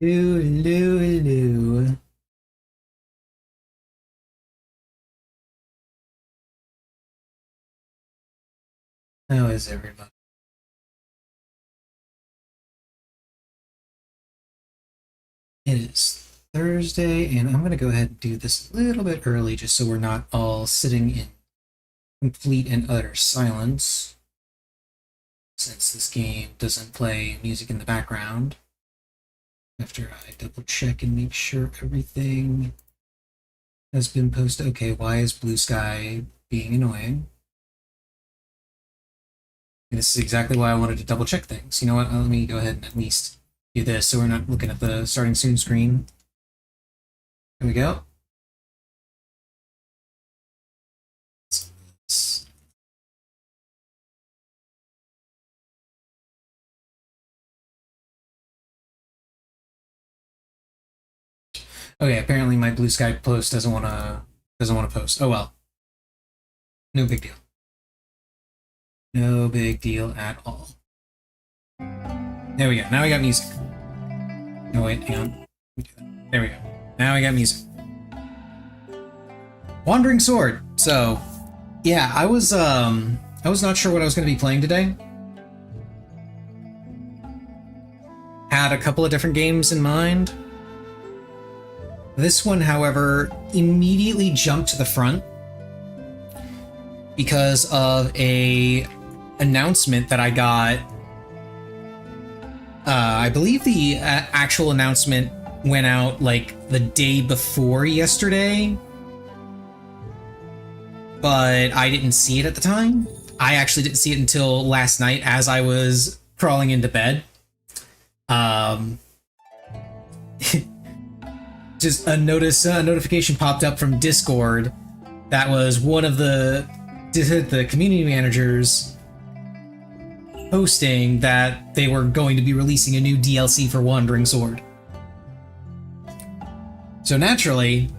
Hello. How is everybody? It is Thursday, and I'm going to go ahead and do this a little bit early just so we're not all sitting in complete and utter silence, since this game doesn't play music in the background. After I double check and make sure everything has been posted. Okay, why is Blue Sky being annoying? And this is exactly why I wanted to double check things. You know what? Let me go ahead and at least do this so we're not looking at the starting soon screen. There we go. Okay, apparently my Blue Sky post doesn't want to post. Oh well. No big deal. No big deal at all. There we go. Now we got music. No wait, hang on. There we go. Now we got music. Wandering Sword. So, yeah, I was not sure what I was going to be playing today. Had a couple of different games in mind. This one, however, immediately jumped to the front because of a announcement that I got. I believe the actual announcement went out like the day before yesterday, but I didn't see it at the time. I actually didn't see it until last night as I was crawling into bed. Just a notification popped up from Discord that was one of the community managers posting that they were going to be releasing a new DLC for Wandering Sword. So naturally,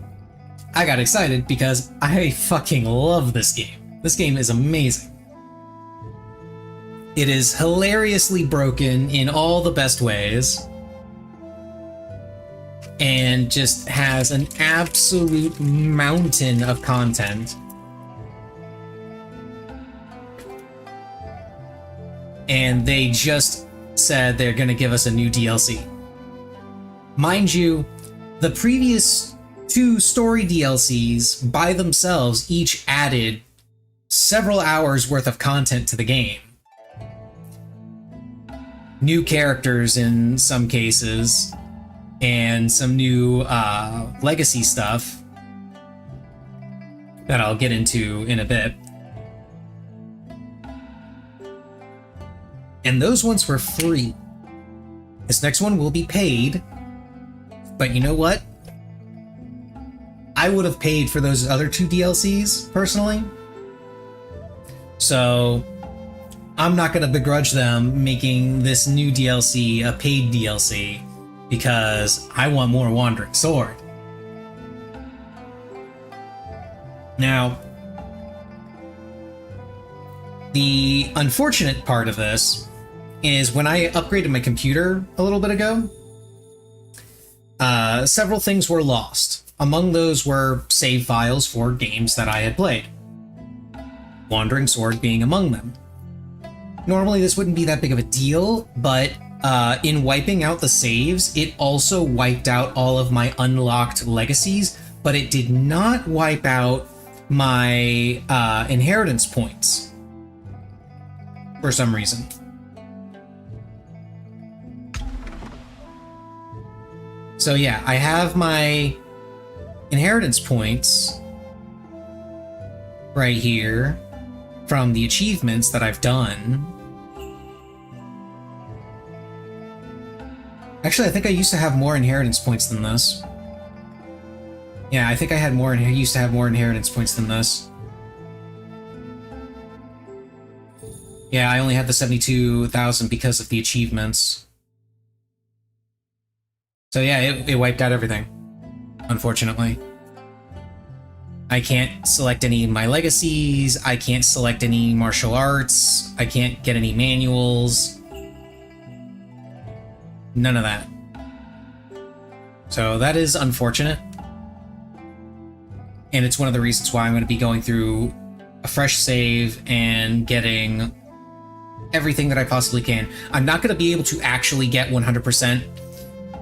I got excited because I fucking love this game. This game is amazing. It is hilariously broken in all the best ways, and just has an absolute mountain of content. And they just said they're going to give us a new DLC. Mind you, the previous two story DLCs by themselves each added several hours worth of content to the game. New characters in some cases, and some new legacy stuff that I'll get into in a bit. And those ones were free. This next one will be paid, but you know what? I would have paid for those other two DLCs, personally. So I'm not going to begrudge them making this new DLC a paid DLC, because I want more Wandering Sword. Now, the unfortunate part of this is when I upgraded my computer a little bit ago, several things were lost. Among those were save files for games that I had played, Wandering Sword being among them. Normally this wouldn't be that big of a deal, but in wiping out the saves, it also wiped out all of my unlocked legacies, but it did not wipe out my inheritance points for some reason. So yeah, I have my inheritance points right here from the achievements that I've done. Actually, I think I used to have more inheritance points than this. Yeah, I think I used to have more inheritance points than this. Yeah, I only had the 72,000 because of the achievements. So yeah, it wiped out everything, unfortunately. I can't select any of my legacies, I can't select any martial arts, I can't get any manuals. None of that. So that is unfortunate. And it's one of the reasons why I'm going to be going through a fresh save and getting everything that I possibly can. I'm not going to be able to actually get 100%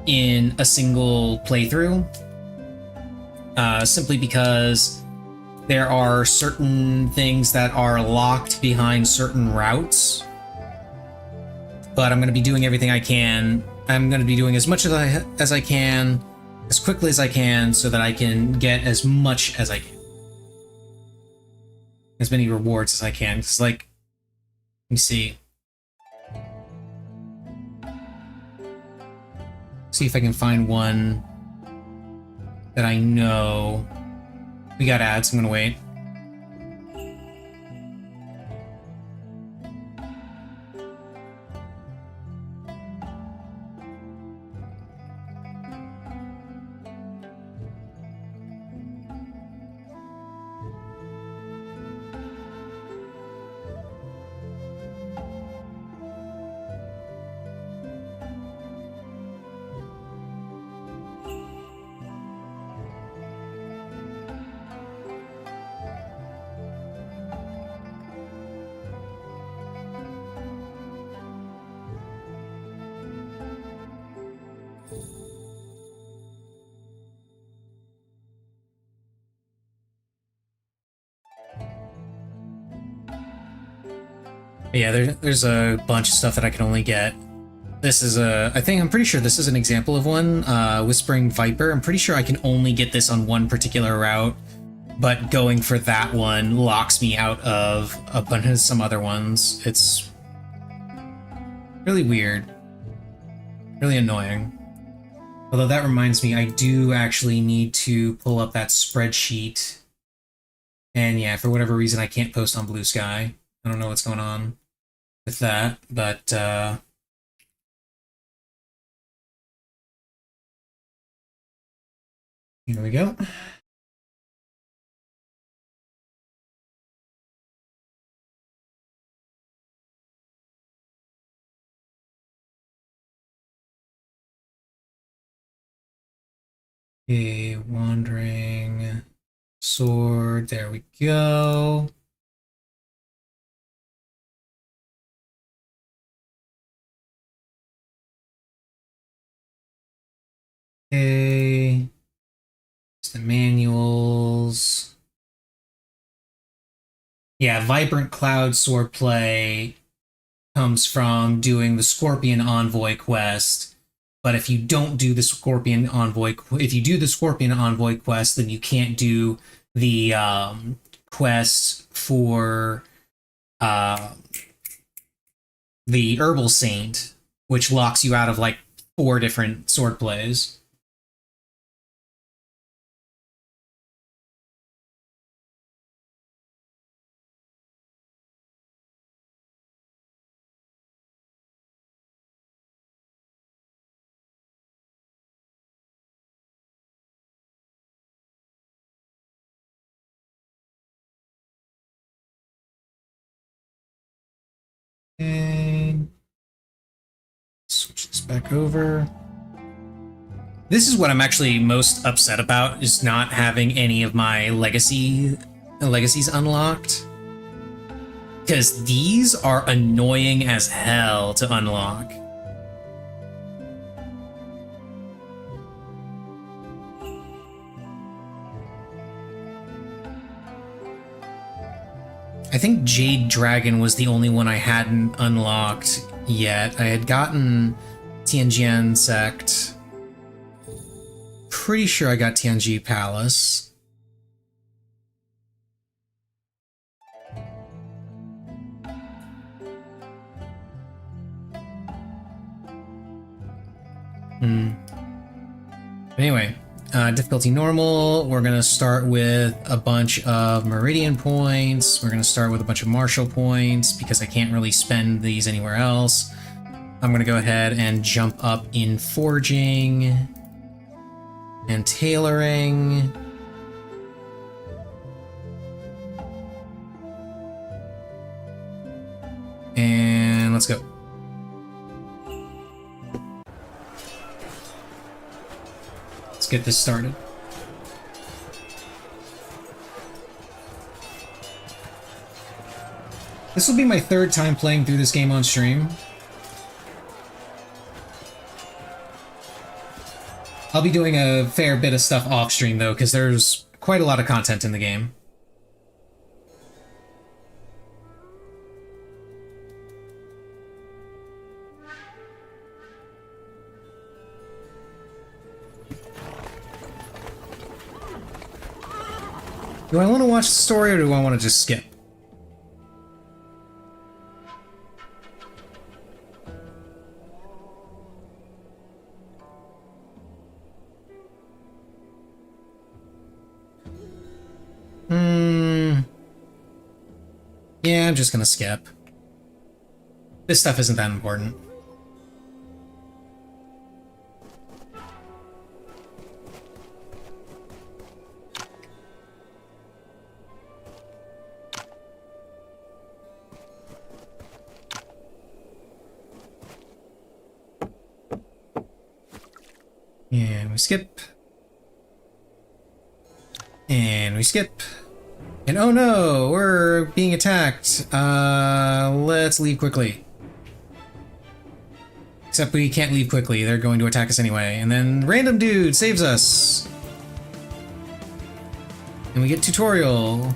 in a single playthrough, simply because there are certain things that are locked behind certain routes. But I'm going to be doing everything I can. I'm going to be doing as much as I can, as quickly as I can, so that I can get as much as I can. As many rewards as I can. Because, like, let me see. See if I can find one that I know. We got ads, I'm gonna wait. Yeah, there's a bunch of stuff that I can only get. This is I'm pretty sure this is an example of one, Whispering Viper. I'm pretty sure I can only get this on one particular route, but going for that one locks me out of a bunch of some other ones. It's really weird. Really annoying. Although that reminds me, I do actually need to pull up that spreadsheet. And yeah, for whatever reason, I can't post on Blue Sky. I don't know what's going on with that, but here we go. Okay, Wandering Sword, there we go. Okay, it's the manuals. Yeah, Vibrant Cloud Swordplay comes from doing the Scorpion Envoy quest. But if you don't do the Scorpion Envoy, if you do the Scorpion Envoy quest, then you can't do the quest for the Herbal Saint, which locks you out of like 4 different sword plays. Okay. Switch this back over. This is what I'm actually most upset about, is not having any of my legacies unlocked. Because these are annoying as hell to unlock. I think Jade Dragon was the only one I hadn't unlocked yet. I had gotten Tianjian Sect. Pretty sure I got Tianji Palace. Anyway, difficulty normal. We're gonna start with a bunch of Meridian points. We're gonna start with a bunch of Marshall points because I can't really spend these anywhere else. I'm gonna go ahead and jump up in Forging and Tailoring. And let's go. Let's get this started. This will be my third time playing through this game on stream. I'll be doing a fair bit of stuff off stream though, because there's quite a lot of content in the game. Do I want to watch the story or do I want to just skip? Yeah, I'm just gonna skip. This stuff isn't that important. And we skip. And we skip. And oh no, we're being attacked. Let's leave quickly. Except we can't leave quickly, they're going to attack us anyway. And then random dude saves us. And we get tutorial.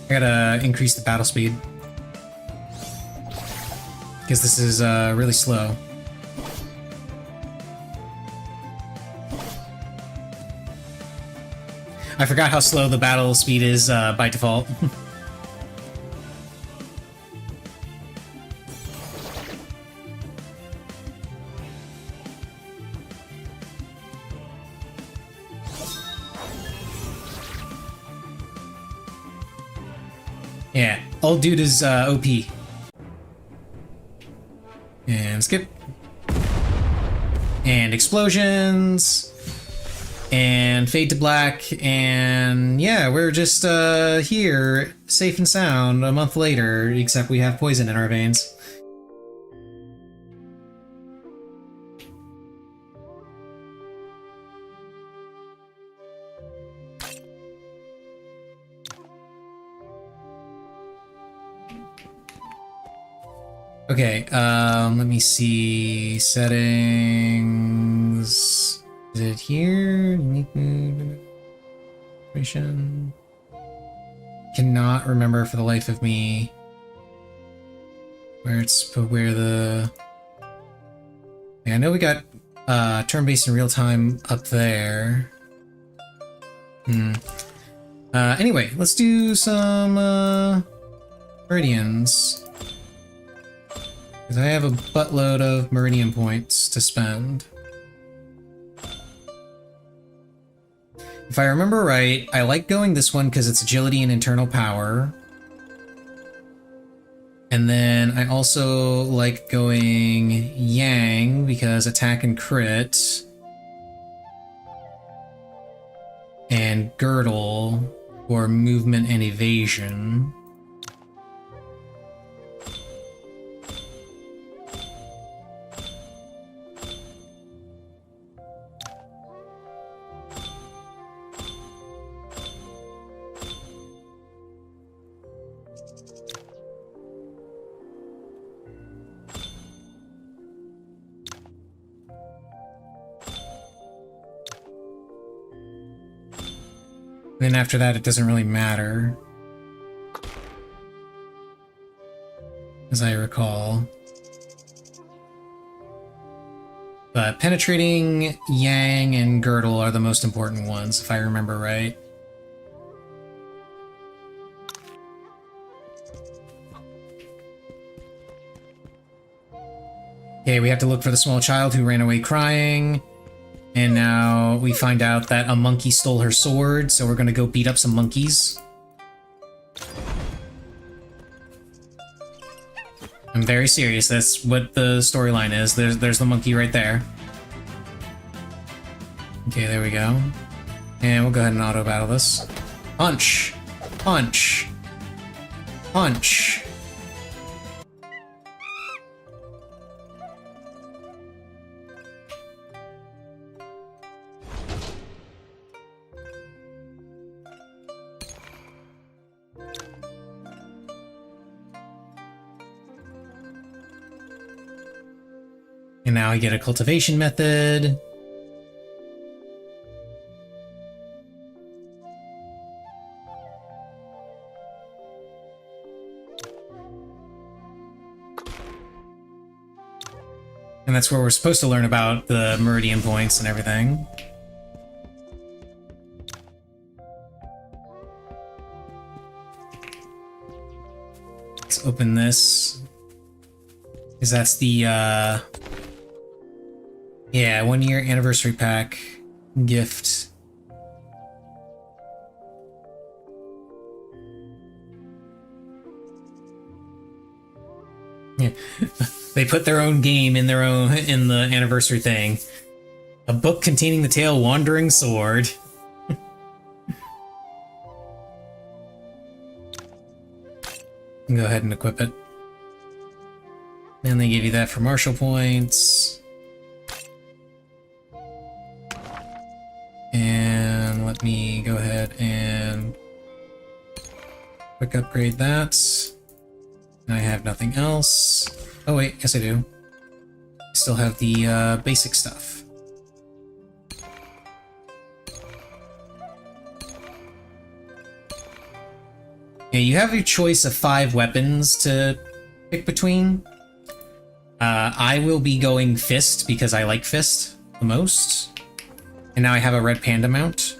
I gotta increase the battle speed. Because this is really slow. I forgot how slow the battle speed is by default. Yeah, old dude is OP. And skip. And explosions. And fade to black. And yeah, we're just here, safe and sound, a month later, except we have poison in our veins. Okay, let me see. Settings. Is it here? Unique mood. Cannot remember for the life of me where the. Yeah, I know we got turn-based in real time up there. Anyway, let's do some meridians. Because I have a buttload of meridian points to spend. If I remember right, I like going this one because it's agility and internal power. And then I also like going Yang because attack and crit. And Girdle for movement and evasion. Then after that, it doesn't really matter, as I recall. But penetrating, Yang, and Girdle are the most important ones, if I remember right. Okay, we have to look for the small child who ran away crying. And now we find out that a monkey stole her sword, so we're gonna go beat up some monkeys. I'm very serious, that's what the storyline is. There's the monkey right there. Okay, there we go. And we'll go ahead and auto-battle this. Punch. Punch. Punch. And now I get a cultivation method. And that's where we're supposed to learn about the meridian points and everything. Let's open this. Because that's the, yeah, 1 year anniversary pack gift. Yeah. They put their own game in the anniversary thing. A book containing the tale Wandering Sword. Go ahead and equip it. And they give you that for martial points. And let me go ahead and quick upgrade that. I have nothing else. Oh wait, yes I do. I still have the basic stuff. Yeah, you have your choice of 5 weapons to pick between. I will be going Fist because I like Fist the most. And now I have a Red Panda mount.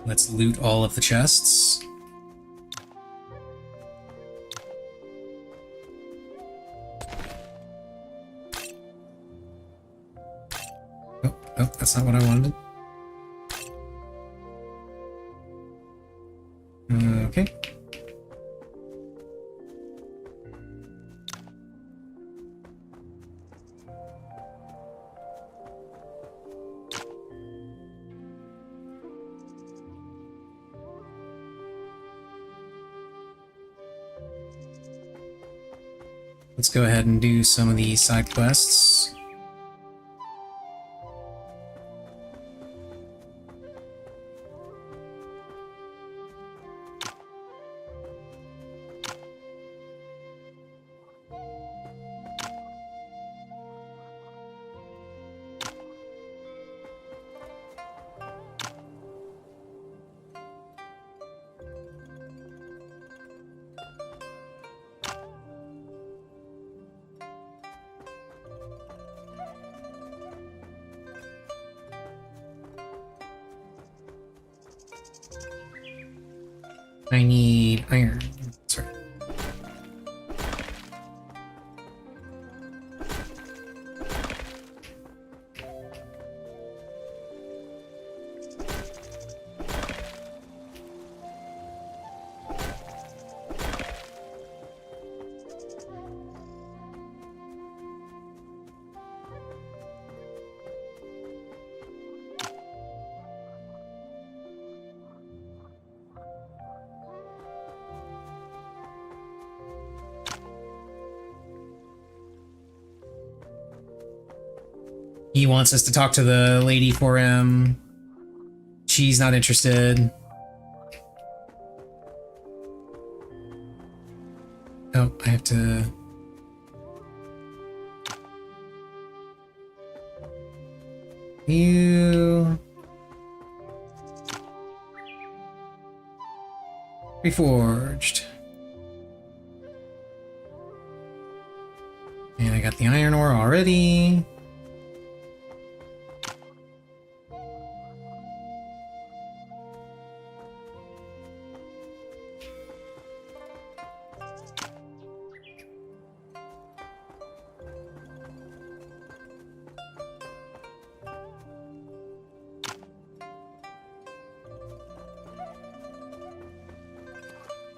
Let's loot all of the chests. Oh, that's not what I wanted. Okay. Let's go ahead and do some of the side quests. I need iron. That's right. He wants us to talk to the lady for him. She's not interested. Oh, I have to... You... Reforged. And I got the iron ore already.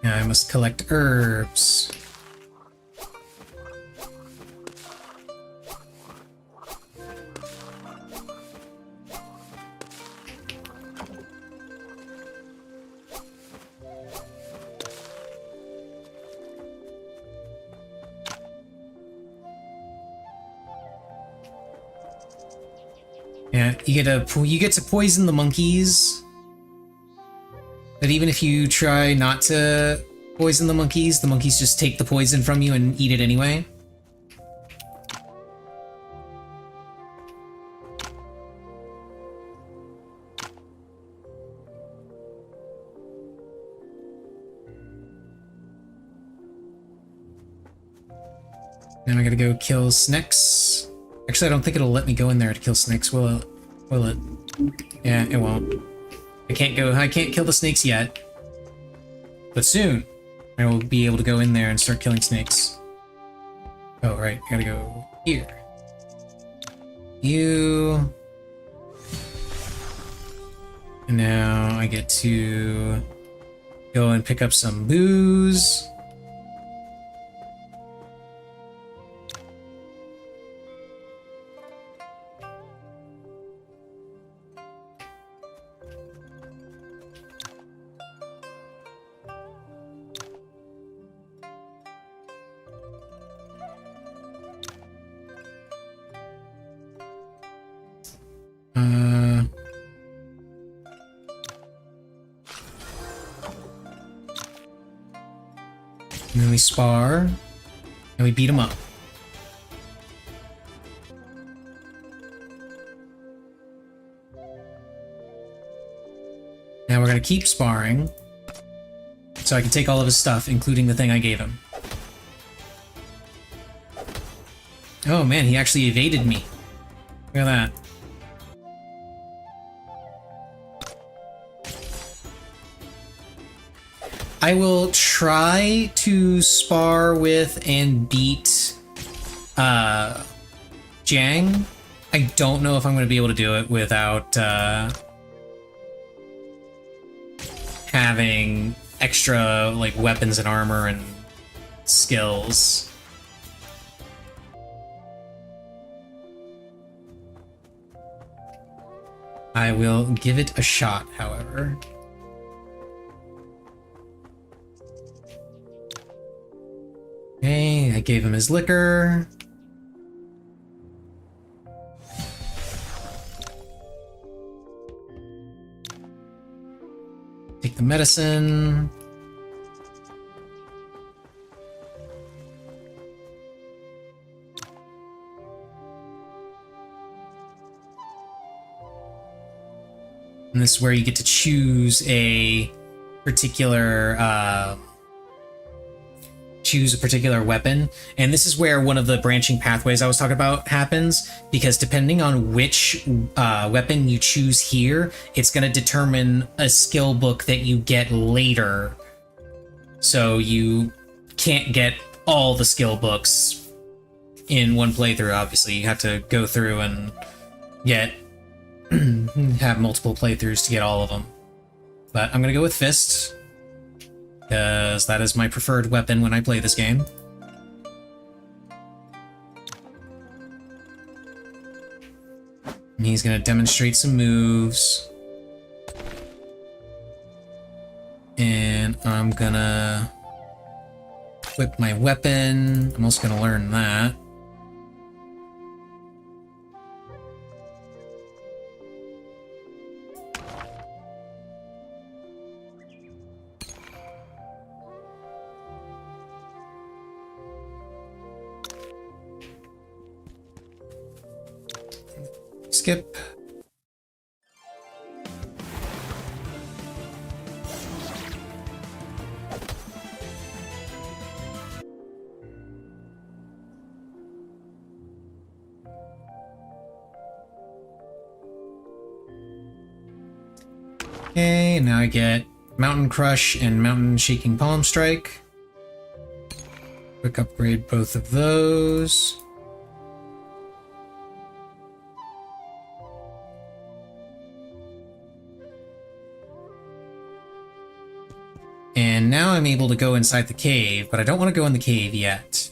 I must collect herbs. you get to poison the monkeys. But even if you try not to poison the monkeys just take the poison from you and eat it anyway. Now I gotta go kill Snex. Actually, I don't think it'll let me go in there to kill Snex, will it? Will it? Yeah, it won't. I can't kill the snakes yet. But soon, I will be able to go in there and start killing snakes. Oh, right, I gotta go here. You... And now I get to go and pick up some booze. And then we spar, and we beat him up. Now we're gonna keep sparring, so I can take all of his stuff, including the thing I gave him. Oh man, he actually evaded me. Look at that. I will try to spar with and beat Jang. I don't know if I'm going to be able to do it without having extra like weapons and armor and skills. I will give it a shot, however. Okay, I gave him his liquor. Take the medicine. And this is where you get to choose a particular weapon, and this is where one of the branching pathways I was talking about happens, because depending on which weapon you choose here, it's going to determine a skill book that you get later. So you can't get all the skill books in one playthrough, obviously. You have to go through and have multiple playthroughs to get all of them. But I'm going to go with Fist, because that is my preferred weapon when I play this game. And he's gonna demonstrate some moves. And I'm gonna whip my weapon. I'm also gonna learn that. Skip. Okay, now I get Mountain Crush and Mountain Shaking Palm Strike. Quick upgrade both of those. And now I'm able to go inside the cave, but I don't want to go in the cave yet.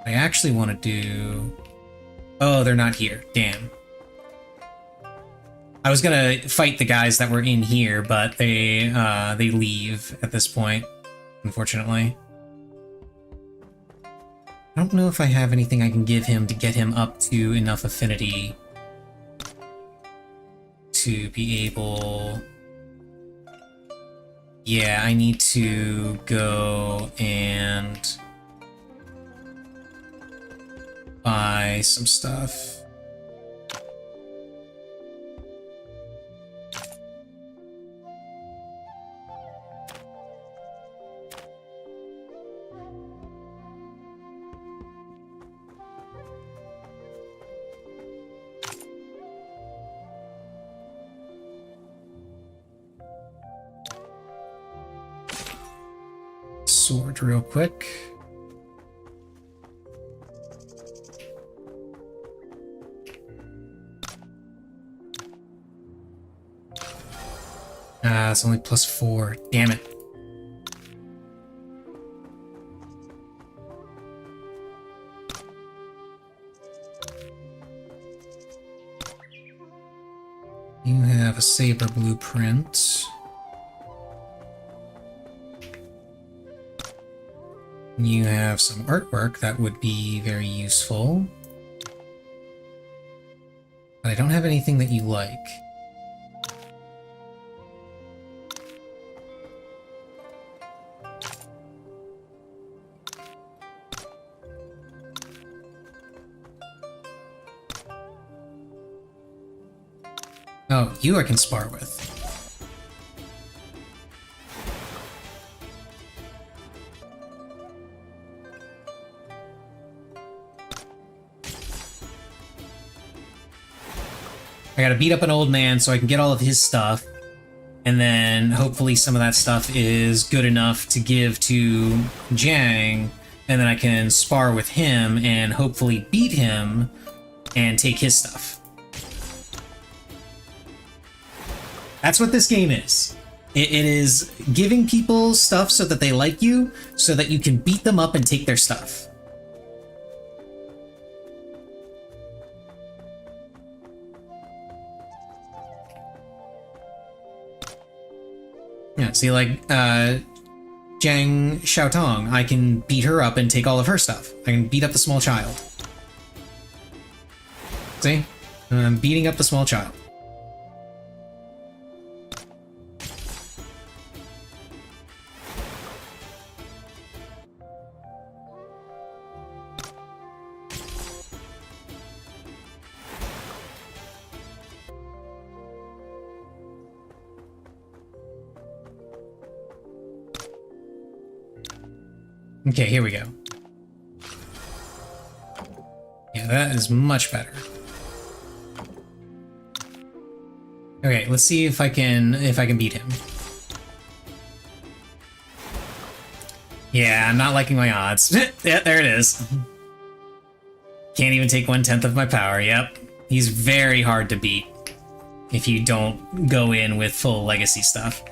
I actually want to do... Oh, they're not here. Damn. I was gonna fight the guys that were in here, but they leave at this point, unfortunately. I I don't know if I have anything I can give him to get him up to enough affinity to be able... Yeah, I need to go and buy some stuff. Sword real quick. Ah, it's only +4. Damn it. You have a saber blueprint. You have some artwork that would be very useful. But I don't have anything that you like. Oh, you I can spar with. I gotta beat up an old man so I can get all of his stuff, and then hopefully some of that stuff is good enough to give to Jiang, and then I can spar with him and hopefully beat him and take his stuff. That's what this game is. It is giving people stuff so that they like you, so that you can beat them up and take their stuff. Yeah, see, like, Jiang Xiaotong, I can beat her up and take all of her stuff. I can beat up the small child. See? I'm beating up the small child. Okay, here we go. Yeah, that is much better. Okay, let's see if I can beat him. Yeah, I'm not liking my odds. Yeah, there it is. Can't even take 1/10 of my power. Yep. He's very hard to beat if you don't go in with full legacy stuff.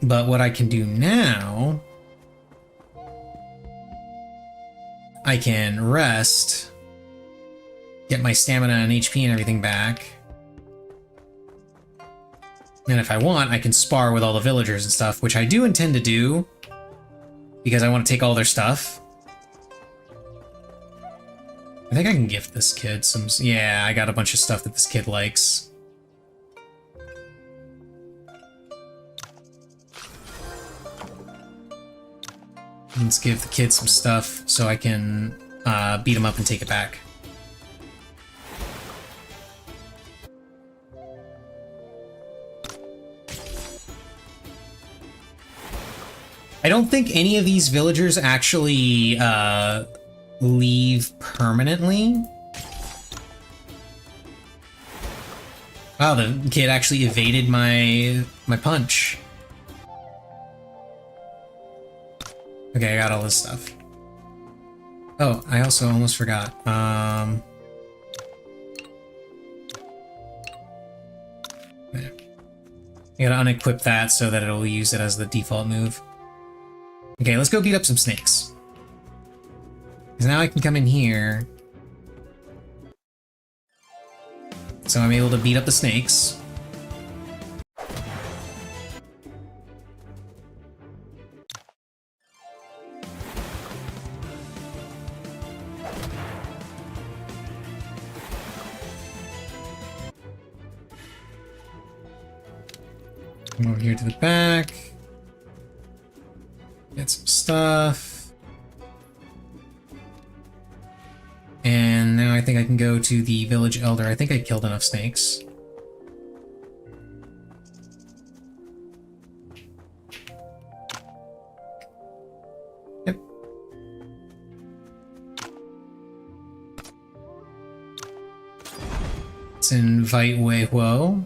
But what I can do now, I can rest, get my stamina and HP and everything back. And if I want, I can spar with all the villagers and stuff, which I do intend to do, because I want to take all their stuff. I think I can gift this kid some... Yeah, I got a bunch of stuff that this kid likes. Let's give the kid some stuff so I can beat him up and take it back. I don't think any of these villagers actually leave permanently. Wow, the kid actually evaded my punch. Okay, I got all this stuff. Oh, I also almost forgot. There. I gotta unequip that so that it'll use it as the default move. Okay, let's go beat up some snakes. Because now I can come in here. So I'm able to beat up the snakes. Come over here to the back. Get some stuff. And now I think I can go to the village elder. I think I killed enough snakes. Yep. Let's invite Wei Huo.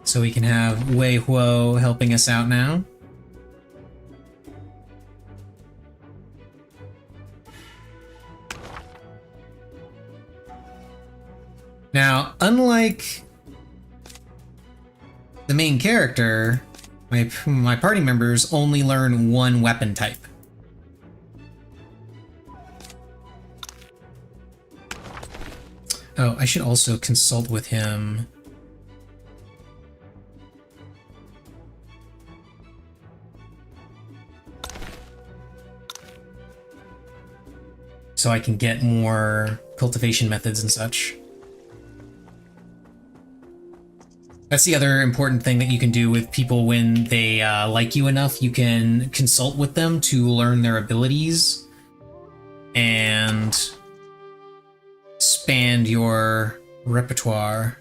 So we can have Wei Huo helping us out now. Now, unlike the main character, my party members only learn one weapon type. Oh, I should also consult with him. So I can get more cultivation methods and such. That's the other important thing that you can do with people when they like you enough. You can consult with them to learn their abilities and expand your repertoire.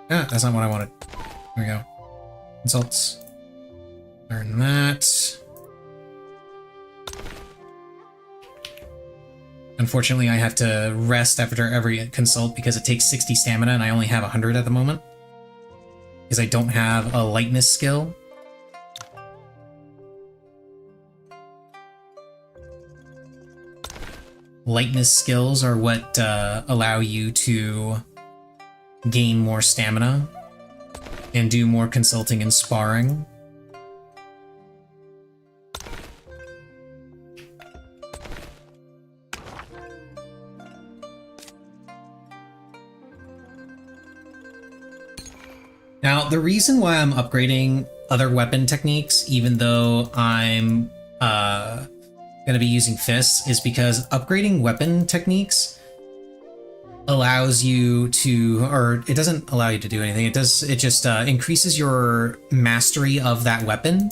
Ah, that's not what I wanted. There we go. Consults. Learn that. Unfortunately, I have to rest after every consult because it takes 60 stamina and I only have 100 at the moment. Because I don't have a lightness skill. Lightness skills are what allow you to gain more stamina and do more consulting and sparring. Now, the reason why I'm upgrading other weapon techniques, even though I'm going to be using fists, is because upgrading weapon techniques allows you to, or it doesn't allow you to do anything. It just increases your mastery of that weapon,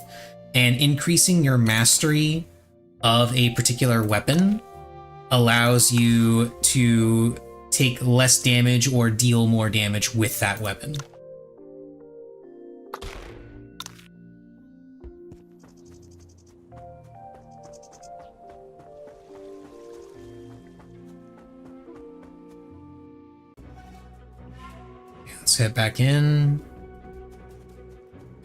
and increasing your mastery of a particular weapon allows you to take less damage or deal more damage with that weapon. Let's head back in.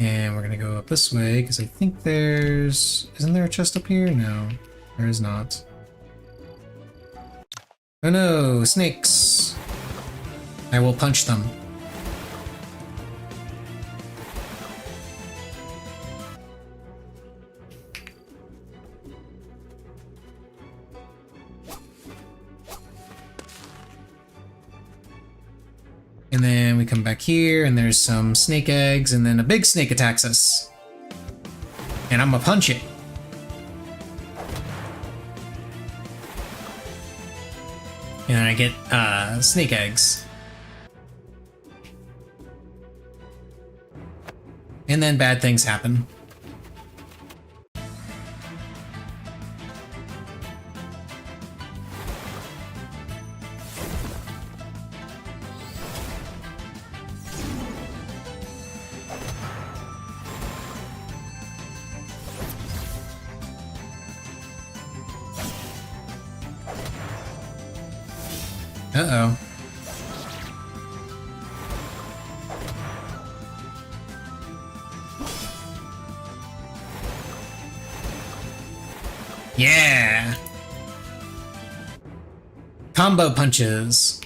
And we're gonna go up this way, because I think there's... Isn't there a chest up here? No, there is not. Oh no, snakes! I will punch them. And then we come back here, and there's some snake eggs, and then a big snake attacks us. And I'm gonna punch it. And then I get snake eggs. And then bad things happen. Uh-oh. Yeah! Combo punches.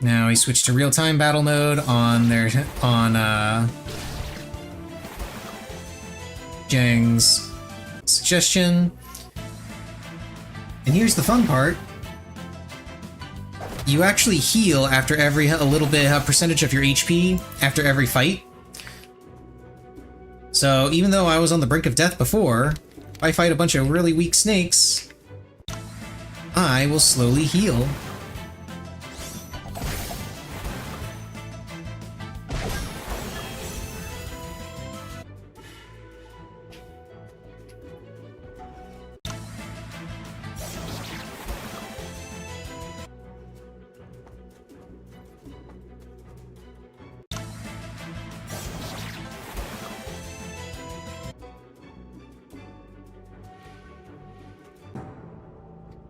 Now we switch to real-time battle mode on Jang's suggestion. And here's the fun part. you actually heal after a little bit, a percentage of your HP after every fight. So even though I was on the brink of death before, if I fight a bunch of really weak snakes, I will slowly heal.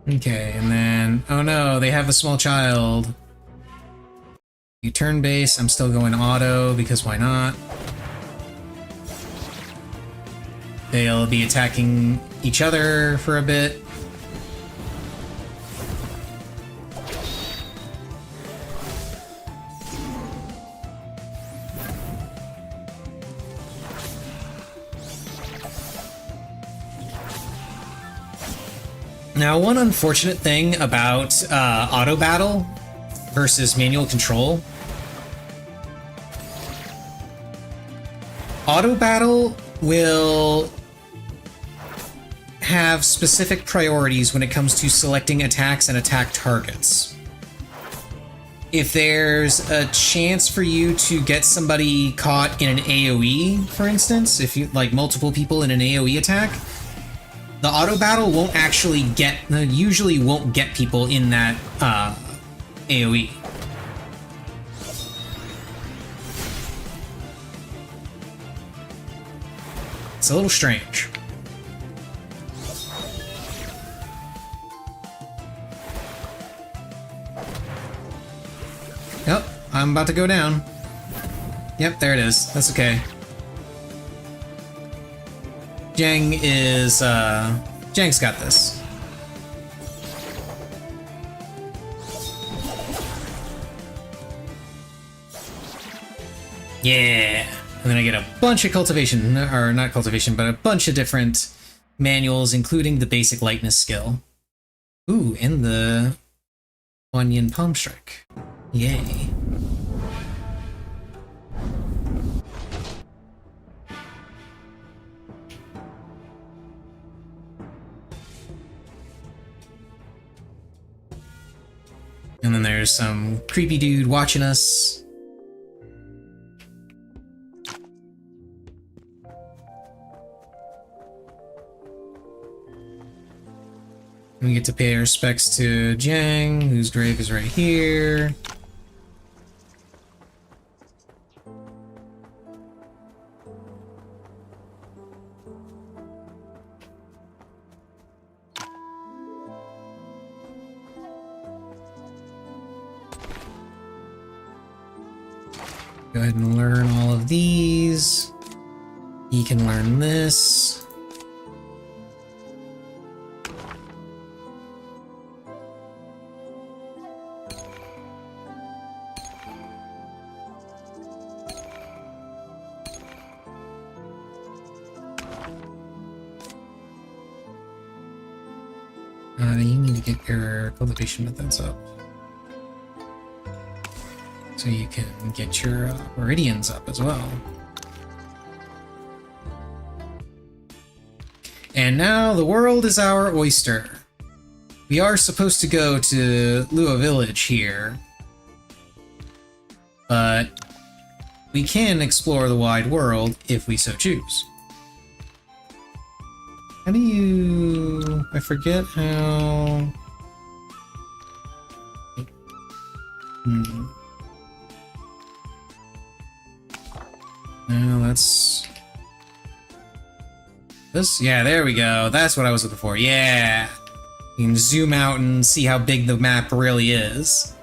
Okay, and then, oh no, they have a small child. You turn base, I'm still going auto, because why not? They'll be attacking each other for a bit. Now, one unfortunate thing about auto battle versus manual control. Auto battle will have specific priorities when it comes to selecting attacks and attack targets. If there's a chance for you to get somebody caught in an AoE, for instance, if you like multiple people in an AoE attack, the auto battle won't actually usually won't get people in that AoE. It's a little strange. Yep, I'm about to go down. Yep, there it is. That's okay. Jang's got this. Yeah! And then I get a bunch of cultivation, or not cultivation, but a bunch of different manuals, including the basic lightness skill. Ooh, and the Kuan Yin Palm Strike. Yay. And then there's some creepy dude watching us. We get to pay our respects to Jang, whose grave is right here. Go ahead and learn all of these. He can learn this. You need to get your cultivation methods up, so you can get your meridians up as well. And now the world is our oyster. We are supposed to go to Lua Village here, but we can explore the wide world if we so choose. How do you... I forget how... No, that's... This? Yeah, there we go. That's what I was looking for. Yeah! You can zoom out and see how big the map really is.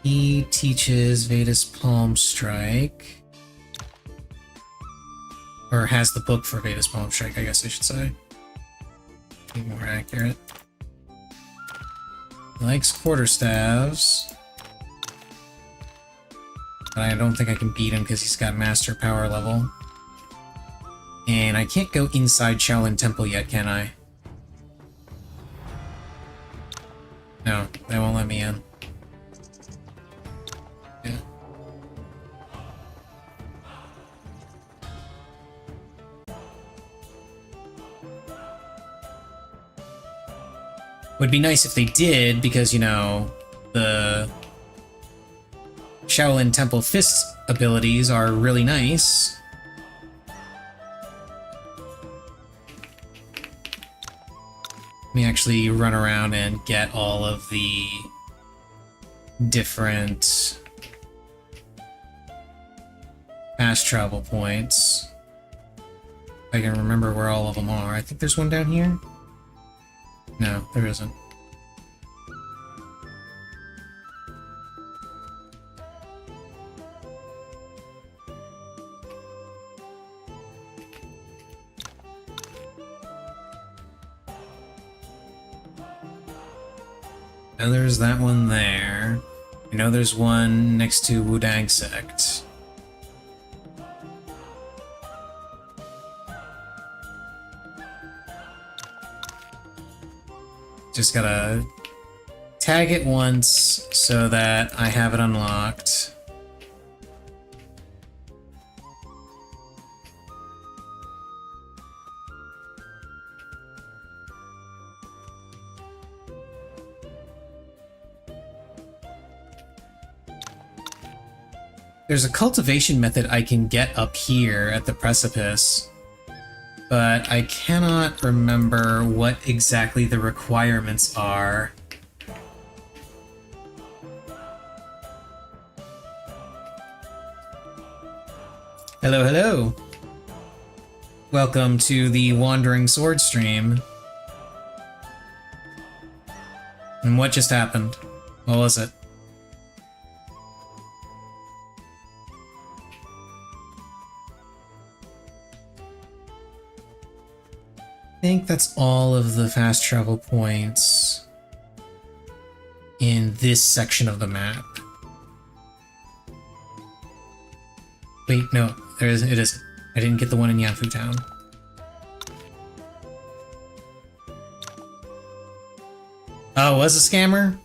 He teaches Vedas Palm Strike. Or has the book for Vedas Palm Strike, I guess I should say. Be more accurate. He likes quarterstaves. But I don't think I can beat him because he's got master power level. And I can't go inside Shaolin Temple yet, can I? No, they won't let me in. Yeah. Would be nice if they did, because, you know, the Shaolin Temple Fist abilities are really nice. Let me actually run around and get all of the different fast travel points. If I can remember where all of them are. I think there's one down here. No, there isn't. And there's that one there. I know there's one next to Wudang Sect. Just gotta tag it once so that I have it unlocked. There's a cultivation method I can get up here at the precipice, but I cannot remember what exactly the requirements are. Hello, hello! Welcome to the Wandering Sword stream. And what just happened? What was it? I think that's all of the fast travel points in this section of the map. Wait, no, it isn't. I didn't get the one in Yanfu Town. Oh, it was a scammer?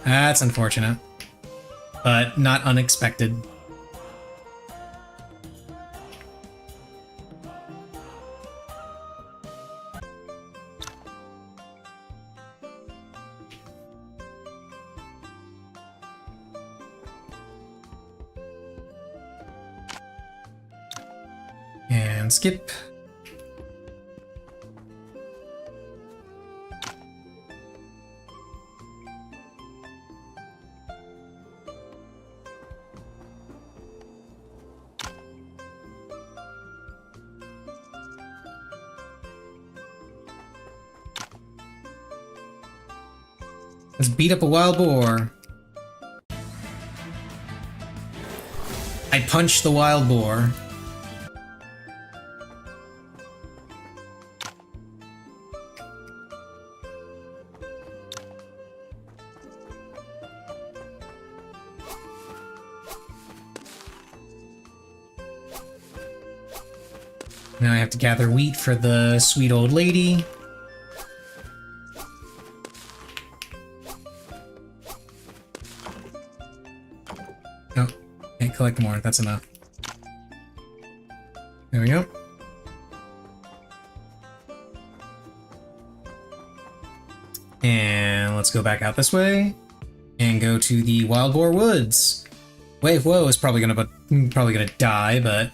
That's unfortunate, but not unexpected. And skip. Let's beat up a wild boar. I punched the wild boar. Now I have to gather wheat for the sweet old lady. Oh, can't collect more. That's enough. There we go. And let's go back out this way and go to the Wild Boar Woods. Wave Woe is probably gonna die, but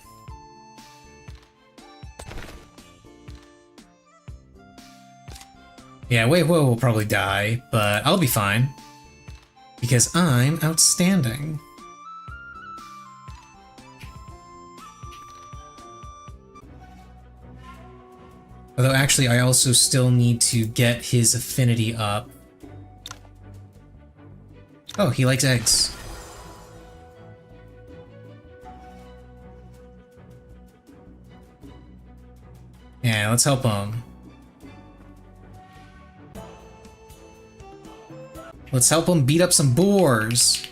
yeah, Wave Woe will probably die, but I'll be fine because I'm outstanding. Although actually, I also still need to get his affinity up. Oh, he likes eggs. Yeah, let's help him. Let's help him beat up some boars.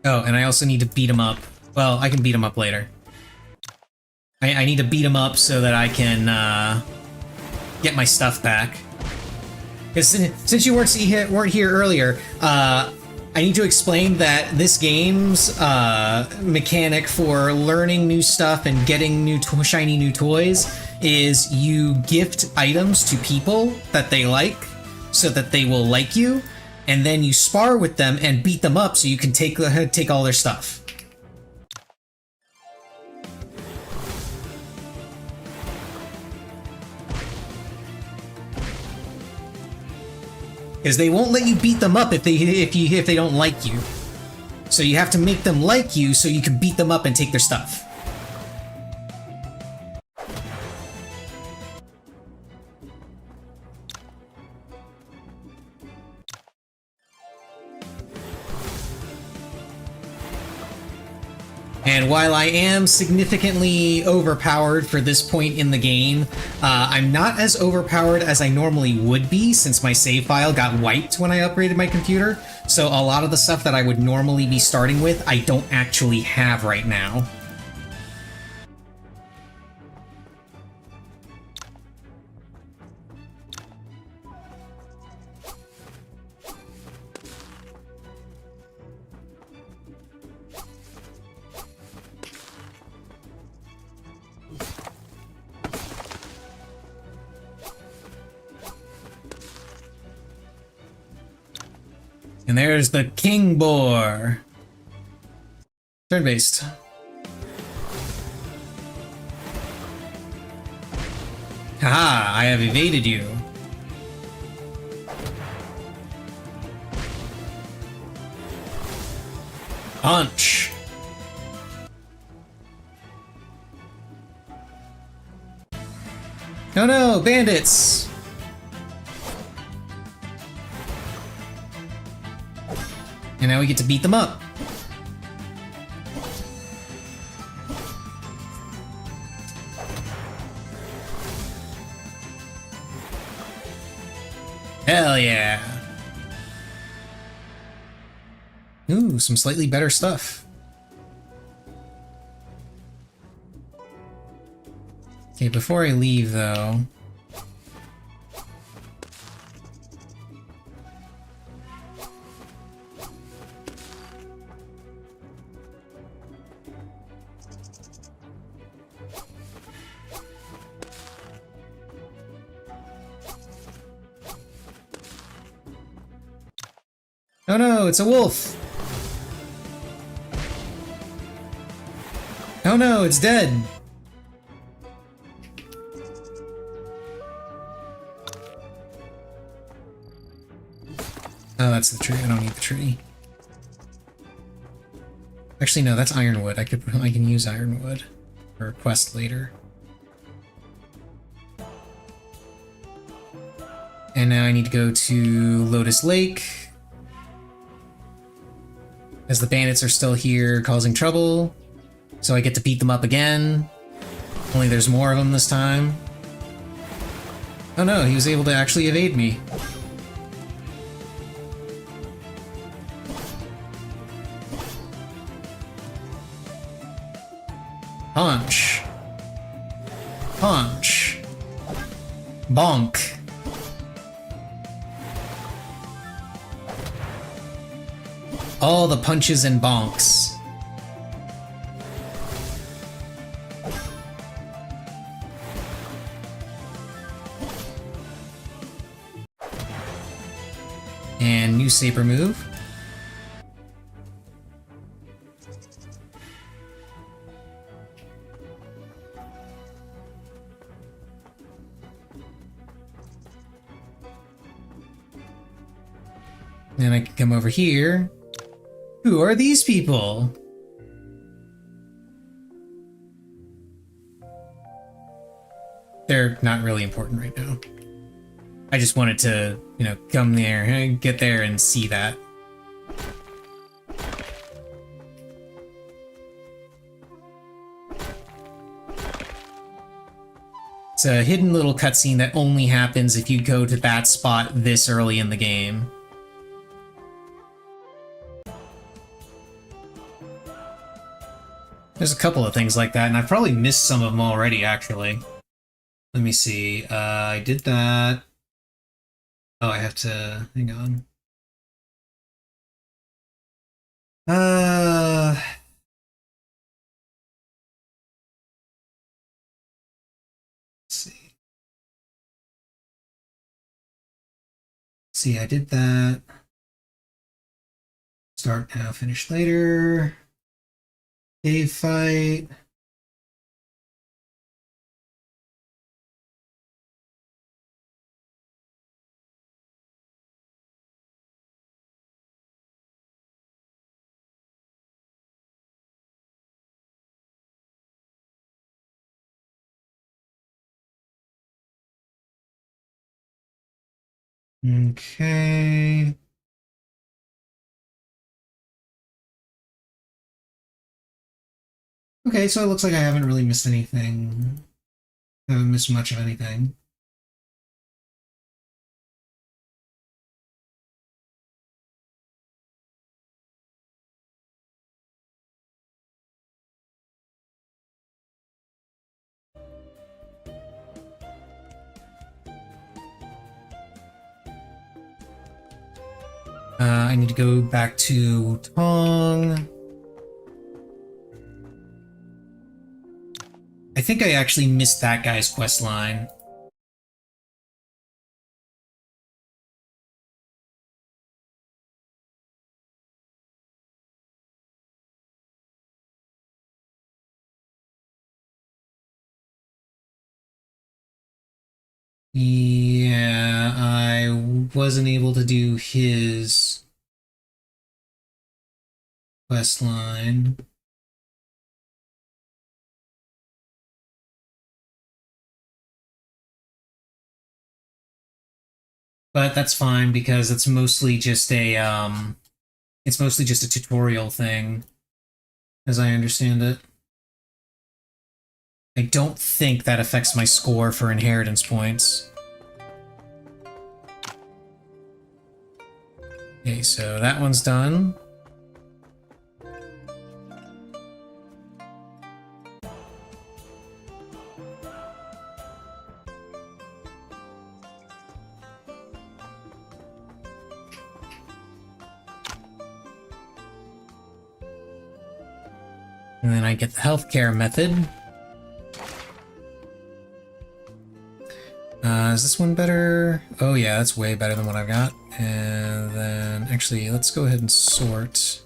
Oh, and I also need to beat him up. Well, I can beat him up later. I need to beat him up so that I can get my stuff back. Because since you weren't here earlier, I need to explain that this game's mechanic for learning new stuff and getting new shiny new toys is you gift items to people that they like so that they will like you, and then you spar with them and beat them up so you can take all their stuff. Because they won't let you beat them up if they don't like you. So you have to make them like you so you can beat them up and take their stuff. And while I am significantly overpowered for this point in the game, I'm not as overpowered as I normally would be since my save file got wiped when I upgraded my computer. So a lot of the stuff that I would normally be starting with, I don't actually have right now. And there's the King Boar. Turn-based. Haha, I have evaded you. Punch. Oh no, bandits! And now we get to beat them up. Hell yeah. Ooh, some slightly better stuff. Okay, before I leave though... Oh no, it's a wolf! Oh no, it's dead! Oh, that's the tree. I don't need the tree. Actually, no, that's ironwood. I can use ironwood for a quest later. And now I need to go to Lotus Lake, as the bandits are still here causing trouble. So I get to beat them up again. Only there's more of them this time. Oh no, he was able to actually evade me. Punch. Punch. Bonk. All the punches and bonks. And new saber move. Then I can come over here. Who are these people? They're not really important right now. I just wanted to, you know, come there, get there and see that. It's a hidden little cutscene that only happens if you go to that spot this early in the game. There's a couple of things like that, and I've probably missed some of them already, actually. Let me see. I did that. Oh, I have to... hang on. Let's see. See, I did that. Start now, finish later. Cave fight. Okay. Okay, so it looks like I haven't really missed anything. I haven't missed much of anything. I need to go back to Tong. I think I actually missed that guy's quest line. Yeah, I wasn't able to do his quest line. But that's fine because it's mostly just a tutorial thing, as I understand it. I don't think that affects my score for inheritance points. Okay, so that one's done. And then I get the healthcare method. Is this one better? Oh yeah, that's way better than what I've got. And then, actually, let's go ahead and sort.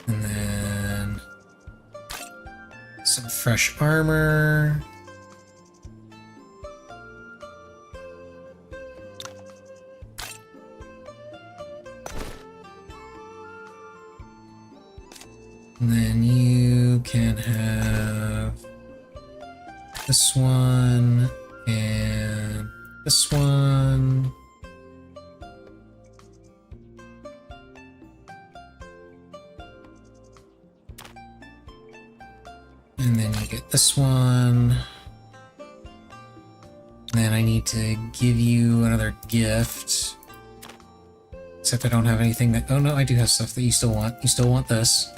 And then some fresh armor. And then you can have this one and this one. And then you get this one. And then I need to give you another gift. Except I don't have anything that... Oh no, I do have stuff that you still want. You still want this.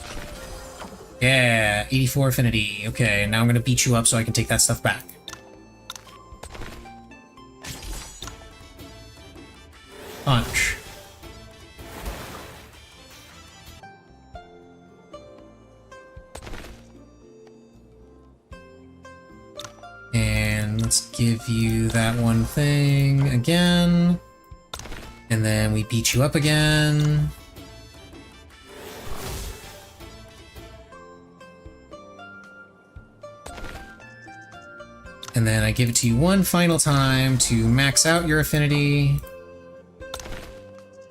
Yeah, 84 affinity. Okay, now I'm gonna beat you up so I can take that stuff back. Punch. And let's give you that one thing again. And then we beat you up again. And then I give it to you one final time to max out your affinity.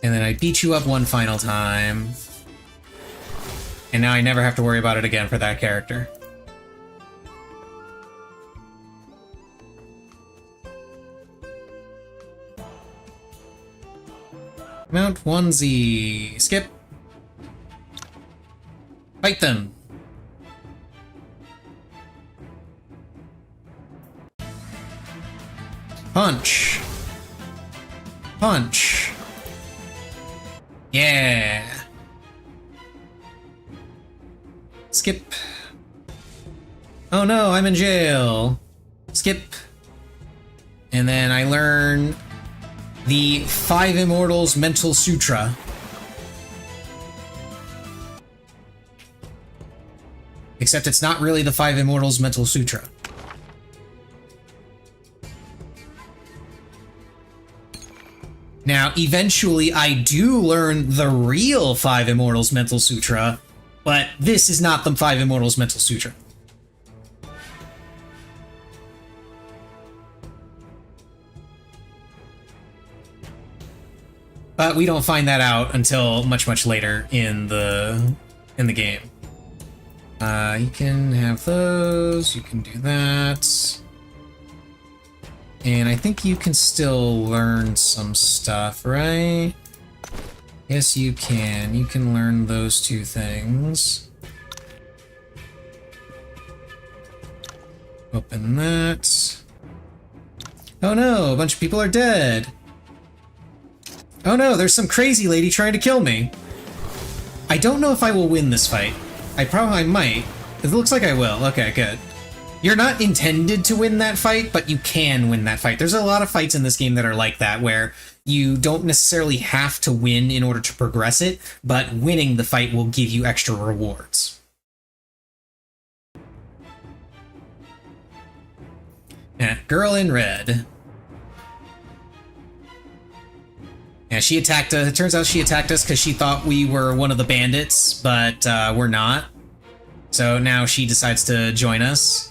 And then I beat you up one final time. And now I never have to worry about it again for that character. Mount onesie. Skip. Fight them. Punch. Punch. Yeah. Skip. Oh no, I'm in jail. Skip. And then I learn the Five Immortals Mental Sutra. Except it's not really the Five Immortals Mental Sutra. Now, eventually I do learn the real Five Immortals Mental Sutra, but this is not the Five Immortals Mental Sutra. But we don't find that out until much, much later in the game. You can have those, you can do that. And I think you can still learn some stuff, right? Yes, you can. You can learn those two things. Open that. Oh no, a bunch of people are dead. Oh no, there's some crazy lady trying to kill me. I don't know if I will win this fight. I might. It looks like I will. Okay, good. You're not intended to win that fight, but you can win that fight. There's a lot of fights in this game that are like that, where you don't necessarily have to win in order to progress it, but winning the fight will give you extra rewards. Yeah, girl in red. Yeah, she attacked us. It turns out she attacked us because she thought we were one of the bandits, but we're not. So now she decides to join us.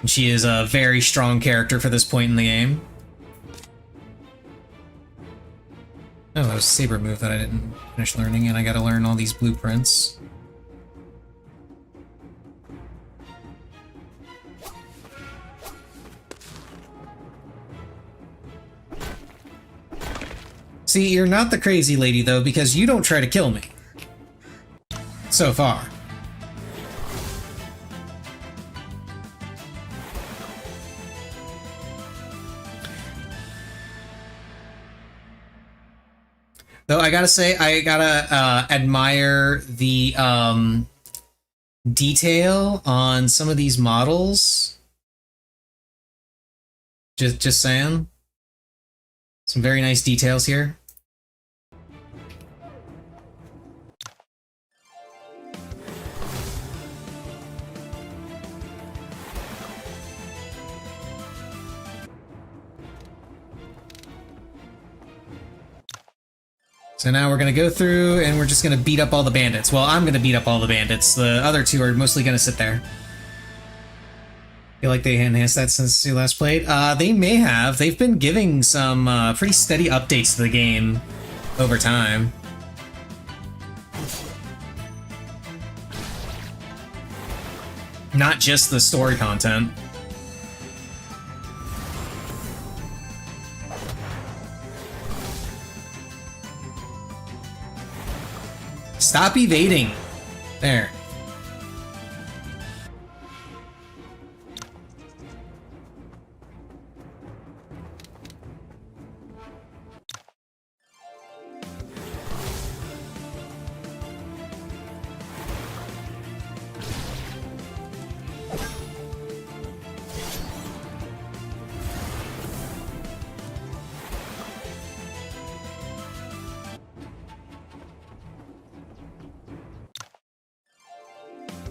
And she is a very strong character for this point in the game. Oh, that was a saber move that I didn't finish learning, and I gotta learn all these blueprints. See, you're not the crazy lady, though, because you don't try to kill me. So far. Though I gotta say, I gotta admire the detail on some of these models. Just saying. Some very nice details here. So now we're going to go through and we're just going to beat up all the bandits. Well, I'm going to beat up all the bandits. The other two are mostly going to sit there. Feel like they enhanced that since you last played? They may have. They've been giving some pretty steady updates to the game over time. Not just the story content. Stop evading. There.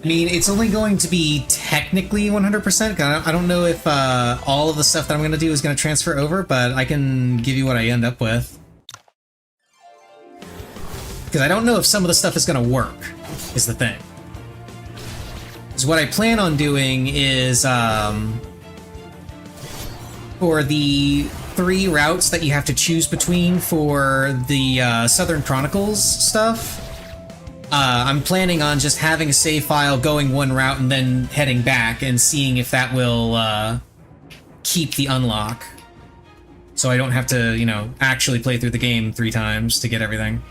I mean, it's only going to be technically 100%. I don't know if all of the stuff that I'm going to do is going to transfer over, but I can give you what I end up with. Because I don't know if some of the stuff is going to work, is the thing. Because what I plan on doing is, for the 3 routes that you have to choose between for the Southern Chronicles stuff, I'm planning on just having a save file going one route and then heading back and seeing if that will keep the unlock. so I don't have to, you know, actually play through the game 3 times to get everything.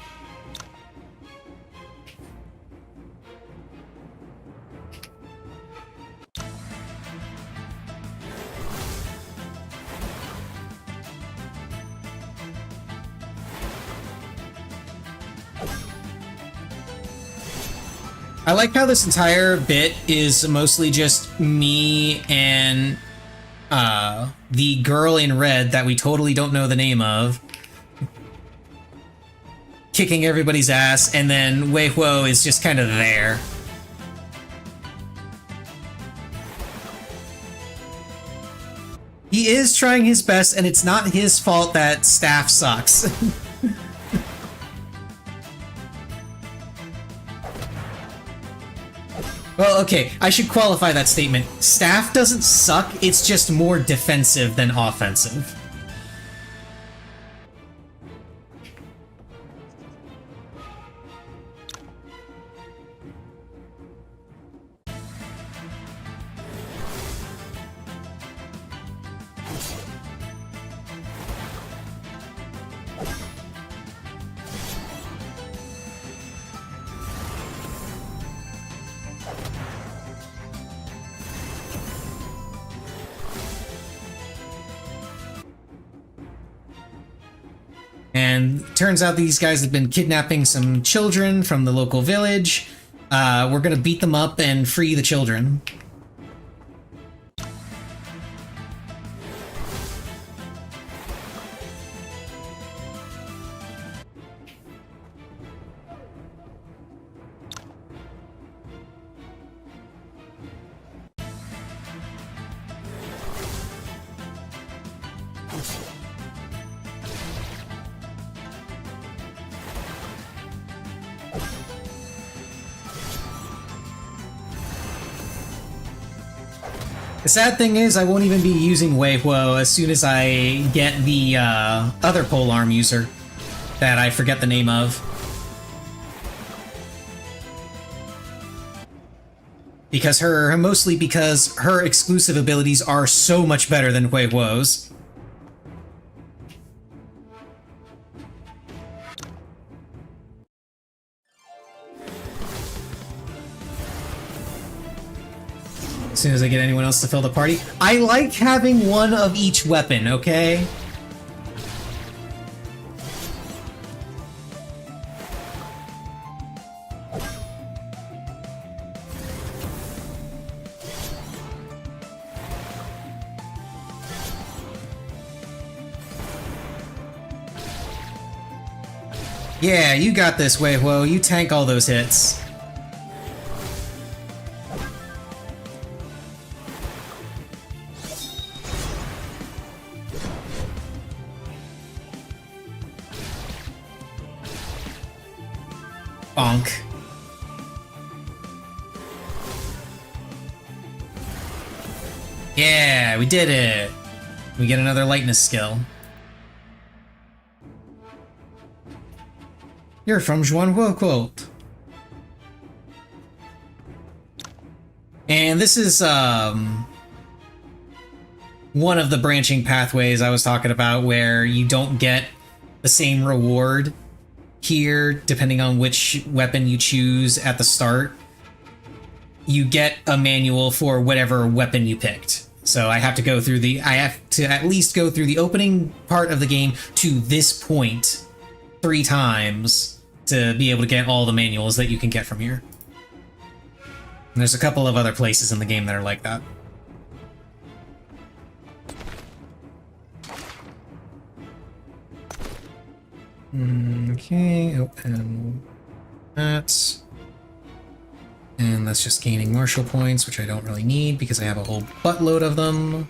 I like how this entire bit is mostly just me and the girl in red that we totally don't know the name of kicking everybody's ass, and then Wei Huo is just kind of there. He is trying his best, and it's not his fault that staff sucks. Well, okay, I should qualify that statement. Staff doesn't suck, it's just more defensive than offensive. And turns out these guys have been kidnapping some children from the local village. We're gonna beat them up and free the children. The sad thing is, I won't even be using Wei Huo as soon as I get the other polearm user that I forget the name of. Mostly because her exclusive abilities are so much better than Wei Huo's. As soon as I get anyone else to fill the party. I like having one of each weapon, okay? Yeah, you got this, Wei Huo. You tank all those hits. Bonk. Yeah, we did it. We get another lightness skill. You're from Zhuanhuo Quote. And this is one of the branching pathways I was talking about where you don't get the same reward here depending on which weapon you choose at the start. You get a manual for whatever weapon you picked. So I have to at least go through the opening part of the game to this point 3 times to be able to get all the manuals that you can get from here. And there's a couple of other places in the game that are like that. Okay, open that. And that's just gaining martial points, which I don't really need because I have a whole buttload of them.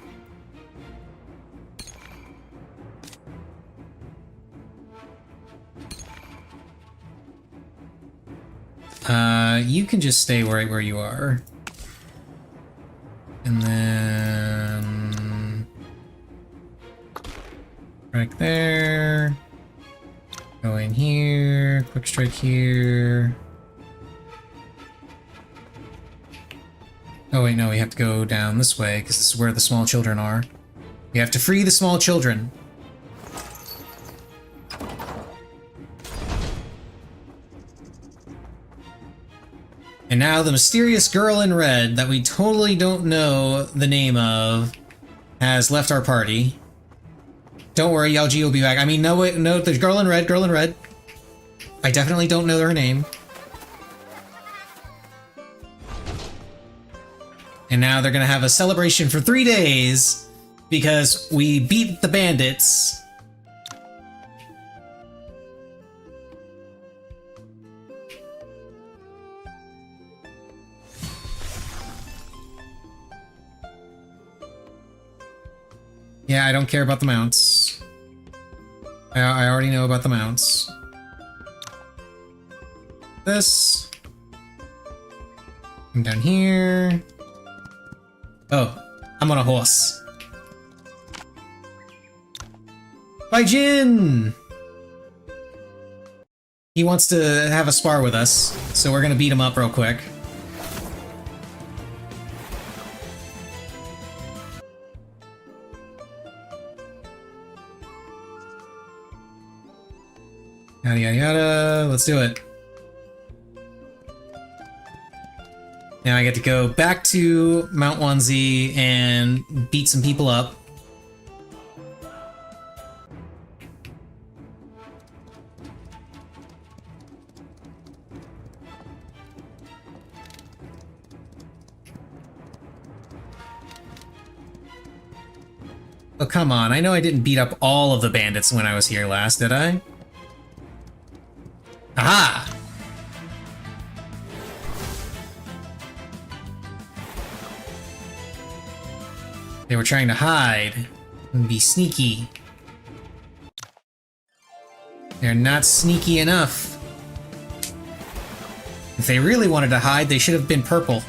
You can just stay right where you are. And then... right there. Go in here, quick strike here. Oh wait, no, we have to go down this way, because this is where the small children are. We have to free the small children. And now the mysterious girl in red that we totally don't know the name of has left our party. Don't worry, LG will be back. I mean, no, wait, no, the girl in red. I definitely don't know her name. And now they're gonna have a celebration for 3 days because we beat the bandits. Yeah, I don't care about the mounts. I already know about the mounts. This. I'm down here. Oh, I'm on a horse. Bye, Jin! He wants to have a spar with us, so we're gonna beat him up real quick. Yada yada yada, let's do it. Now I get to go back to Mount Wanzi and beat some people up. Oh, come on, I know I didn't beat up all of the bandits when I was here last, did I? Aha! They were trying to hide and be sneaky. They're not sneaky enough. If they really wanted to hide, they should have been purple.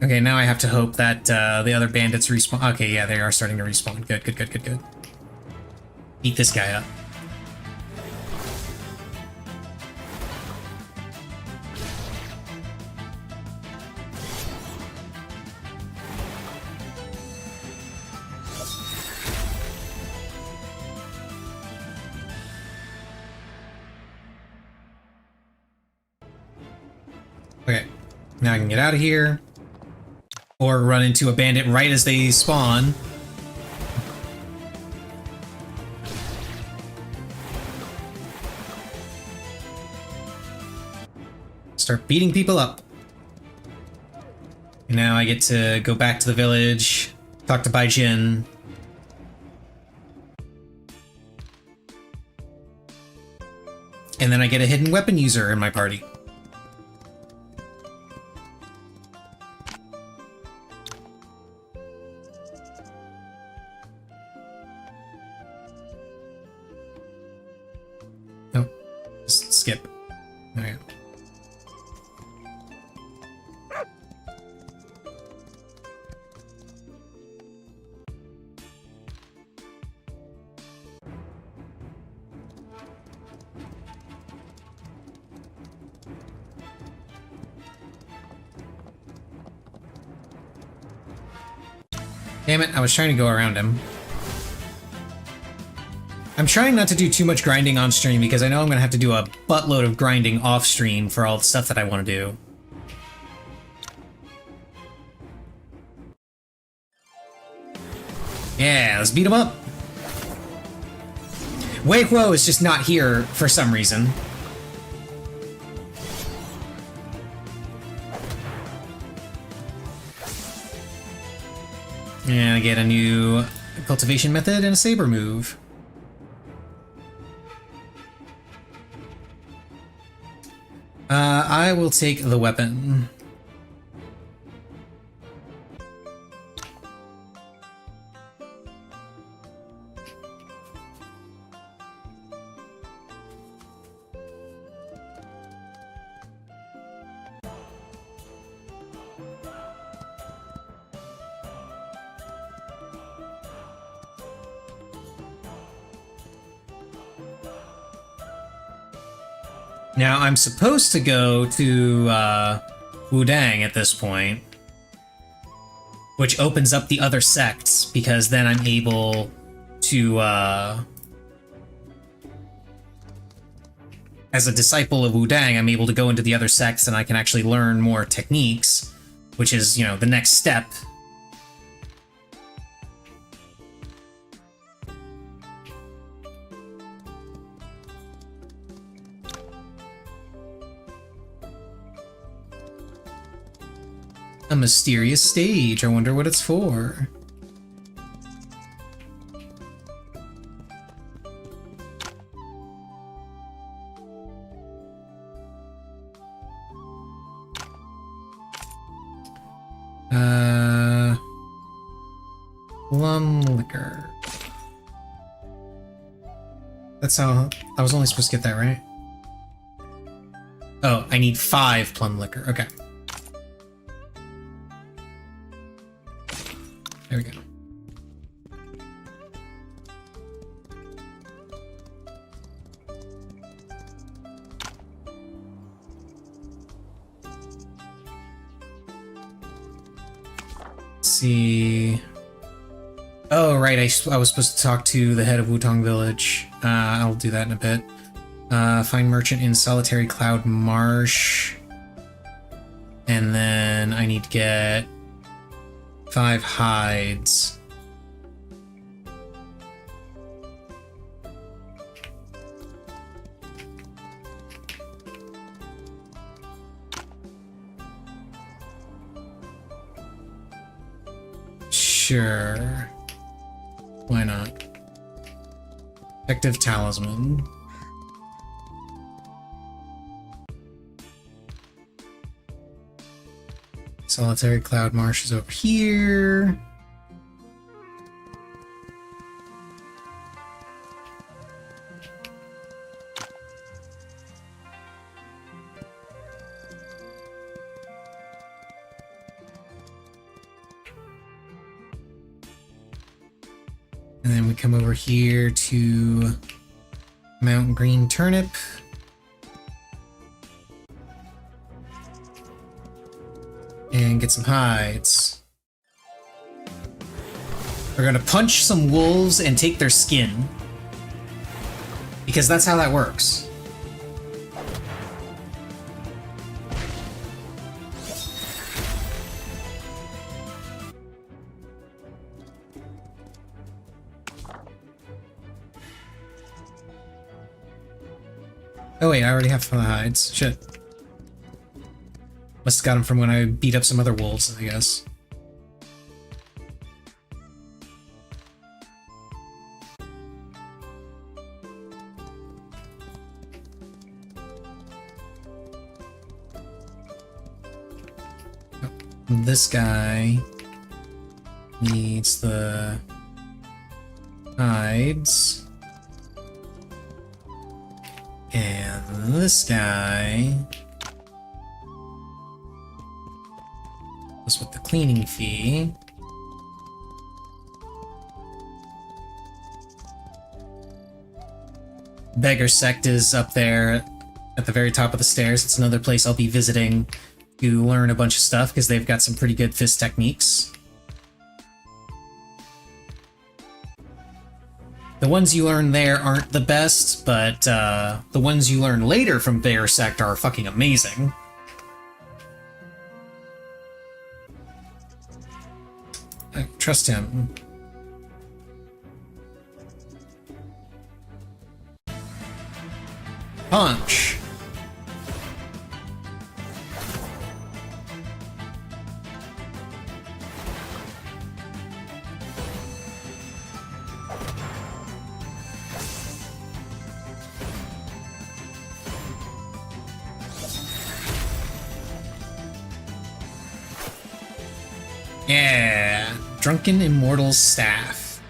Okay, now I have to hope that the other bandits respawn. Okay, yeah, they are starting to respawn. Good, good, good, good, good. Beat this guy up. Okay, now I can get out of here. Or run into a bandit right as they spawn. Start beating people up. And now I get to go back to the village, talk to Baijin. And then I get a hidden weapon user in my party. Oh, just skip. Alright. Damn it, I was trying to go around him. I'm trying not to do too much grinding on stream because I know I'm going to have to do a buttload of grinding off stream for all the stuff that I want to do. Yeah, let's beat him up. Wei Kuo is just not here for some reason. And I get a new cultivation method and a saber move. I will take the weapon. Now, I'm supposed to go to Wudang at this point. which opens up the other sects, because then I'm able to, as a disciple of Wudang, I'm able to go into the other sects and I can actually learn more techniques, which is, you know, the next step. A mysterious stage. I wonder what it's for. Plum liquor. That's how... I was only supposed to get that, right? Oh, I need 5 plum liquor. Okay. There we go. Let's see... Oh, right, I was supposed to talk to the head of Wutong Village. I'll do that in a bit. Find merchant in Solitary Cloud Marsh. And then I need to get 5 hides. Sure. Why not? Effective talisman. Solitary Cloud Marsh is over here. And then we come over here to Mount Green Turnip. And get some hides. We're gonna punch some wolves and take their skin. Because that's how that works. Oh wait, I already have some of the hides. Shit. Must have got them from when I beat up some other wolves, I guess. Oh, this guy needs the hides. And this guy was with the cleaning fee. Beggar Sect is up there at the very top of the stairs. It's another place I'll be visiting to learn a bunch of stuff because they've got some pretty good fist techniques. The ones you learn there aren't the best, but the ones you learn later from Beggar Sect are fucking amazing. I trust him. Punch. Yeah, Drunken Immortal's Staff.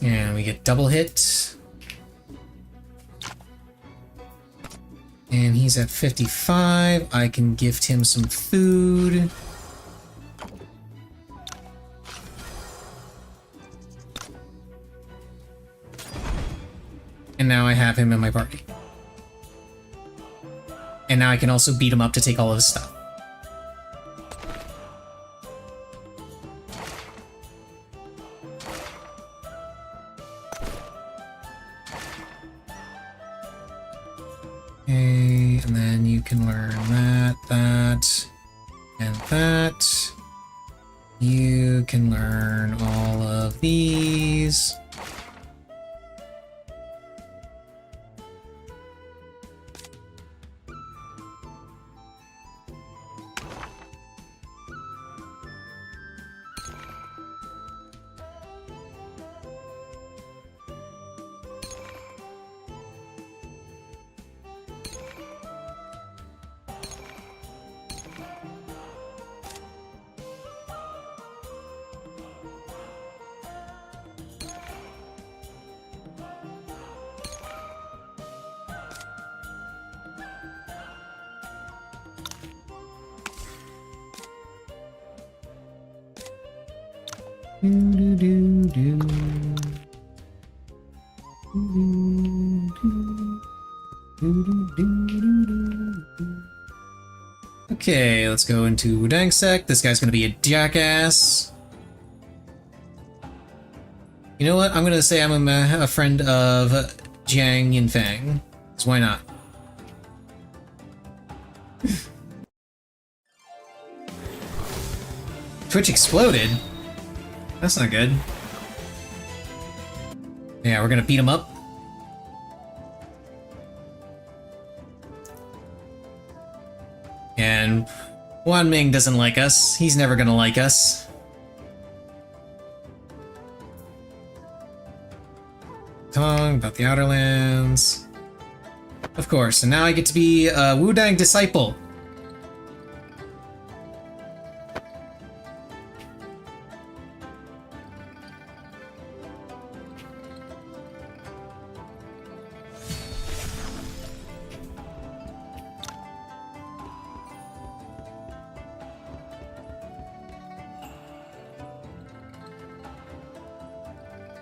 And we get double hit. And he's at 55. I can gift him some food. And now I have him in my party. And now I can also beat him up to take all of his stuff. Okay, and then you can learn that, and that. You can learn all of these. Okay, let's go into Wudang Sect. This guy's gonna be a jackass. You know what? I'm gonna say I'm a friend of Jiang Yinfang. So why not? Twitch exploded? That's not good. Yeah, we're gonna beat him up. And Wan Ming doesn't like us. He's never gonna like us. Tong about the Outer Lands. Of course, and now I get to be a Wudang disciple.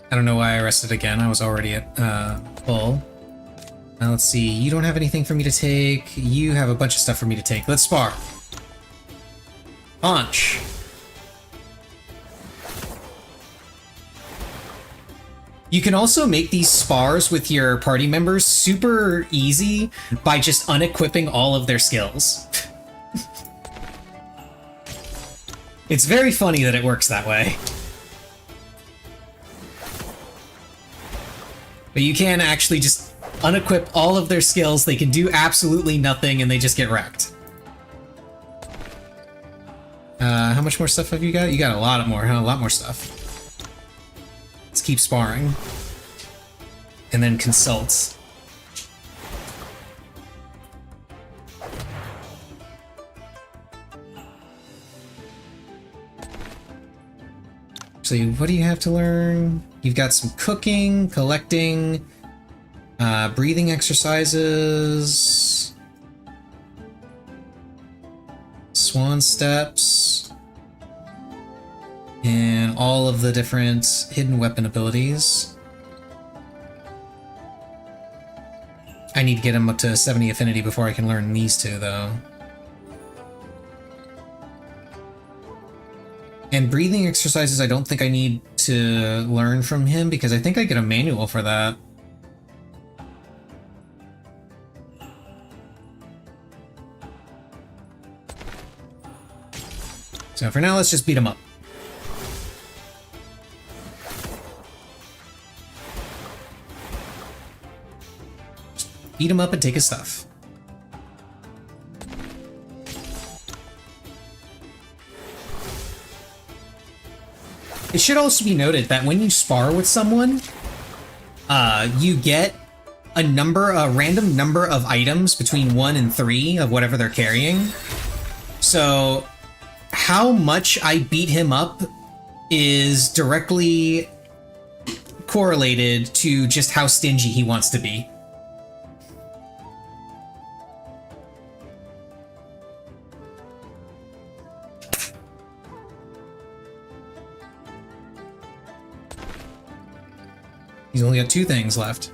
I don't know why I rested again. I was already at full. Now let's see. You don't have anything for me to take. You have a bunch of stuff for me to take. Let's spar. Punch. You can also make these spars with your party members super easy by just unequipping all of their skills. It's very funny that it works that way. But you can actually just unequip all of their skills, they can do absolutely nothing, and they just get wrecked. How much more stuff have you got? You got a lot more, huh? A lot more stuff. Let's keep sparring. And then consult. So what do you have to learn? You've got some cooking, collecting, breathing exercises, swan steps, and all of the different hidden weapon abilities. I need to get him up to 70 affinity before I can learn these two, though. And breathing exercises, I don't think I need to learn from him because I think I get a manual for that. So for now, let's just beat him up. Just beat him up and take his stuff. It should also be noted that when you spar with someone, you get a random number of items between 1 and 3 of whatever they're carrying. So how much I beat him up is directly correlated to just how stingy he wants to be. He's only got 2 things left.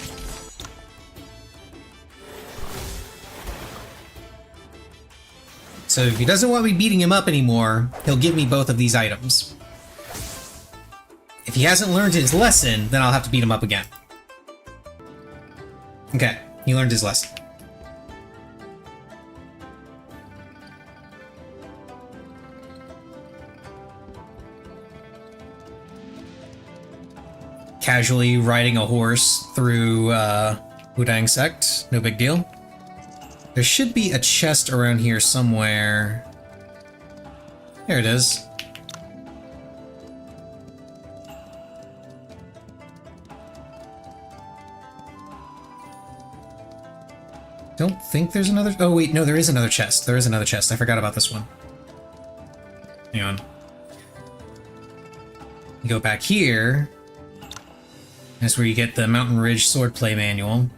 So if he doesn't want me beating him up anymore, he'll give me both of these items. If he hasn't learned his lesson, then I'll have to beat him up again. Okay, he learned his lesson. Casually riding a horse through Wudang Sect, no big deal. There should be a chest around here somewhere. There it is. Don't think there's another... Oh wait, no, there is another chest. There is another chest. I forgot about this one. Hang on. You go back here. That's where you get the Mountain Ridge Swordplay Manual.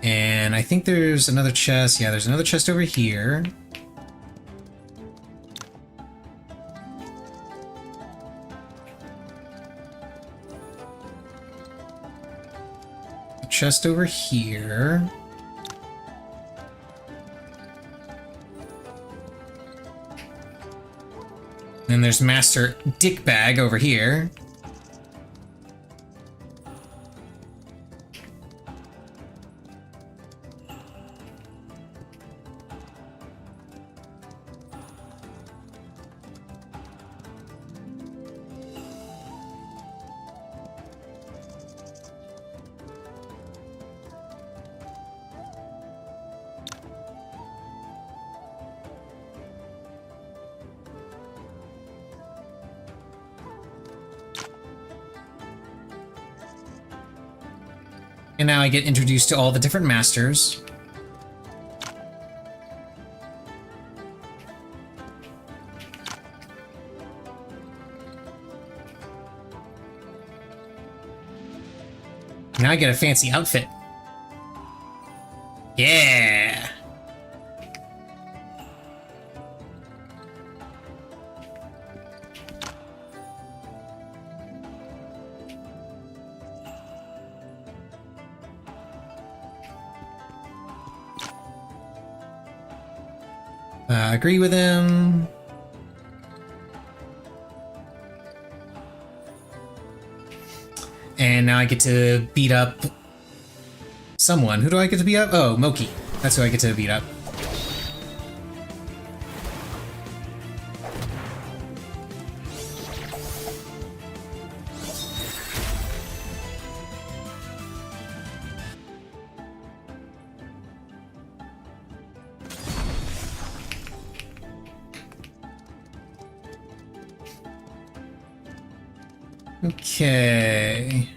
And I think there's another chest. Yeah, there's another chest over here. A chest over here. And there's Master Dickbag over here. And now I get introduced to all the different masters. Now I get a fancy outfit. Yeah! Agree with him. And now I get to beat up someone. Who do I get to beat up? Oh, Moki. That's who I get to beat up. Okay.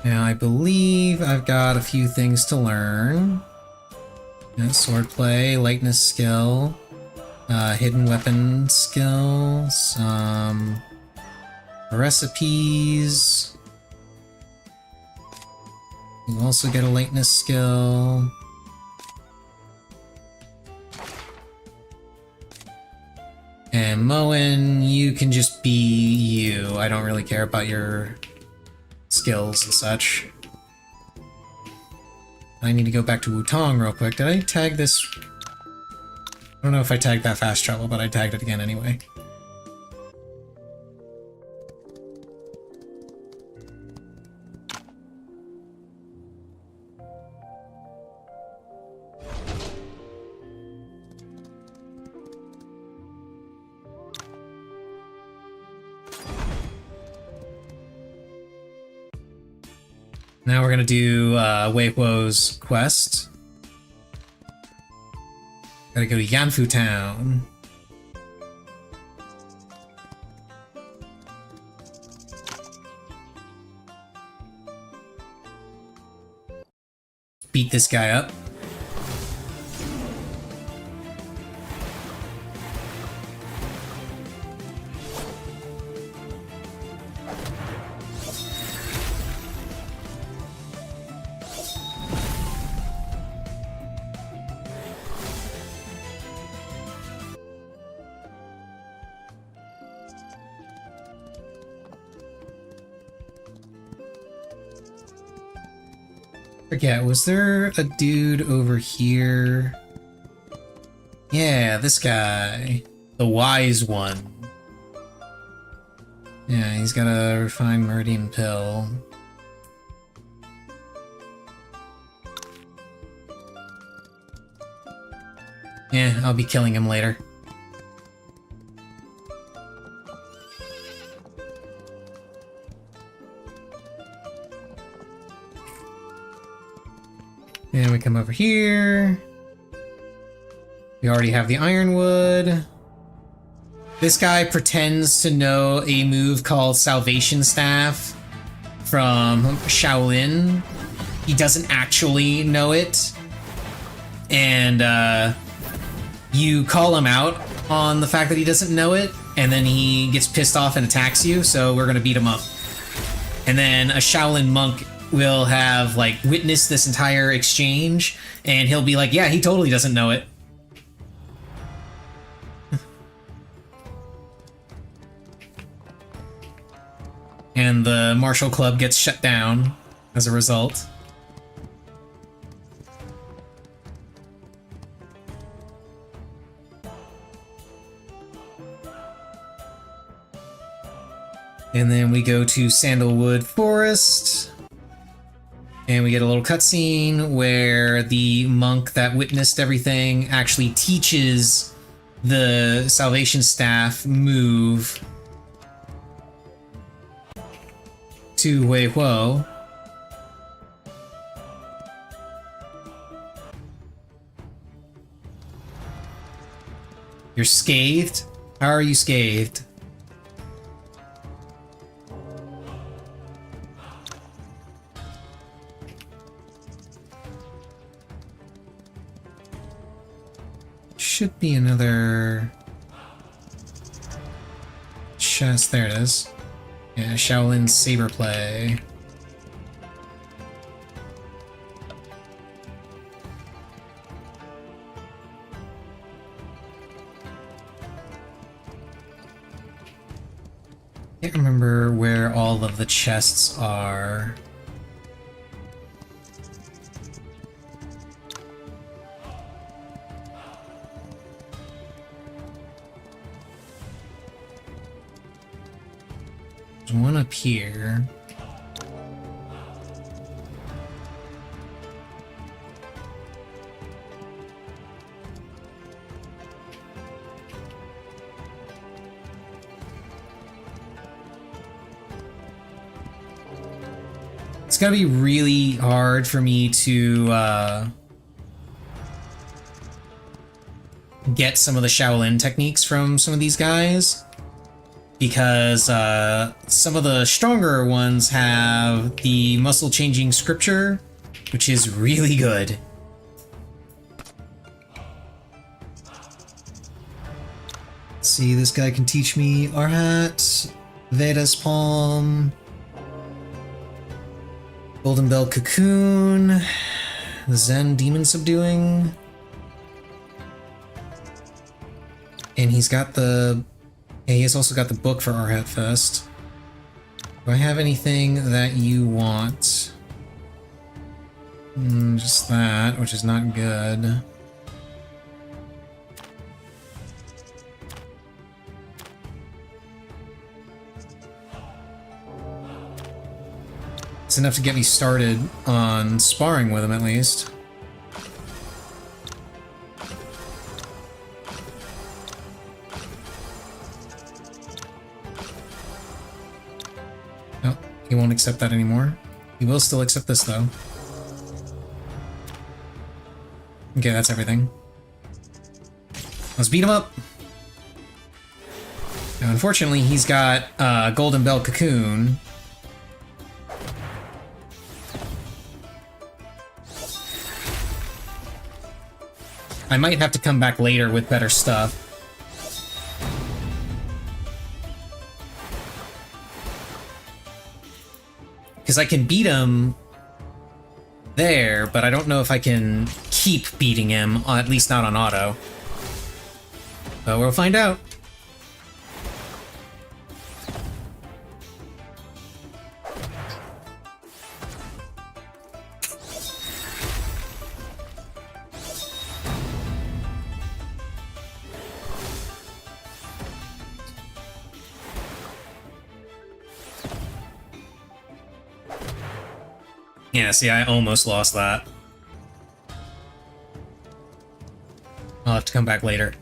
Now I believe I've got a few things to learn. Swordplay, lightness skill, hidden weapon skill, some recipes. You also get a lateness skill. And Moen, you can just be you. I don't really care about your skills and such. I need to go back to Wutong real quick. Did I tag this? I don't know if I tagged that fast travel, but I tagged it again anyway. Now we're gonna do Wei Huo's quest. Gotta go to Yanfu Town. Beat this guy up. Forget, was there a dude over here? Yeah, this guy. The wise one. Yeah, he's got a refined meridian pill. Yeah, I'll be killing him later. And we come over here. We already have the ironwood. This guy pretends to know a move called Salvation Staff from Shaolin. He doesn't actually know it. And you call him out on the fact that he doesn't know it, and then he gets pissed off and attacks you, so we're gonna beat him up. And then a Shaolin monk will have, like, witnessed this entire exchange, and he'll be like, yeah, he totally doesn't know it. And the martial club gets shut down as a result. And then we go to Sandalwood Forest. And we get a little cutscene where the monk that witnessed everything actually teaches the Salvation Staff move to Wei Huo. You're scathed? How are you scathed? Should be another chest. There it is. Yeah, Shaolin Saber Play. Can't remember where all of the chests are. There's one up here. It's gonna be really hard for me to get some of the Shaolin techniques from some of these guys, because some of the stronger ones have the muscle changing scripture, which is really good. Let's see, this guy can teach me Arhat, Veda's Palm, Golden Bell Cocoon, Zen Demon Subduing, and he's got the... yeah, he has also got the book for Arhat Fest. Do I have anything that you want? Just that, which is not good. It's enough to get me started on sparring with him, at least. Oh, he won't accept that anymore. He will still accept this, though. Okay, that's everything. Let's beat him up! Now, unfortunately, he's got Golden Bell Cocoon. I might have to come back later with better stuff. Because I can beat him there, but I don't know if I can keep beating him, at least not on auto. But we'll find out. Yeah, see, I almost lost that. I'll have to come back later.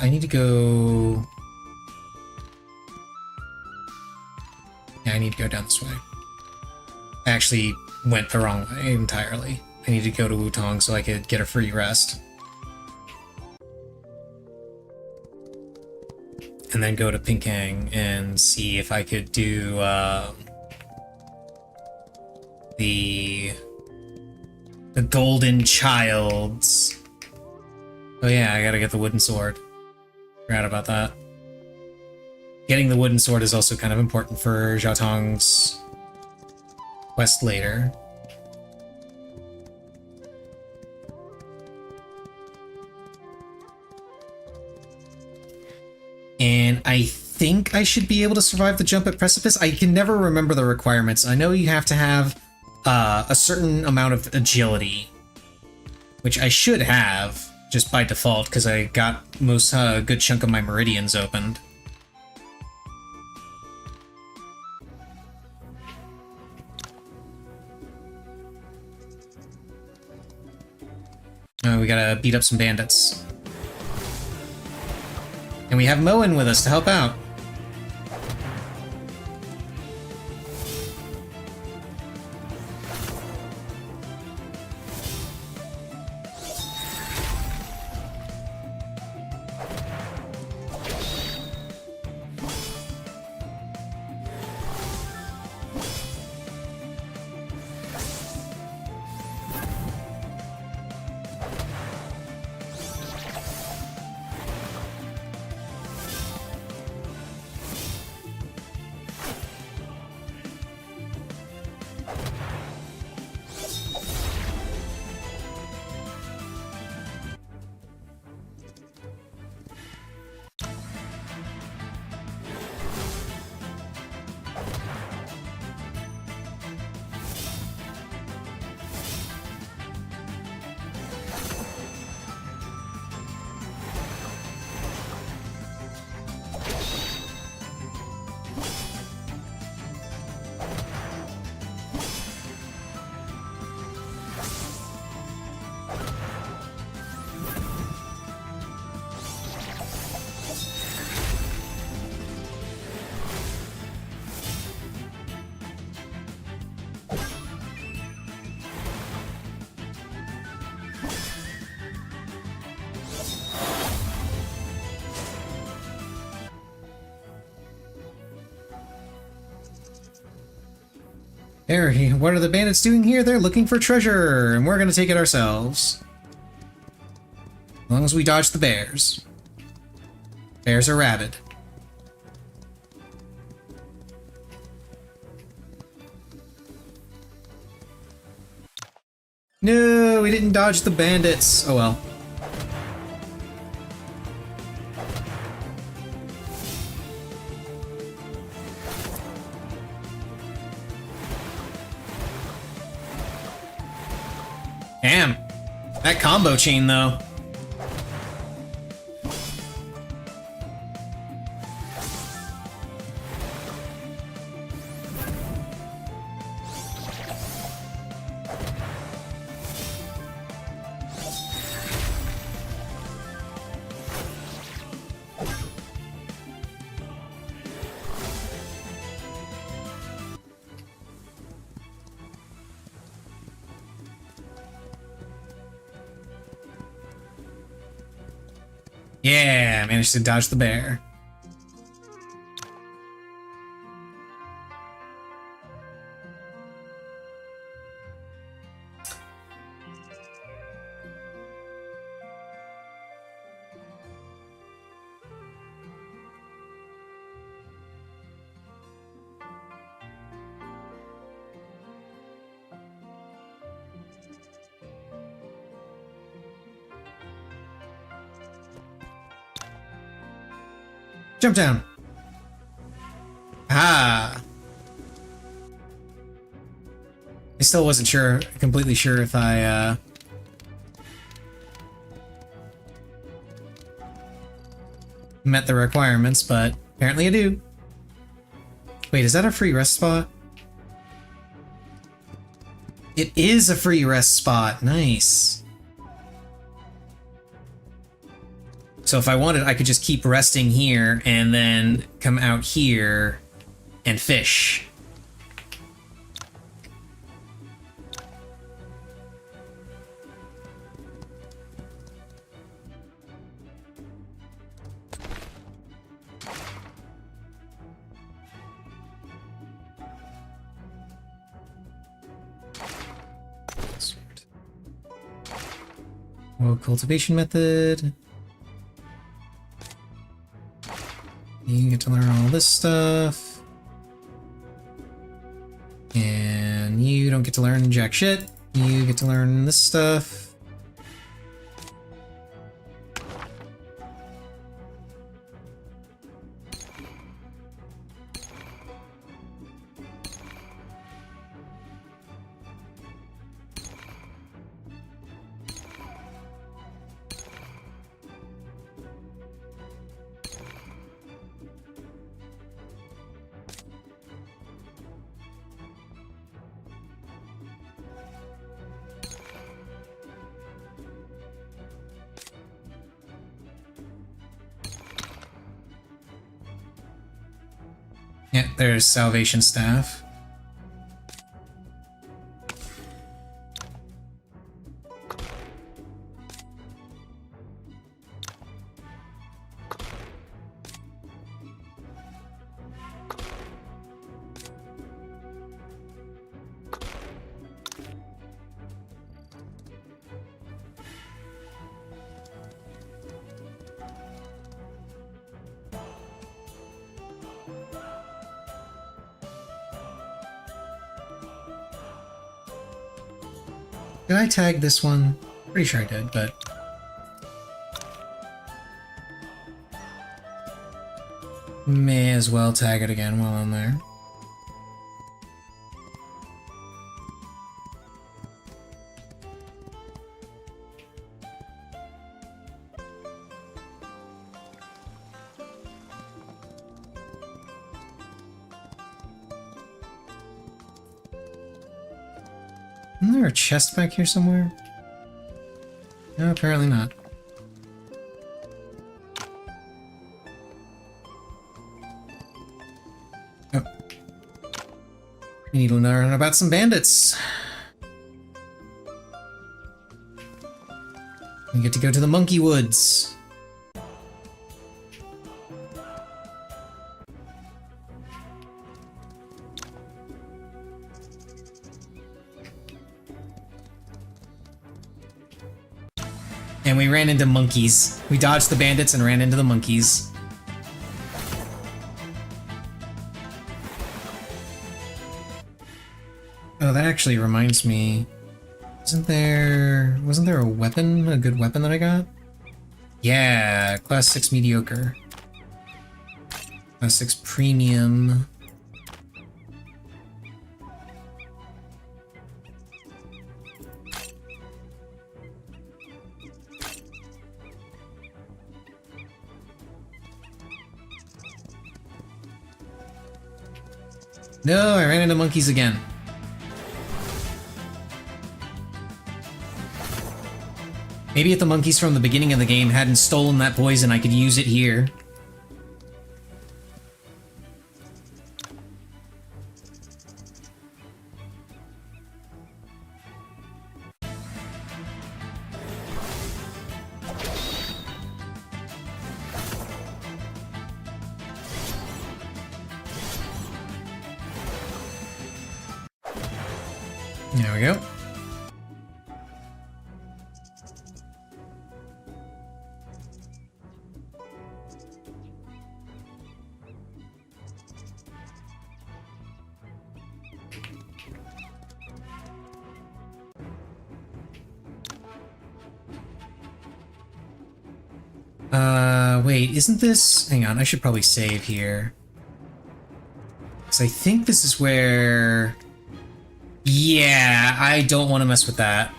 I need to go... Yeah, I need to go down this way. I actually went the wrong way entirely. I need to go to Wutong so I could get a free rest. And then go to Pinkang and see if I could do, the Golden Childs. Oh yeah, I gotta get the wooden sword. Forgot about that. Getting the wooden sword is also kind of important for Jiaotong's quest later. And I think I should be able to survive the jump at Precipice. I can never remember the requirements. I know you have to have a certain amount of agility, which I should have just by default because I got most a good chunk of my meridians opened. We gotta beat up some bandits. And we have Moen with us to help out. Harry, what are the bandits doing here? They're looking for treasure, and we're gonna take it ourselves. As long as we dodge the bears. Bears are rabid. No, we didn't dodge the bandits. Oh well. Damn. That combo chain, though. Yeah, managed to dodge the bear. Jump down. Ah. I still wasn't completely sure if I, met the requirements, but apparently I do. Wait, is that a free rest spot? It is a free rest spot. Nice. So if I wanted, I could just keep resting here and then come out here and fish. Oh, cultivation method. You get to learn all this stuff. And you don't get to learn jack shit. You get to learn this stuff. Yeah, there's salvation staff. Did I tag this one? Pretty sure I did, but... may as well tag it again while I'm there. Isn't there a chest back here somewhere? No, apparently not. Oh. We need to learn about some bandits. We get to go to the Monkey Woods. And we ran into monkeys. We dodged the bandits and ran into the monkeys. Oh, that actually reminds me. Wasn't there a weapon, a good weapon that I got? Yeah, class 6 mediocre. Class 6 premium. No, I ran into monkeys again. Maybe if the monkeys from the beginning of the game hadn't stolen that poison, I could use it here. There we go. wait, isn't this... Hang on, I should probably save here. Because I think this is where... Yeah, I don't want to mess with that.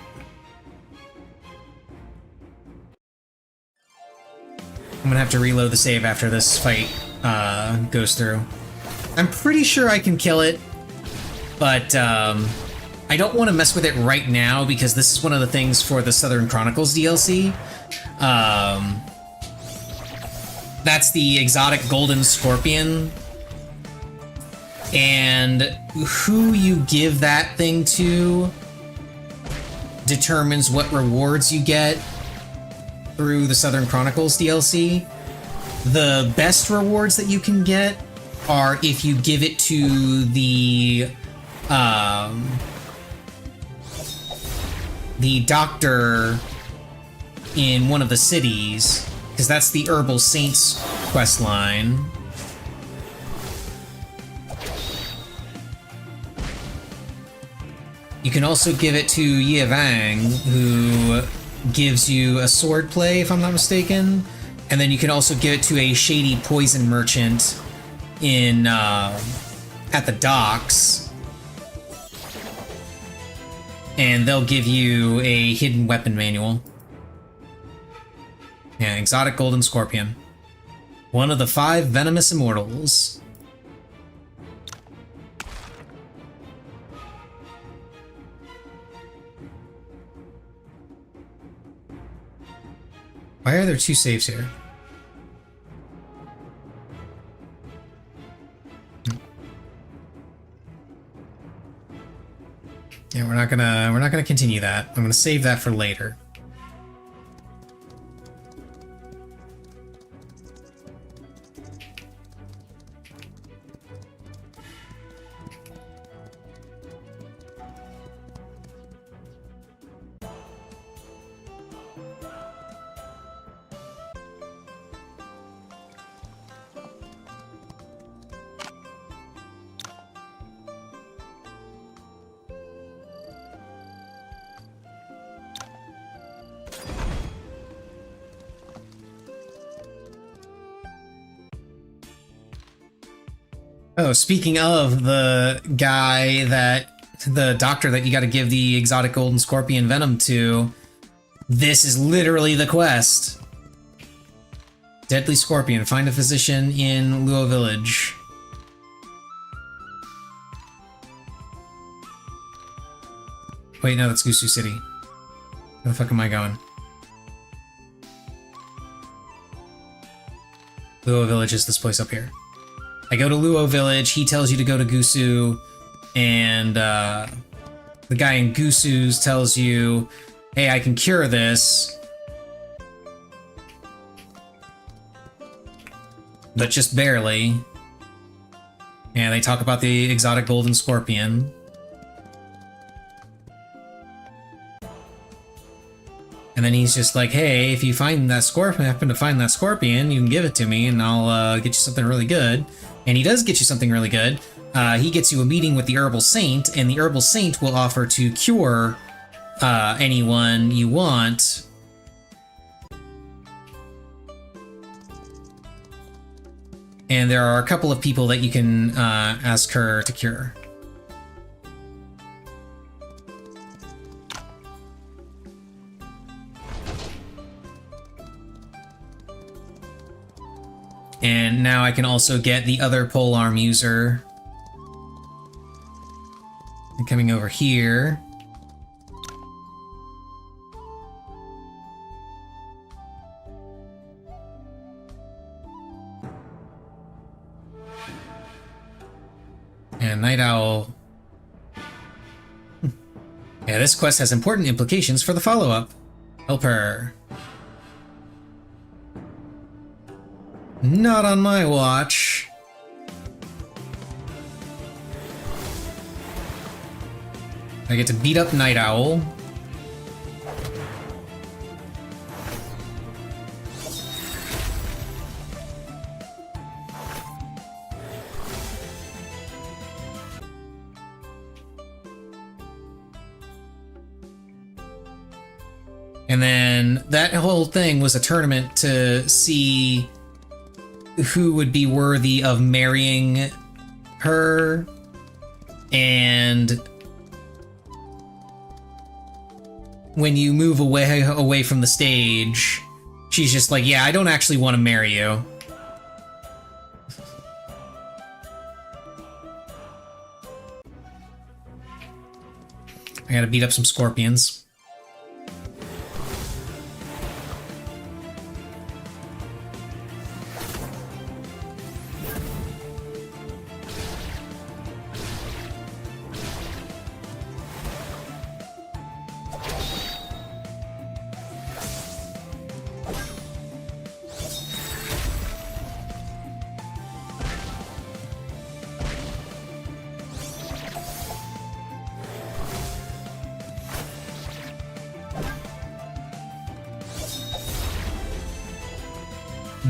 I'm gonna have to reload the save after this fight goes through. I'm pretty sure I can kill it, but I don't want to mess with it right now because this is one of the things for the Southern Chronicles DLC. That's the exotic golden scorpion. And who you give that thing to determines what rewards you get through the Southern Chronicles DLC. The best rewards that you can get are if you give it to the doctor in one of the cities, because that's the Herbal Saints quest line. You can also give it to Ye Vang, who gives you a sword play, if I'm not mistaken. And then you can also give it to a shady poison merchant in at the docks. And they'll give you a hidden weapon manual. Yeah, exotic golden scorpion. One of the 5 venomous immortals. Why are there 2 saves here? Yeah, we're not gonna continue that. I'm gonna save that for later. Oh, speaking of the guy the doctor that you gotta give the exotic golden scorpion venom to, this is literally the quest. Deadly Scorpion, find a physician in Luo Village. Wait, no, that's Gusu City. Where the fuck am I going? Luo Village is this place up here. I go to Luo Village, he tells you to go to Gusu, and the guy in Gusu's tells you, hey, I can cure this. But just barely. And they talk about the exotic golden scorpion. And then he's just like, hey, if you find that scorpion, happen to find that scorpion, you can give it to me and I'll get you something really good. And he does get you something really good. He gets you a meeting with the Herbal Saint, and the Herbal Saint will offer to cure anyone you want. And there are a couple of people that you can ask her to cure. And now I can also get the other polearm user. And coming over here. And Night Owl. Yeah, this quest has important implications for the follow-up. Help her. Not on my watch. I get to beat up Night Owl. And then that whole thing was a tournament to see who would be worthy of marrying her. And when you move away from the stage, she's just like, yeah, I don't actually want to marry you. I gotta beat up some scorpions.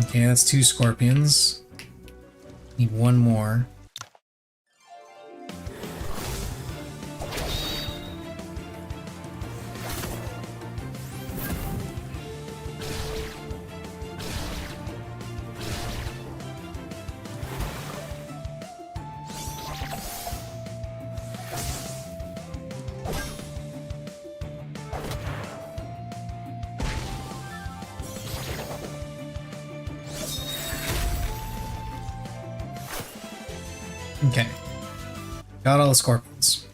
Okay, that's 2 scorpions. Need 1 more. Okay. Got all the scorpions.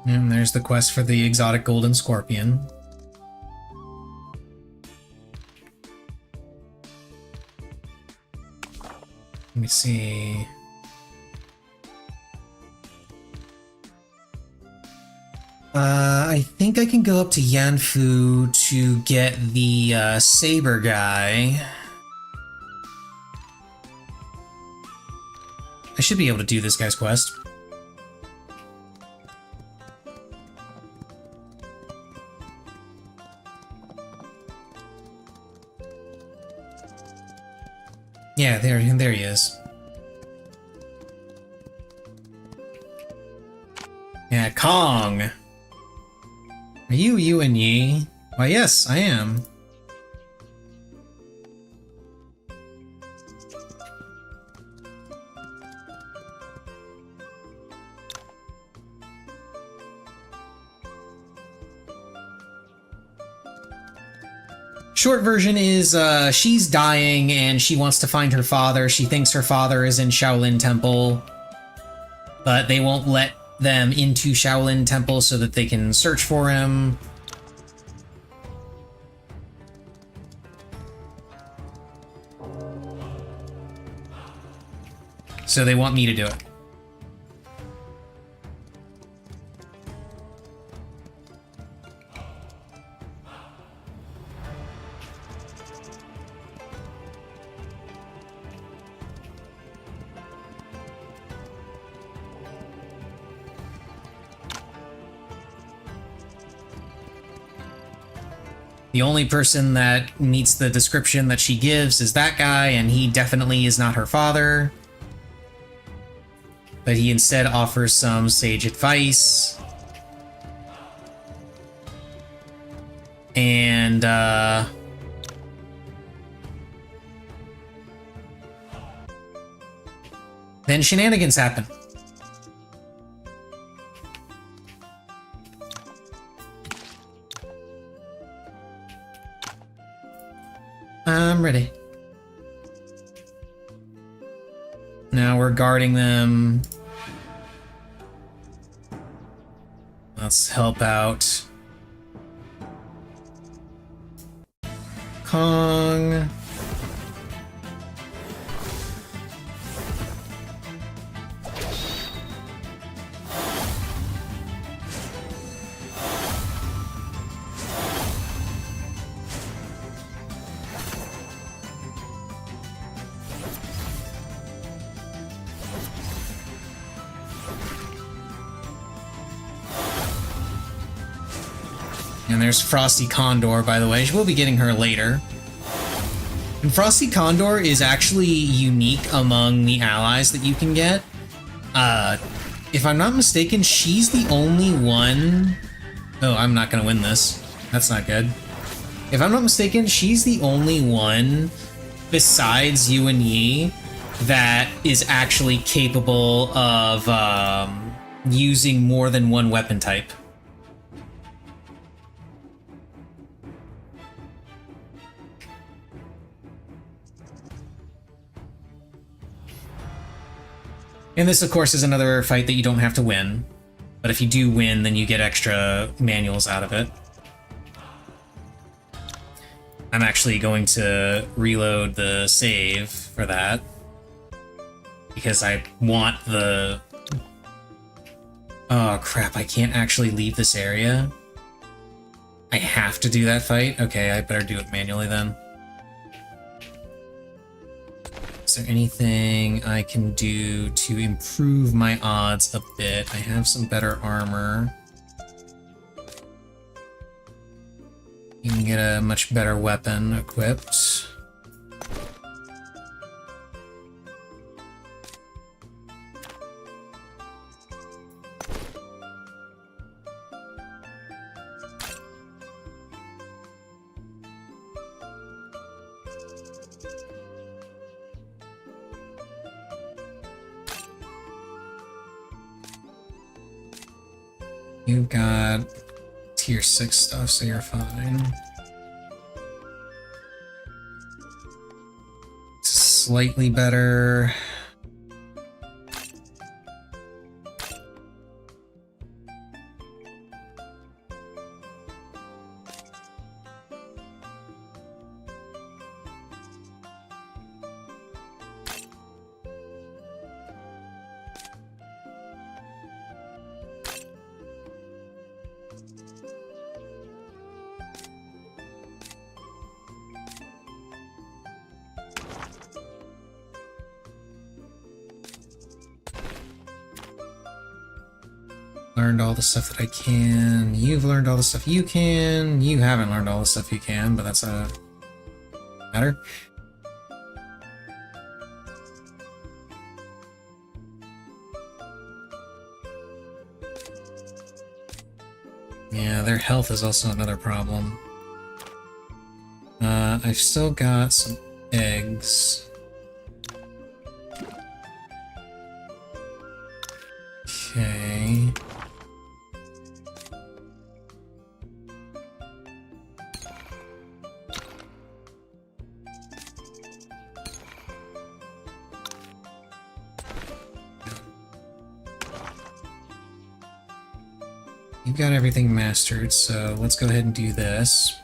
And there's the quest for the exotic golden scorpion. Let me see. I think I can go up to Yanfu to get the saber guy. I should be able to do this guy's quest. Yeah, there he is. Yeah, Kong! Are you Yuan Yi? Why, yes, I am. Short version is, she's dying and she wants to find her father. She thinks her father is in Shaolin Temple, but they won't let them into Shaolin Temple so that they can search for him. So they want me to do it. The only person that meets the description that she gives is that guy, and he definitely is not her father. But he instead offers some sage advice. And, then shenanigans happen. I'm ready. Now we're guarding them. Let's help out Kong. And there's Frosty Condor, by the way. We'll be getting her later. And Frosty Condor is actually unique among the allies that you can get. If I'm not mistaken, she's the only one... Oh, I'm not gonna win this. That's not good. If I'm not mistaken, she's the only one besides you and Yi that is actually capable of using more than one weapon type. And this, of course, is another fight that you don't have to win. But if you do win, then you get extra manuals out of it. I'm actually going to reload the save for that. Because I want the... Oh, crap, I can't actually leave this area. I have to do that fight? Okay, I better do it manually then. Is there anything I can do to improve my odds a bit? I have some better armor. You can get a much better weapon equipped. You've got tier 6 stuff, so you're fine. Slightly better. Learned all the stuff that I can. You've learned all the stuff you can. You haven't learned all the stuff you can, but that's a matter. Yeah, their health is also another problem. I've still got some eggs. Okay. You've got everything mastered, so let's go ahead and do this.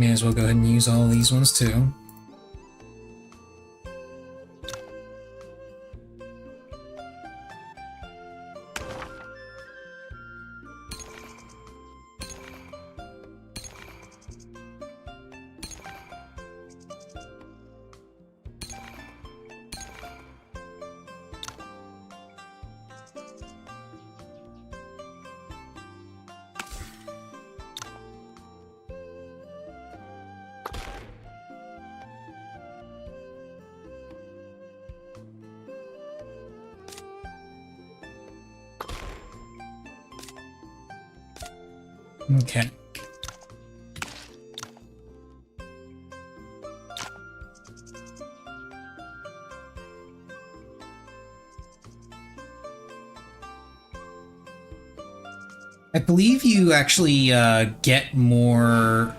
May as well go ahead and use all these ones too. Okay. I believe you actually get more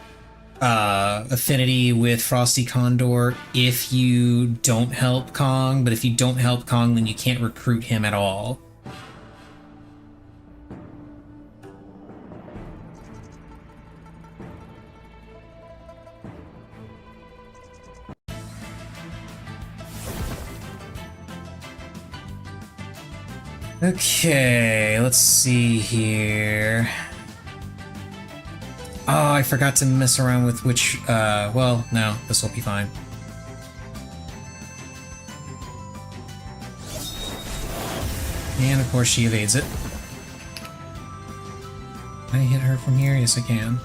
affinity with Frosty Condor if you don't help Kong, but if you don't help Kong, then you can't recruit him at all. Okay, let's see here. Oh, I forgot to mess around with which, well, no, this will be fine. And of course she evades it. Can I hit her from here? Yes, I can.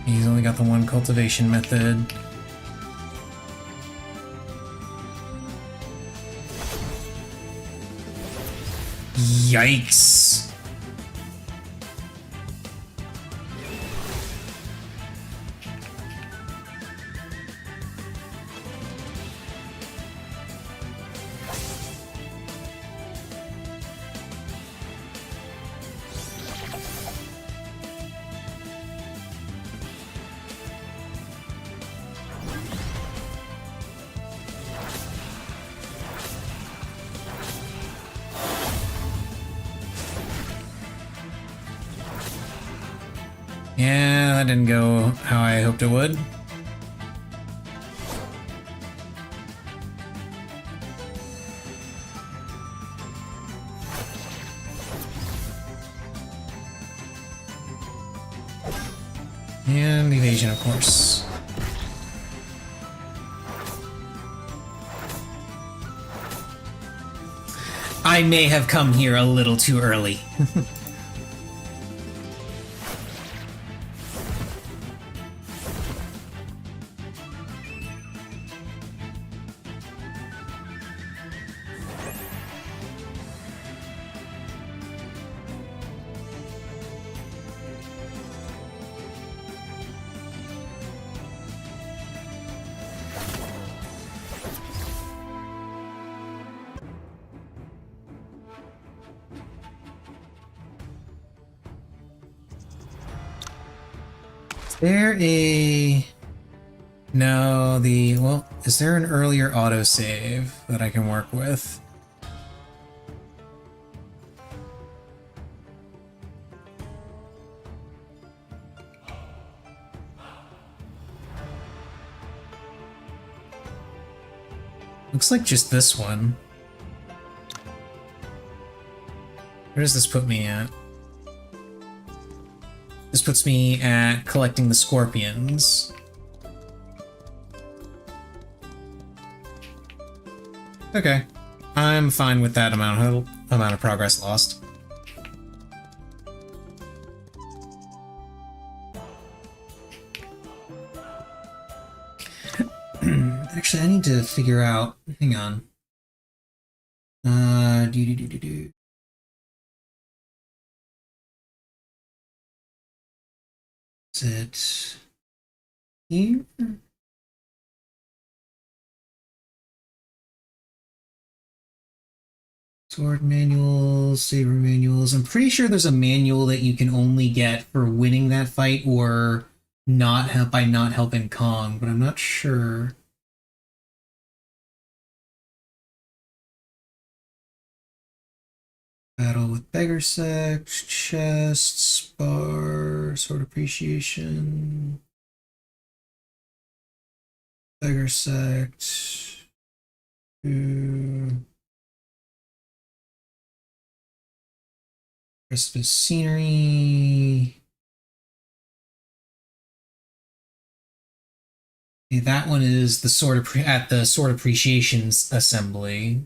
He's only got the one cultivation method. Yikes. Yeah, that didn't go how I hoped it would. And evasion, of course. I may have come here a little too early. There a... No, well, is there an earlier autosave that I can work with? Looks like just this one. Where does this put me at? This puts me at collecting the scorpions. Okay. I'm fine with that amount of progress lost. Actually, I need to figure out... Hang on. Is it here? Sword manuals, saber manuals. I'm pretty sure there's a manual that you can only get for winning that fight or by not helping Kong, but I'm not sure. Battle with Beggar Sect, chests, bar, sword appreciation. Beggar Sect. Christmas scenery. Okay, that one is the at the sword appreciations assembly.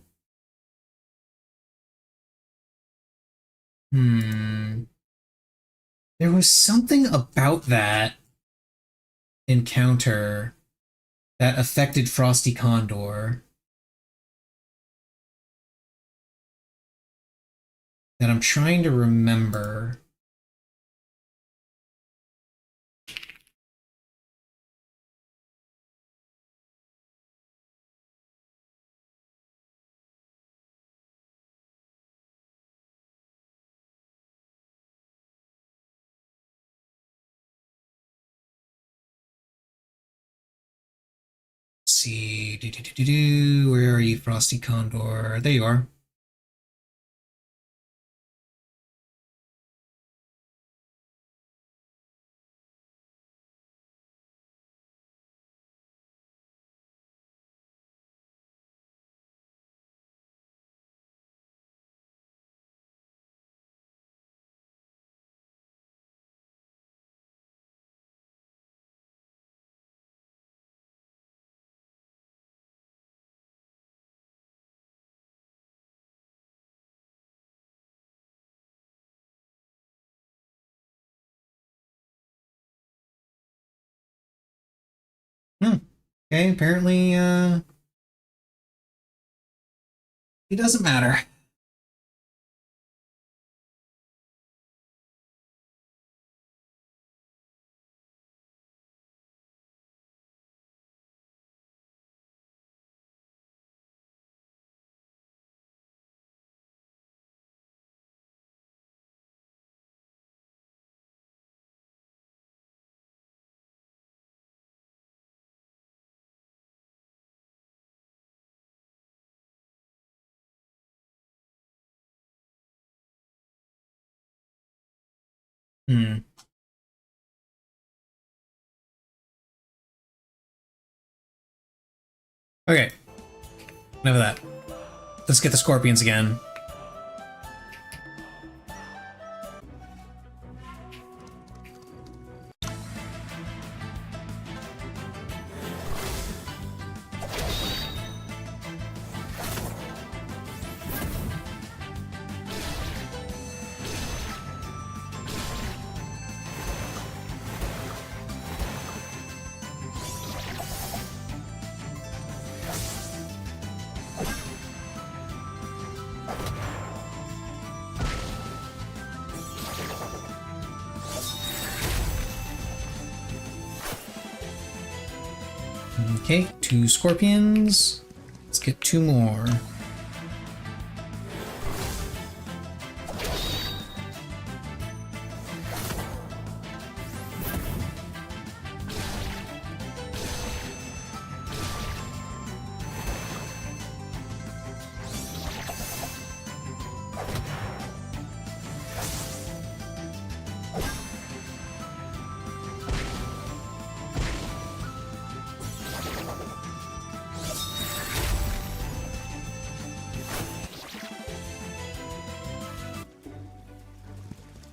There was something about that encounter that affected Frosty Condor that I'm trying to remember. see. Where are you, Frosty Condor? There you are. Okay, apparently, it doesn't matter. Hmm. Okay. Enough of that. Let's get the scorpions again. Okay, 2 scorpions. Let's get 2 more.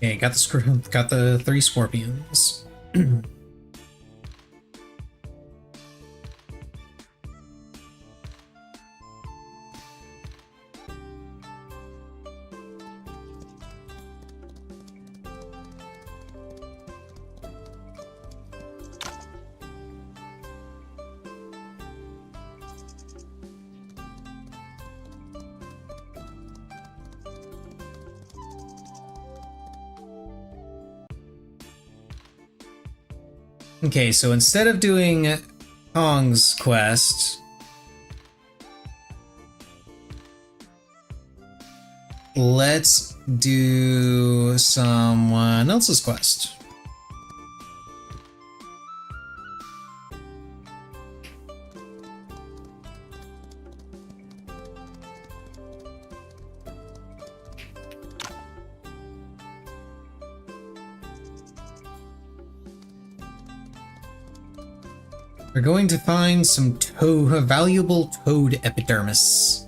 Okay, got the 3 scorpions. Okay, so instead of doing Kong's quest, let's do someone else's quest. We're going to find some valuable toad epidermis.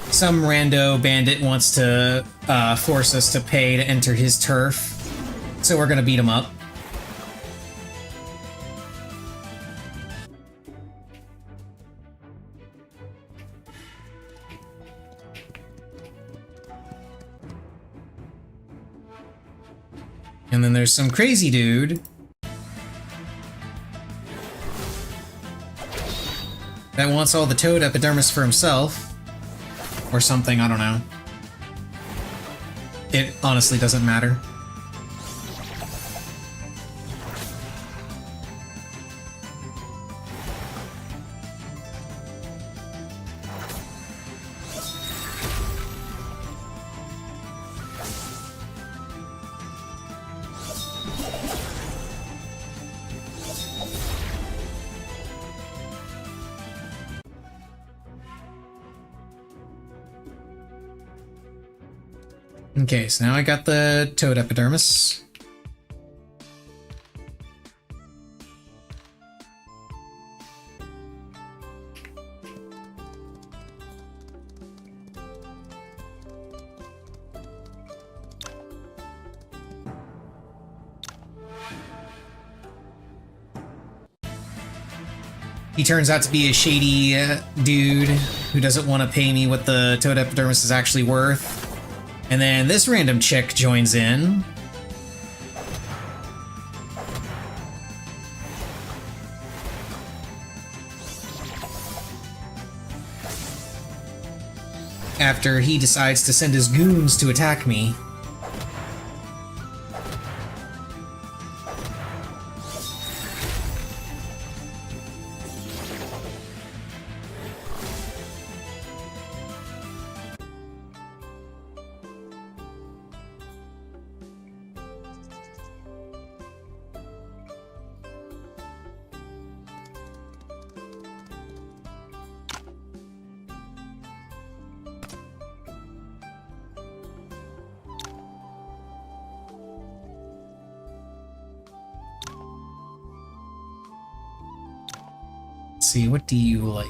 Some rando bandit wants to force us to pay to enter his turf, so we're gonna beat him up. And then there's some crazy dude that wants all the toad epidermis for himself. Or something, I don't know. It honestly doesn't matter. Okay, so now I got the toad epidermis. He turns out to be a shady dude who doesn't want to pay me what the toad epidermis is actually worth. And then this random chick joins in. After he decides to send his goons to attack me. Let's see, what do you like?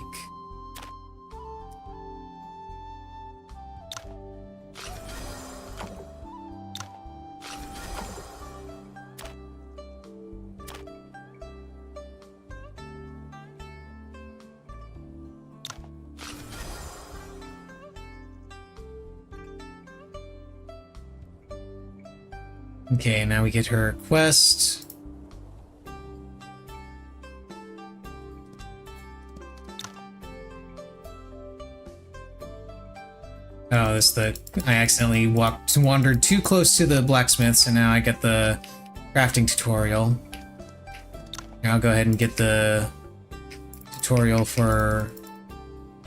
Okay, now we get her quest. Oh, I accidentally wandered too close to the blacksmith, so now I get the crafting tutorial. I'll go ahead and get the tutorial for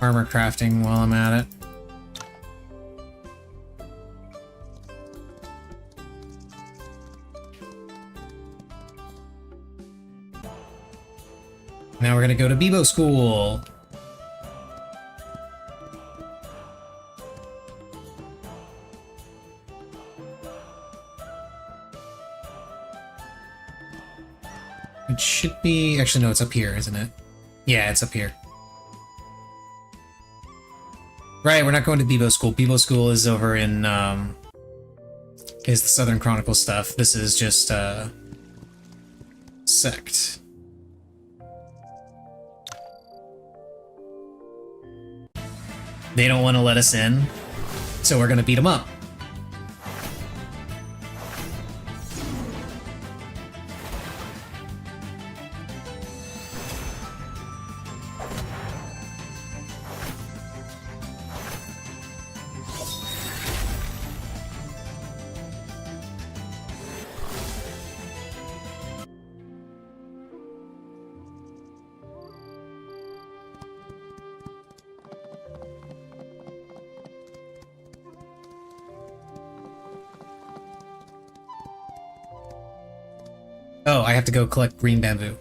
armor crafting while I'm at it. Now we're gonna go to Bibo School. It should be... Actually, no, it's up here, isn't it? Yeah, it's up here. Right, we're not going to Bibo School. Bibo School is over in, is the Southern Chronicle stuff. This is just, Sect. They don't want to let us in, so we're gonna beat them up. Oh, I have to go collect green bamboo.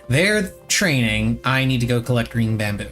They're training. I need to go collect green bamboo.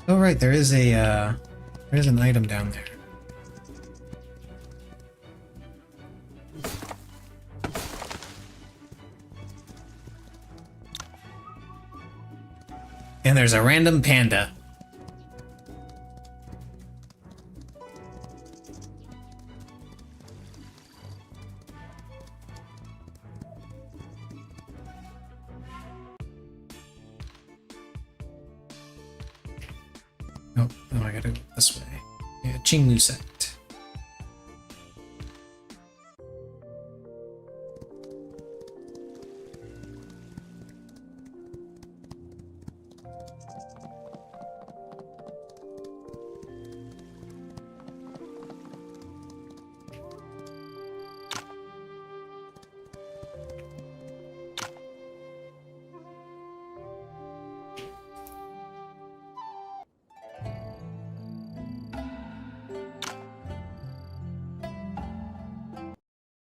Oh right, there's an item down there. And there's a random panda. Oh, I gotta go this way. Yeah, Qingmu sect.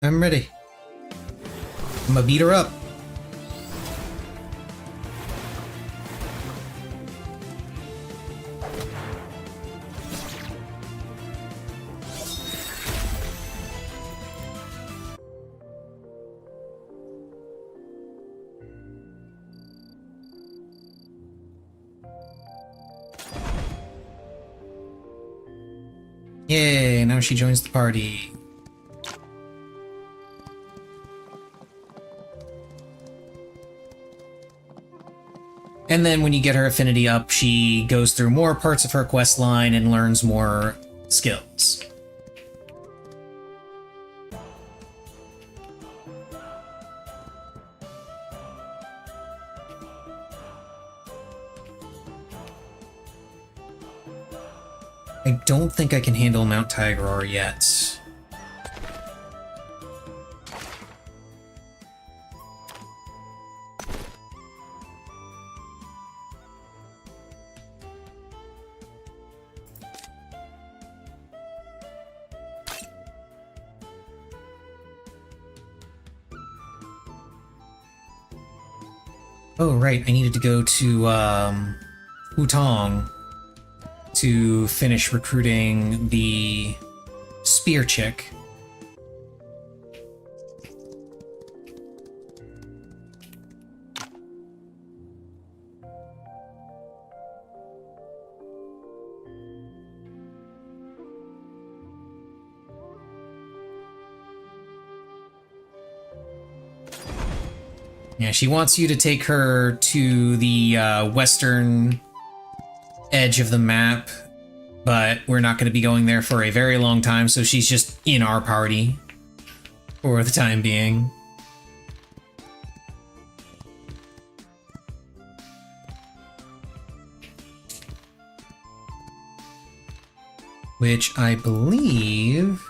I'm ready. I'm gonna beat her up. Yay, now she joins the party. And then when you get her affinity up, she goes through more parts of her quest line and learns more skills. I don't think I can handle Mount Tigrar yet. Oh, right, I needed to go to, Hutong to finish recruiting the spear chick. Yeah, she wants you to take her to the western edge of the map, but we're not going to be going there for a very long time, so she's just in our party for the time being. Which I believe...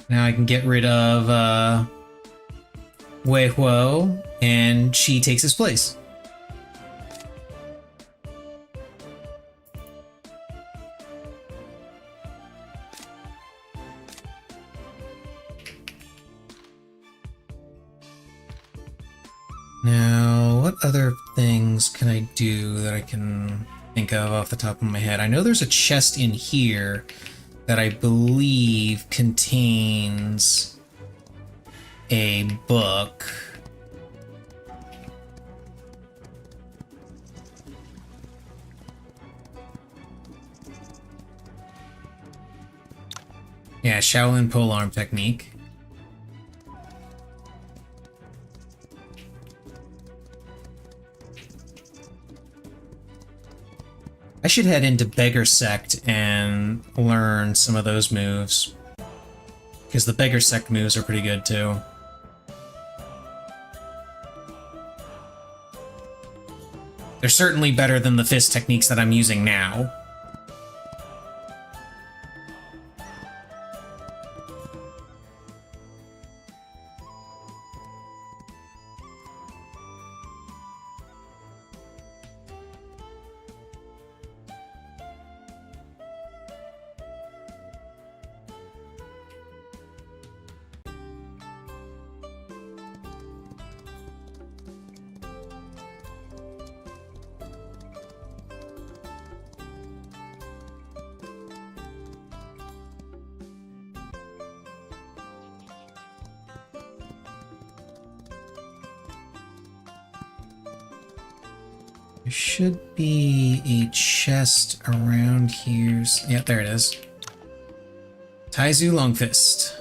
Now I can get rid of Wei Huo, and she takes his place. Now, what other things can I do that I can think of off the top of my head? I know there's a chest in here that I believe contains a book. Yeah, Shaolin Polearm Technique. I should head into Beggar Sect and learn some of those moves, because the Beggar Sect moves are pretty good too. They're certainly better than the fist techniques that I'm using now. There should be a chest around here. Yeah, there it is. Taizu Longfist.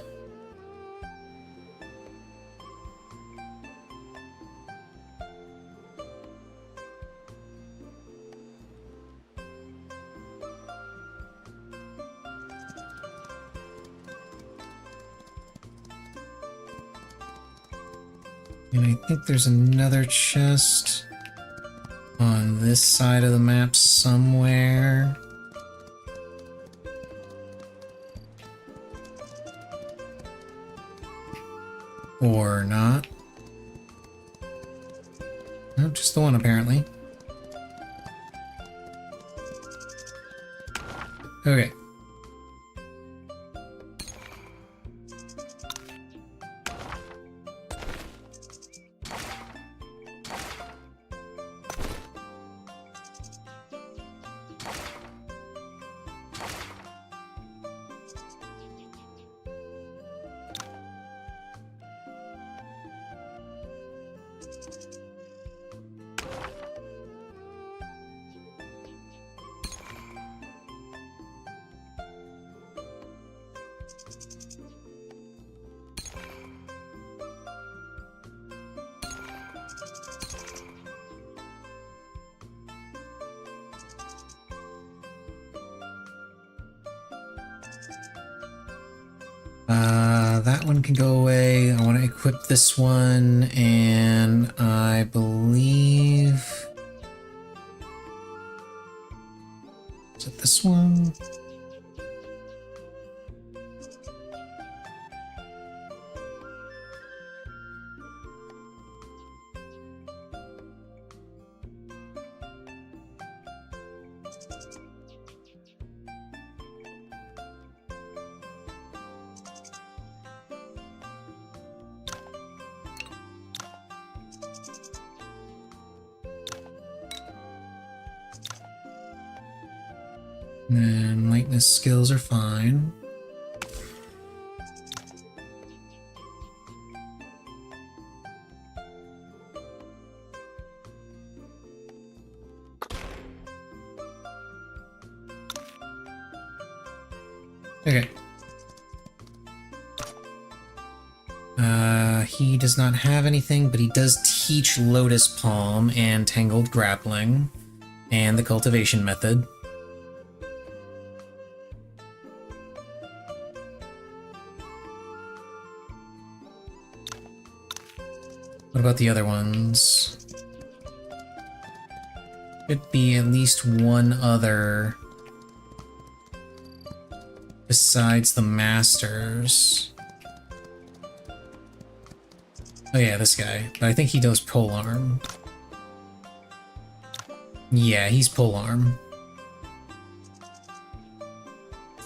And I think there's another chest on this side of the map somewhere. Or not. No, just the one apparently. Okay. That one can go away. I want to equip this one, and I believe... Is it this one? And lightness skills are fine. Okay. He does not have anything, but he does teach Lotus Palm and Tangled Grappling and the cultivation method. What about the other ones? Should be at least one other besides the masters. Oh yeah, this guy. But I think he does polearm. Yeah, he's polearm.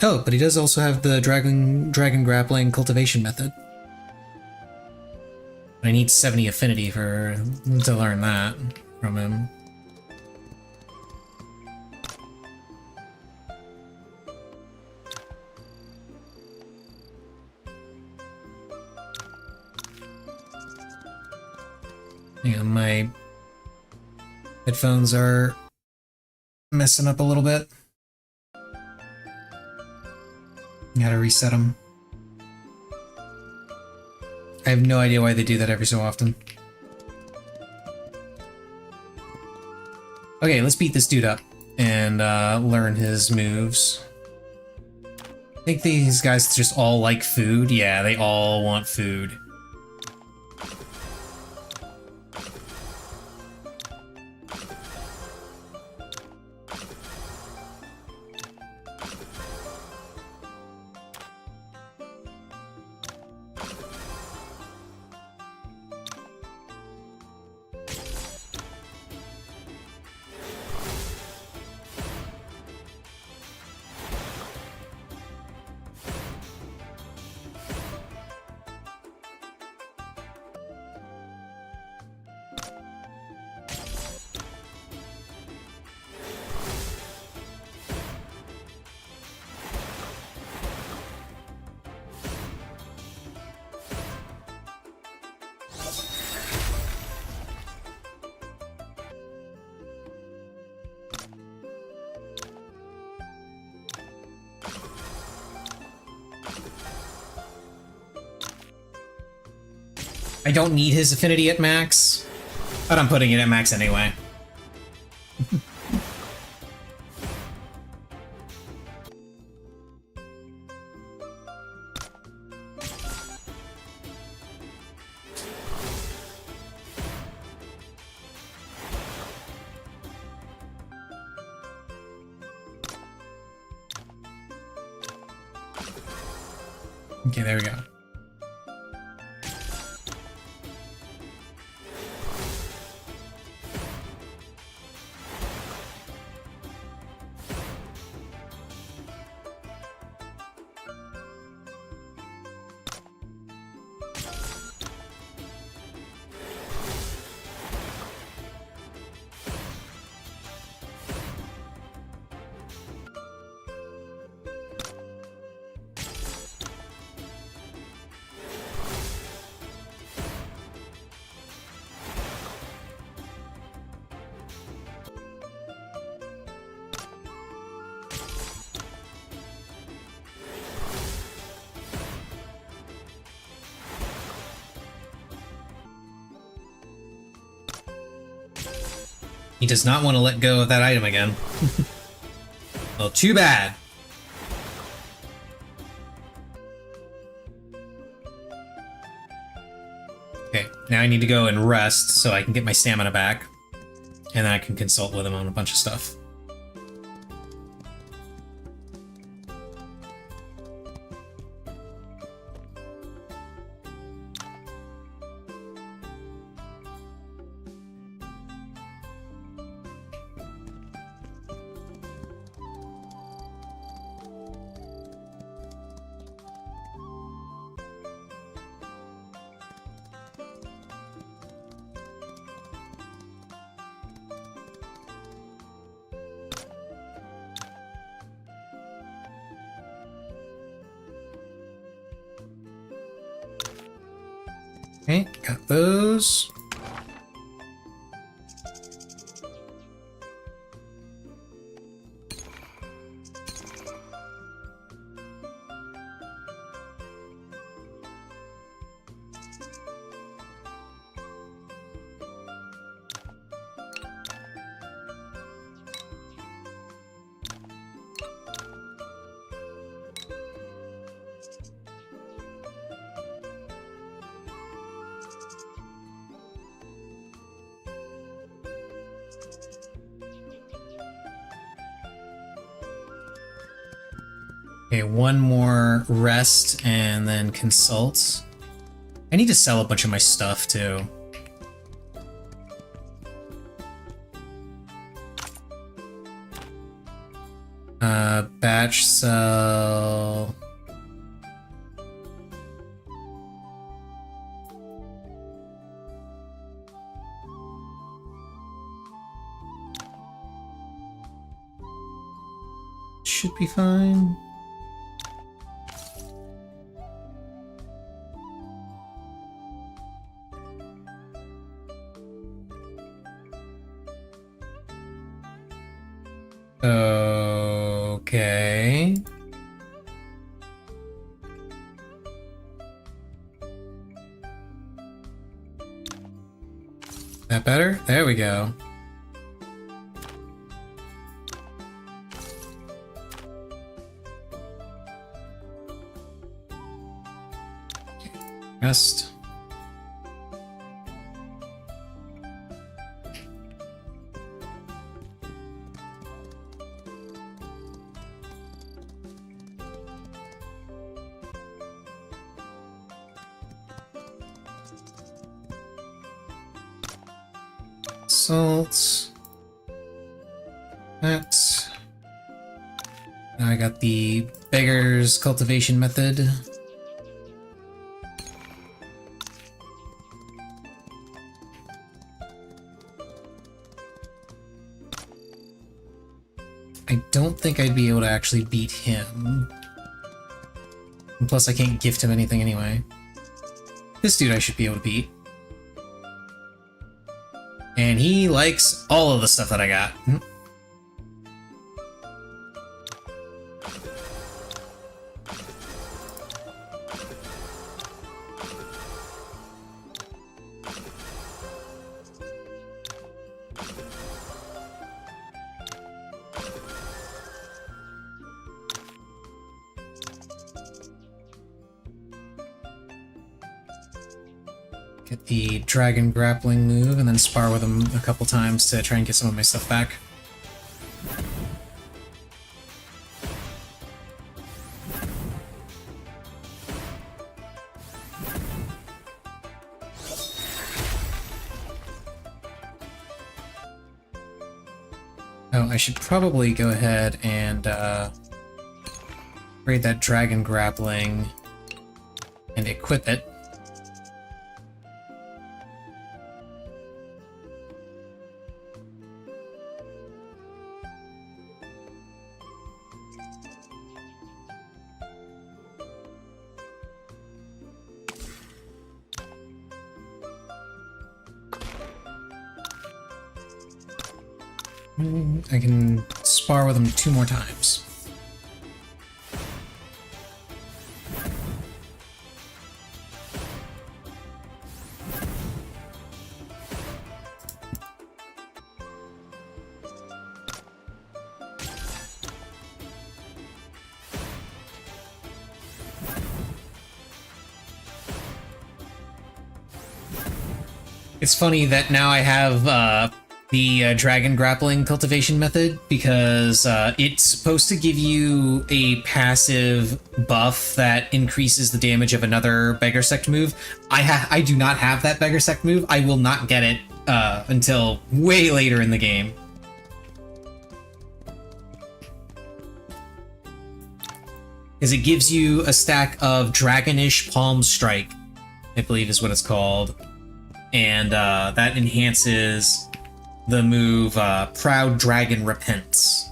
Oh, but he does also have the dragon grappling cultivation method. I need 70 affinity to learn that from him. Yeah, my headphones are messing up a little bit. Gotta reset them. I have no idea why they do that every so often. Okay, let's beat this dude up and learn his moves. I think these guys just all like food. Yeah, they all want food. I don't need his affinity at max, but I'm putting it at max anyway. Okay, there we go. He does not want to let go of that item again. Well, too bad. Okay, now I need to go and rest so I can get my stamina back. And then I can consult with him on a bunch of stuff. Okay, got those. Okay, one more rest and then consult. I need to sell a bunch of my stuff too. Batch sell. Should be fine. Okay. That better? There we go. Rest. Salt. That. Now I got the beggar's cultivation method. I don't think I'd be able to actually beat him. And plus I can't gift him anything anyway. This dude I should be able to beat. And he likes all of the stuff that I got. Get the dragon grappling move and then spar with him a couple times to try and get some of my stuff back. Oh, I should probably go ahead and raid that dragon grappling and equip it. I can spar with him 2 more times. It's funny that now I have the dragon grappling cultivation method, because it's supposed to give you a passive buff that increases the damage of another Beggar Sect move. I do not have that Beggar Sect move. I will not get it until way later in the game. Because it gives you a stack of Dragonish Palm Strike, I believe is what it's called. And that enhances the move Proud Dragon Repents.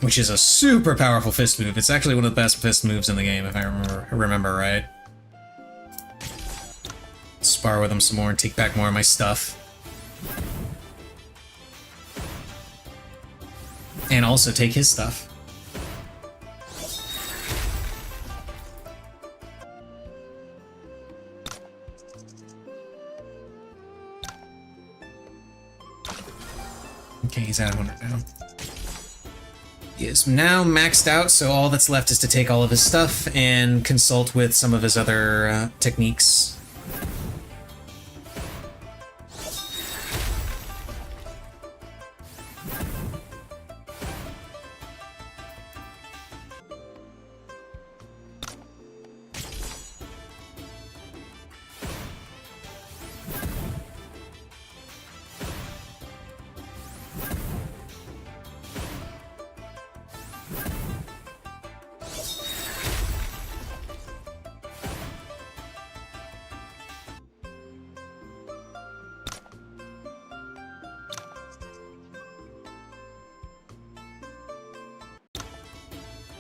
Which is a super powerful fist move. It's actually one of the best fist moves in the game, if I remember right. Spar with him some more and take back more of my stuff. And also take his stuff. Okay, he's at 100 now. He is now maxed out, so all that's left is to take all of his stuff and consult with some of his other techniques.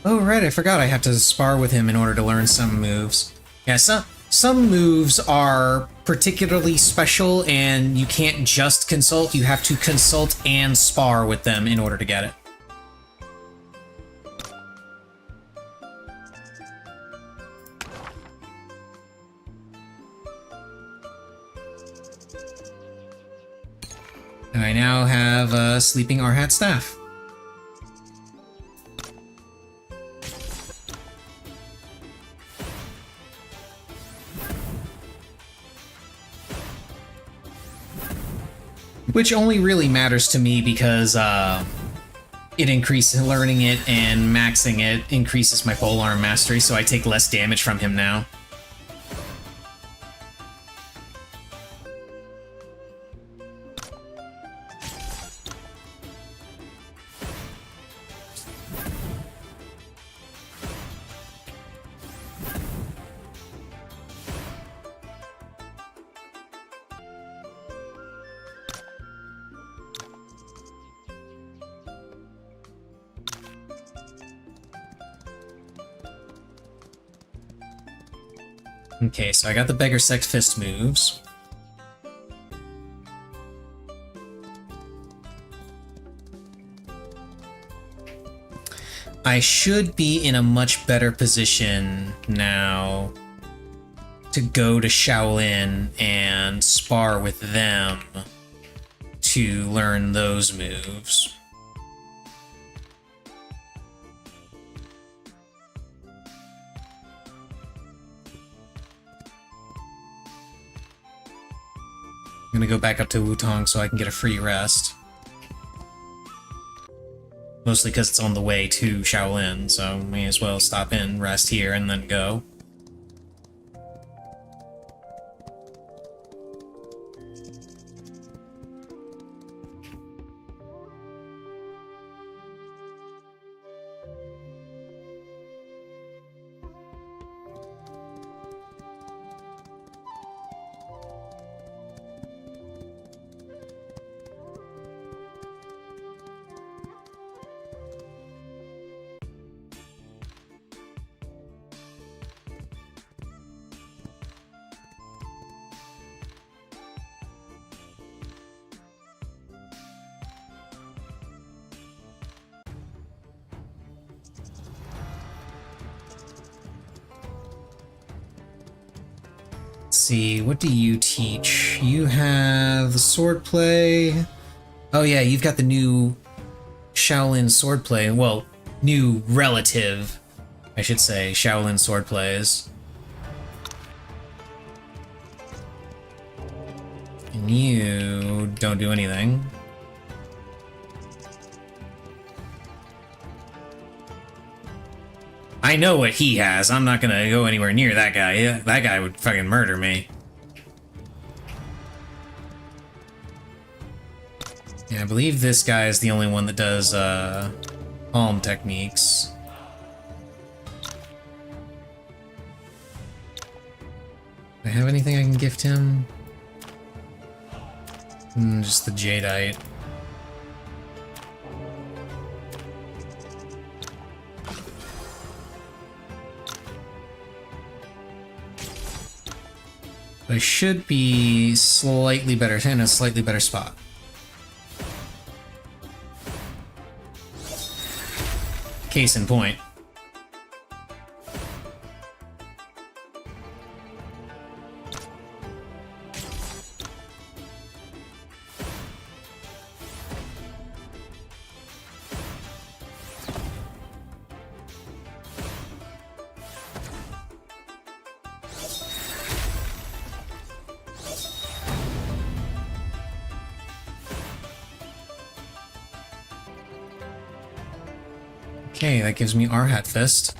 Oh, right, I forgot I have to spar with him in order to learn some moves. Yeah, some moves are particularly special, and you can't just consult, you have to consult and spar with them in order to get it. And I now have a Sleeping Arhat Staff. Which only really matters to me because it increases, learning it and maxing it increases my polearm mastery, so I take less damage from him now. Okay, so I got the Beggar Sect Fist moves. I should be in a much better position now to go to Shaolin and spar with them to learn those moves. gonna go back up to Wutong so I can get a free rest. Mostly because it's on the way to Shaolin, so may as well stop in, rest here, and then go. See, what do you teach? You have the swordplay. Oh yeah, you've got the new Shaolin swordplay. Well, new relative, I should say, Shaolin swordplays. And you don't do anything. I know what he has. I'm not gonna go anywhere near that guy. That guy would fucking murder me. Yeah, I believe this guy is the only one that does, palm techniques. Do I have anything I can gift him? Just the Jadeite. I should be slightly better, in a slightly better spot. Case in point. Okay, that gives me Arhat Fist.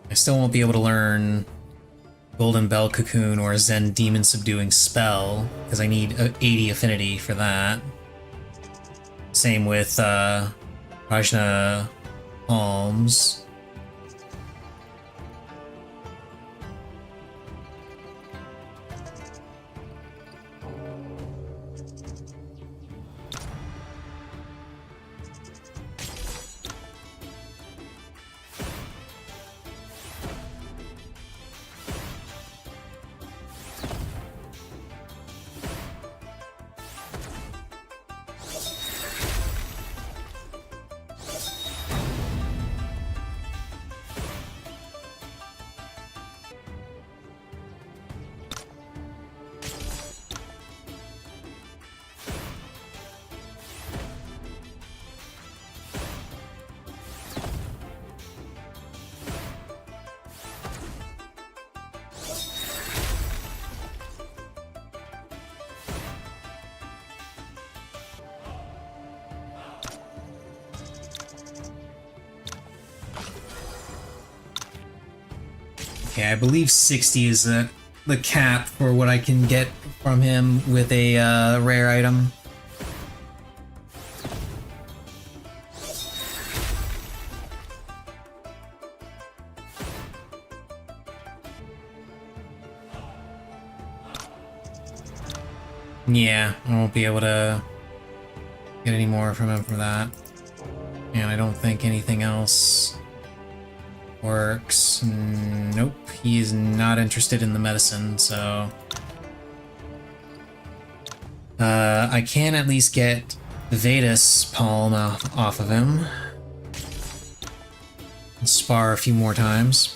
I still won't be able to learn Golden Bell Cocoon or Zen Demon Subduing Spell, because I need 80 affinity for that. Same with Rajna Palms. Okay, I believe 60 is the cap for what I can get from him with a rare item. Yeah, I won't be able to get any more from him for that. And I don't think anything else works. Nope, he is not interested in the medicine, so... I can at least get the Vedas palm off of him. And spar a few more times.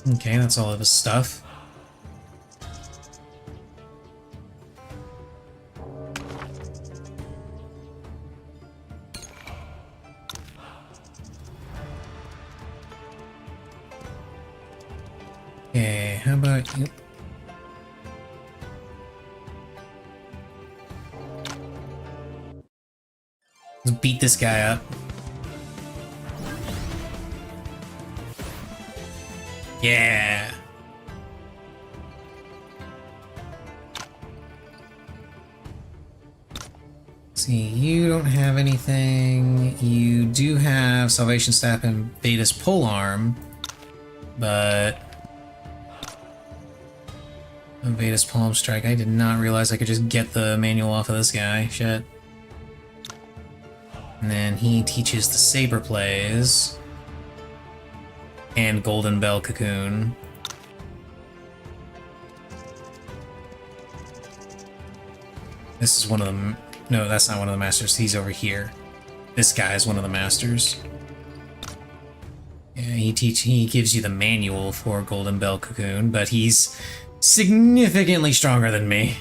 Okay, that's all of his stuff. Okay, how about you? Let's beat this guy up. Yeah. See, you don't have anything. You do have Salvation Staff and Veda's Polearm, but Veda's Palm Strike. I did not realize I could just get the manual off of this guy. Shit. And then he teaches the Saber Plays and Golden Bell Cocoon. This is one of them. No, that's not one of the masters. He's over here. This guy is one of the masters. Yeah, he gives you the manual for Golden Bell Cocoon, but he's significantly stronger than me.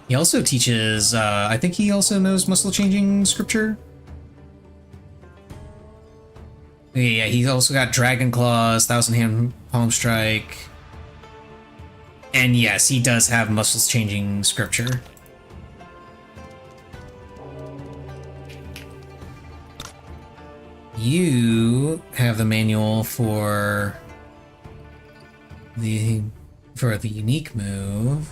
He also teaches, I think he also knows muscle changing scripture. Yeah, he's also got Dragon Claws, Thousand Hand Palm Strike. And yes, he does have muscles changing scripture. You have the manual for the unique move.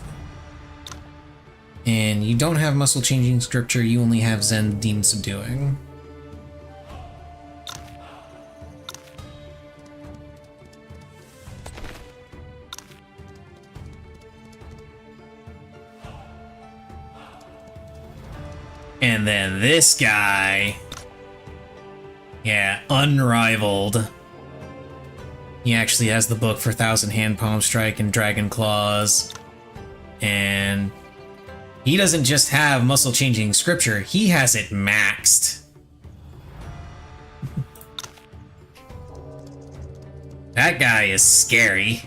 And you don't have muscle changing scripture, you only have Zen Demon Subduing. And then this guy, yeah, unrivaled. He actually has the book for Thousand Hand Palm Strike and Dragon Claws. And he doesn't just have muscle changing scripture, he has it maxed. That guy is scary.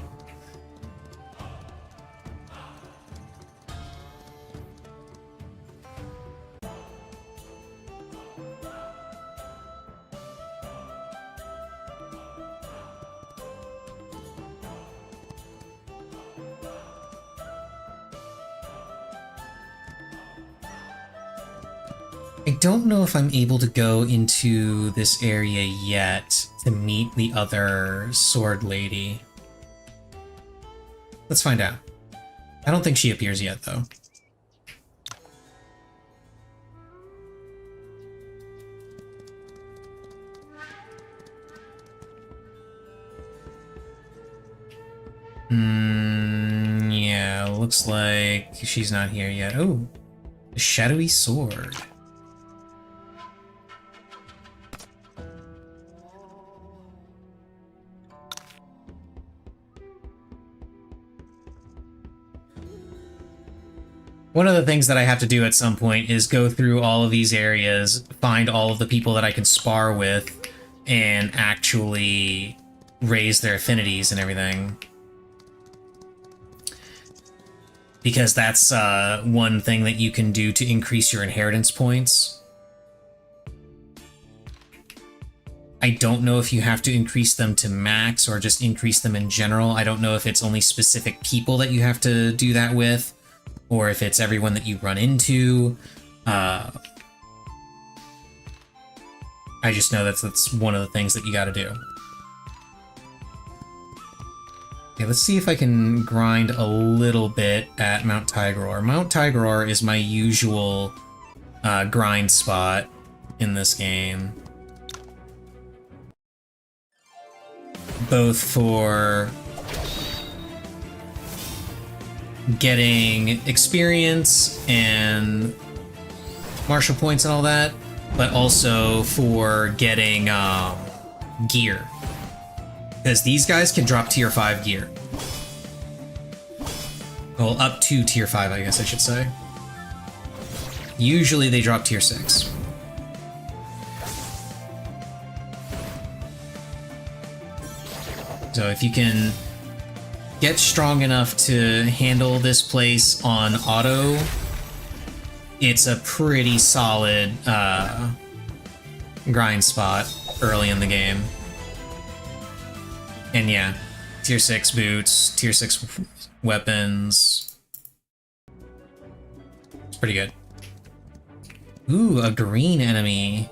I don't know if I'm able to go into this area yet to meet the other sword lady. Let's find out. I don't think she appears yet, though. Yeah, looks like she's not here yet. Oh, the shadowy sword. One of the things that I have to do at some point is go through all of these areas, find all of the people that I can spar with, and actually raise their affinities and everything. Because that's one thing that you can do to increase your inheritance points. I don't know if you have to increase them to max or just increase them in general. I don't know if it's only specific people that you have to do that with, or if it's everyone that you run into. I just know that's one of the things that you gotta do. Okay, let's see if I can grind a little bit at Mount Tigoror. Mount Tigoror is my usual grind spot in this game. Both for getting experience and martial points and all that, but also for getting gear. Because these guys can drop tier 5 gear. Well, up to tier 5, I guess I should say. Usually they drop tier 6. So if you can get strong enough to handle this place on auto, it's a pretty solid grind spot early in the game. And yeah, tier 6 boots, tier 6 weapons. It's pretty good. Ooh, a green enemy.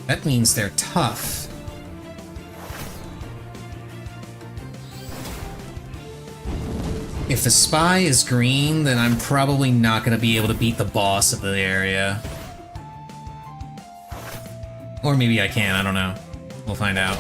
That means they're tough. If the spy is green, then I'm probably not going to be able to beat the boss of the area. Or maybe I can, I don't know. We'll find out.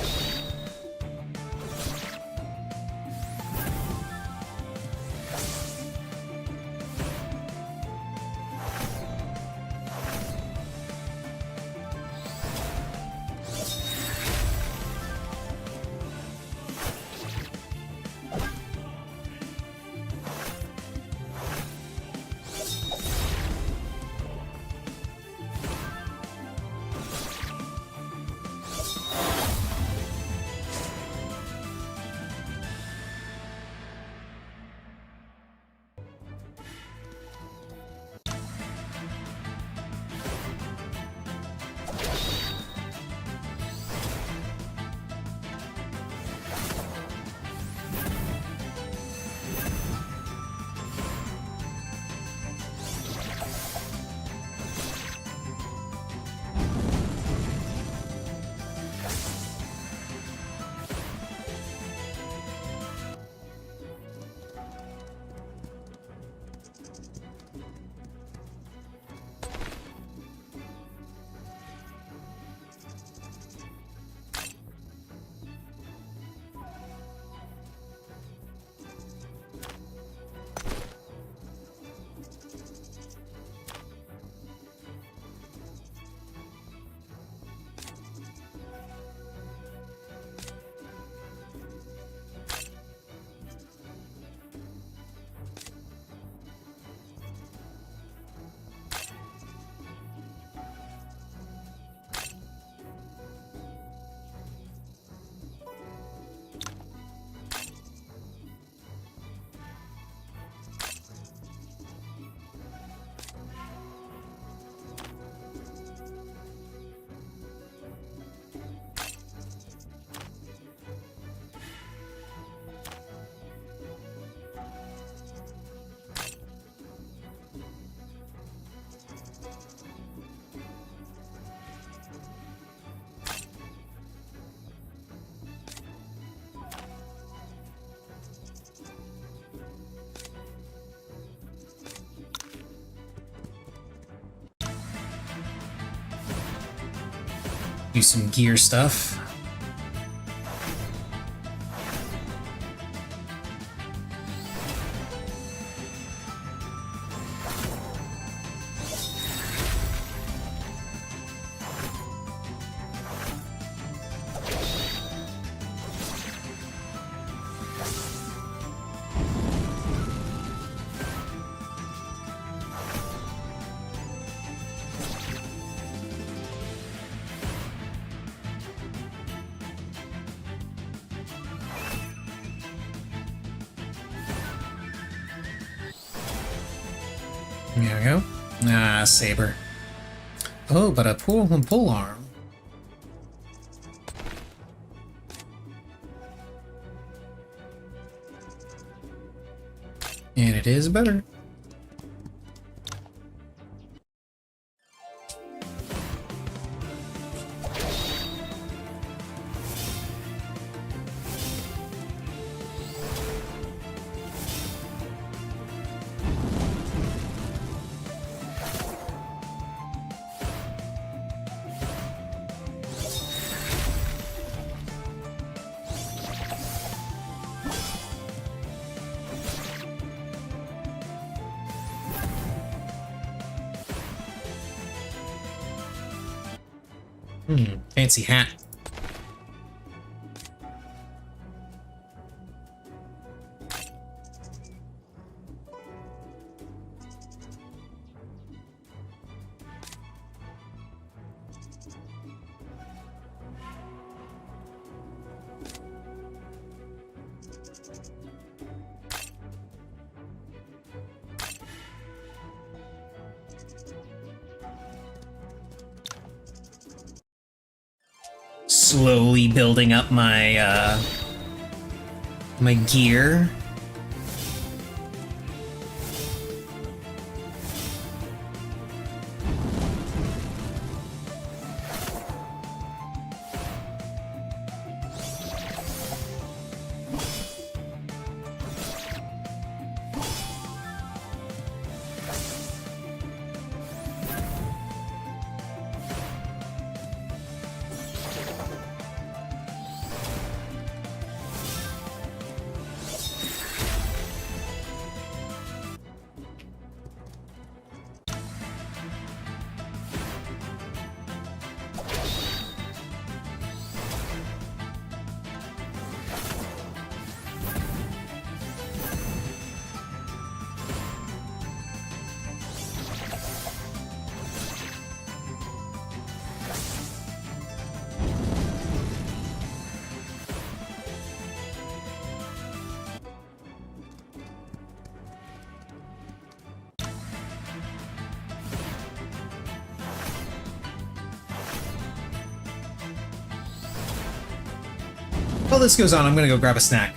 Do some gear stuff. There we go. Ah, saber. Oh, but a pull arm. And it is better. Fancy hat. slowly building up my my gear. While this goes on, I'm gonna go grab a snack.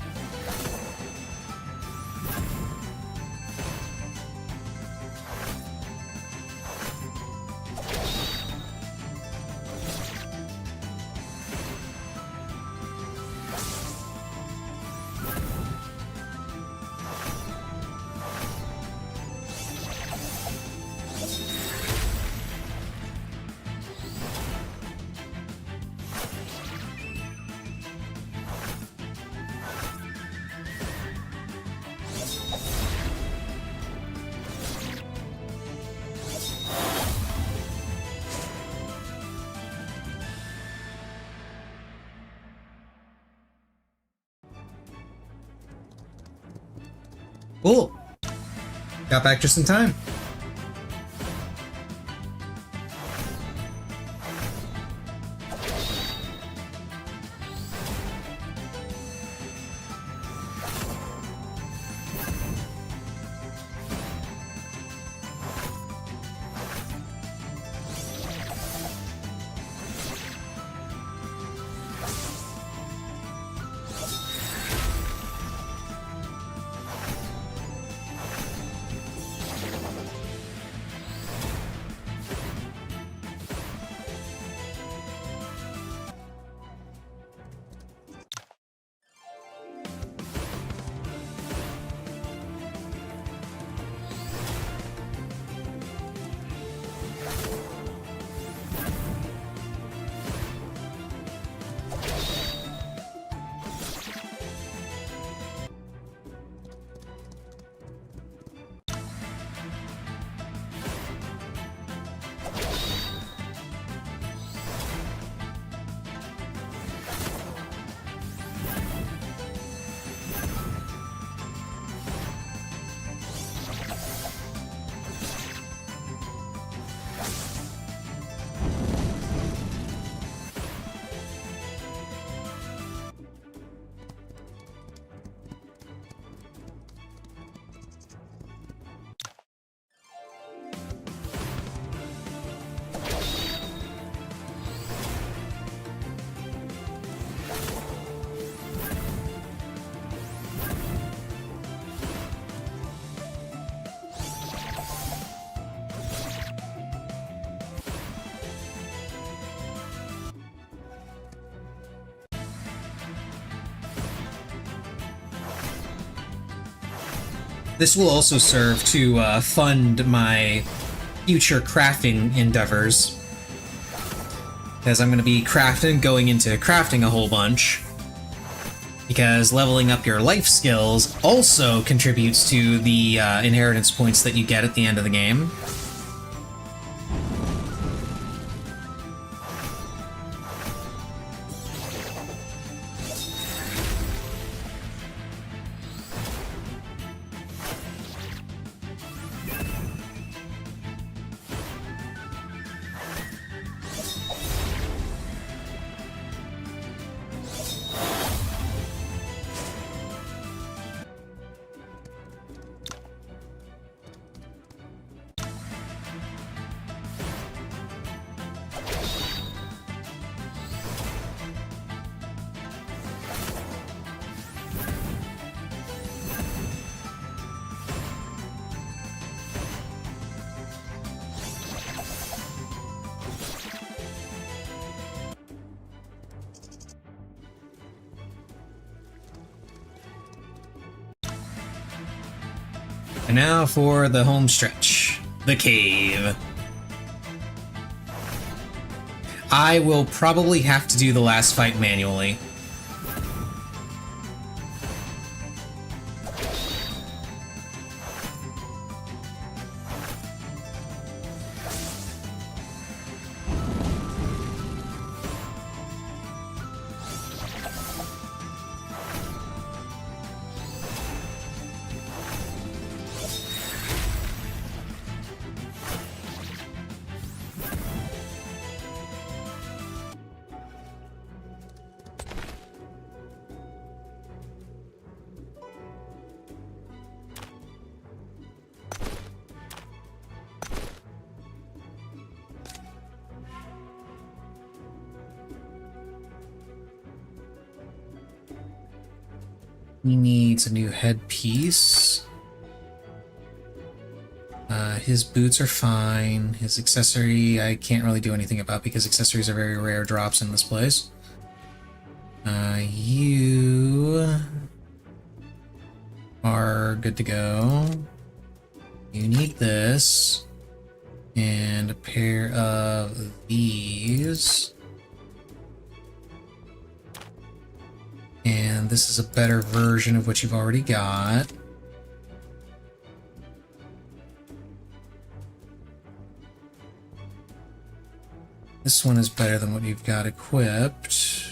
Cool. Got back just in time. This will also serve to fund my future crafting endeavors, because I'm going to be going into crafting a whole bunch, because leveling up your life skills also contributes to the inheritance points that you get at the end of the game. And now for the home stretch. The cave. I will probably have to do the last fight manually. He needs a new headpiece. His boots are fine. His accessory, I can't really do anything about because accessories are very rare drops in this place. You are good to go. You need this. And a pair of these. And this is a better version of what you've already got. This one is better than what you've got equipped.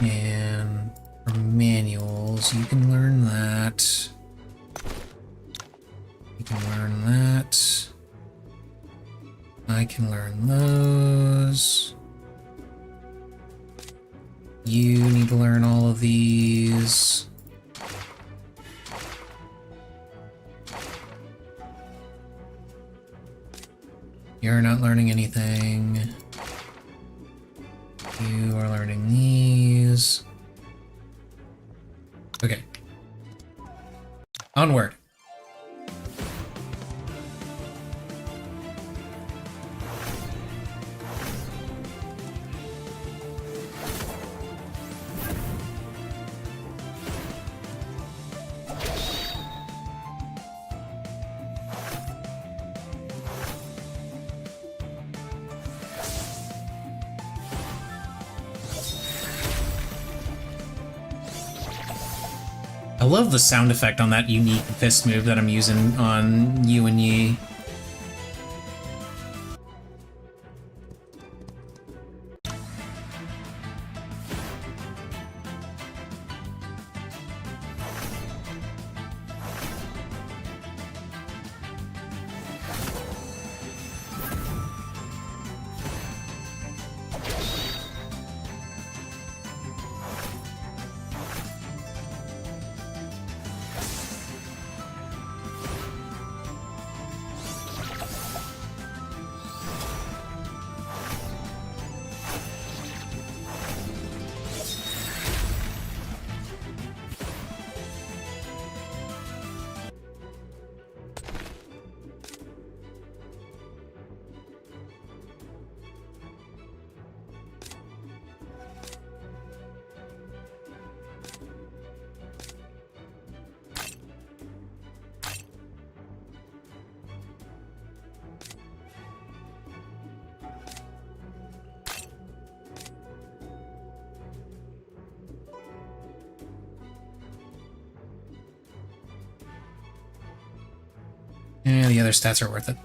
And for manuals, you can learn that. You can learn that. I can learn those. You need to learn all of these. You're not learning anything. You are learning these. Okay. Onward. I love the sound effect on that unique fist move that I'm using on you and Yi. Yeah, the other stats are worth it.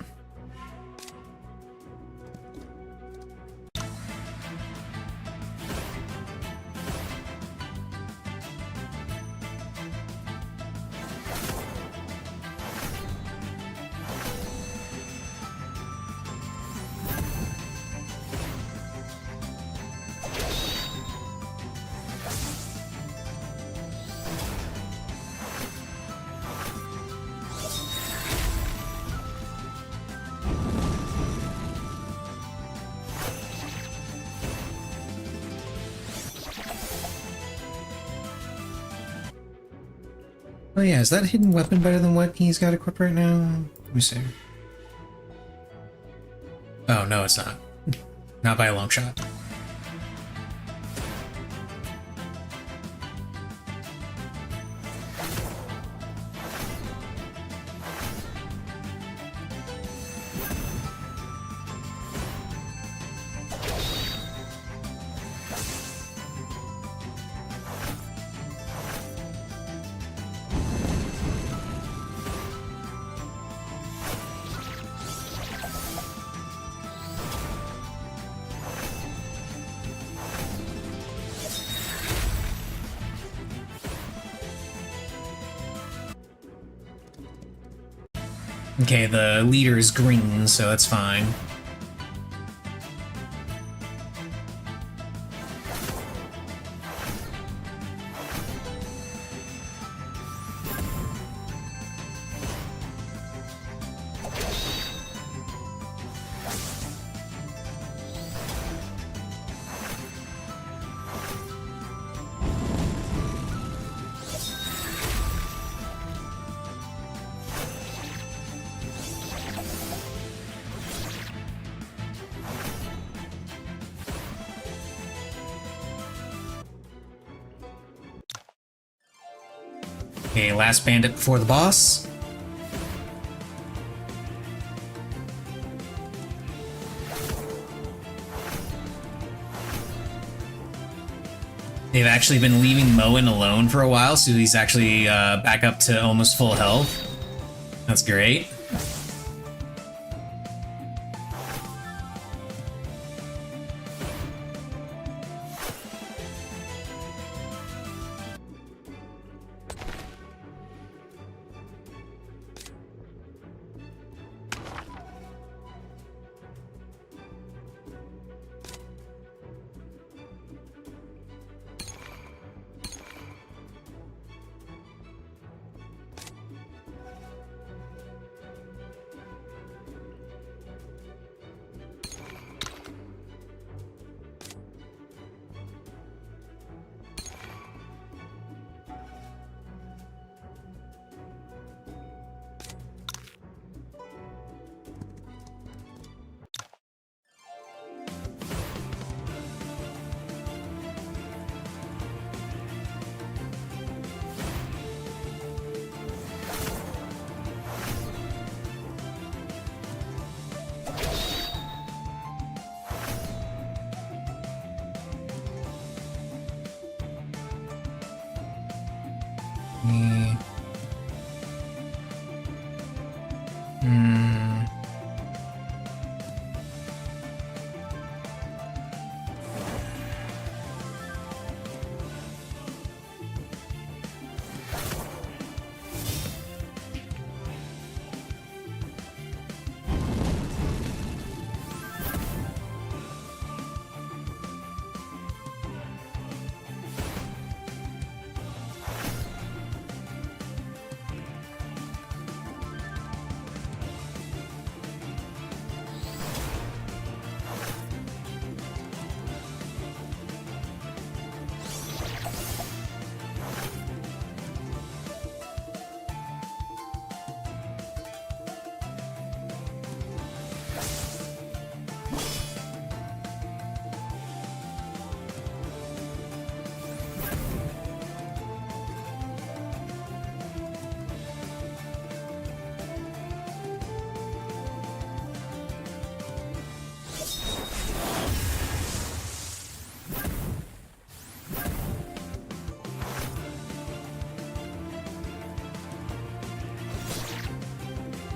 Oh yeah, is that hidden weapon better than what he's got equipped right now? Let me see. Oh, no, it's not. Not by a long shot. Okay, the leader is green, so that's fine. Okay, last bandit before the boss. They've actually been leaving Moen alone for a while, so he's actually back up to almost full health. That's great.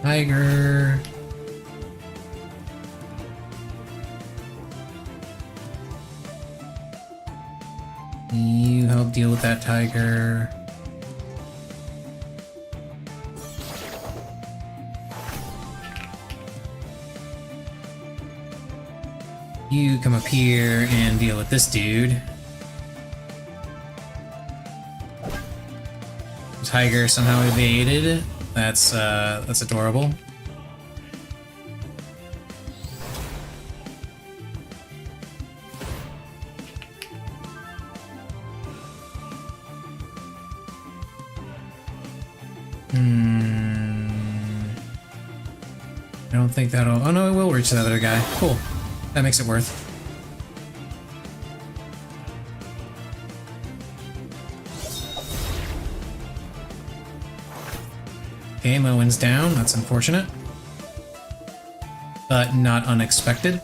Tiger. You help deal with that tiger. You come up here and deal with this dude. Tiger somehow evaded. That's adorable. I don't think that'll... Oh no, it will reach the other guy. Cool. That makes it worth. Okay, Moen's down. That's unfortunate. But not unexpected.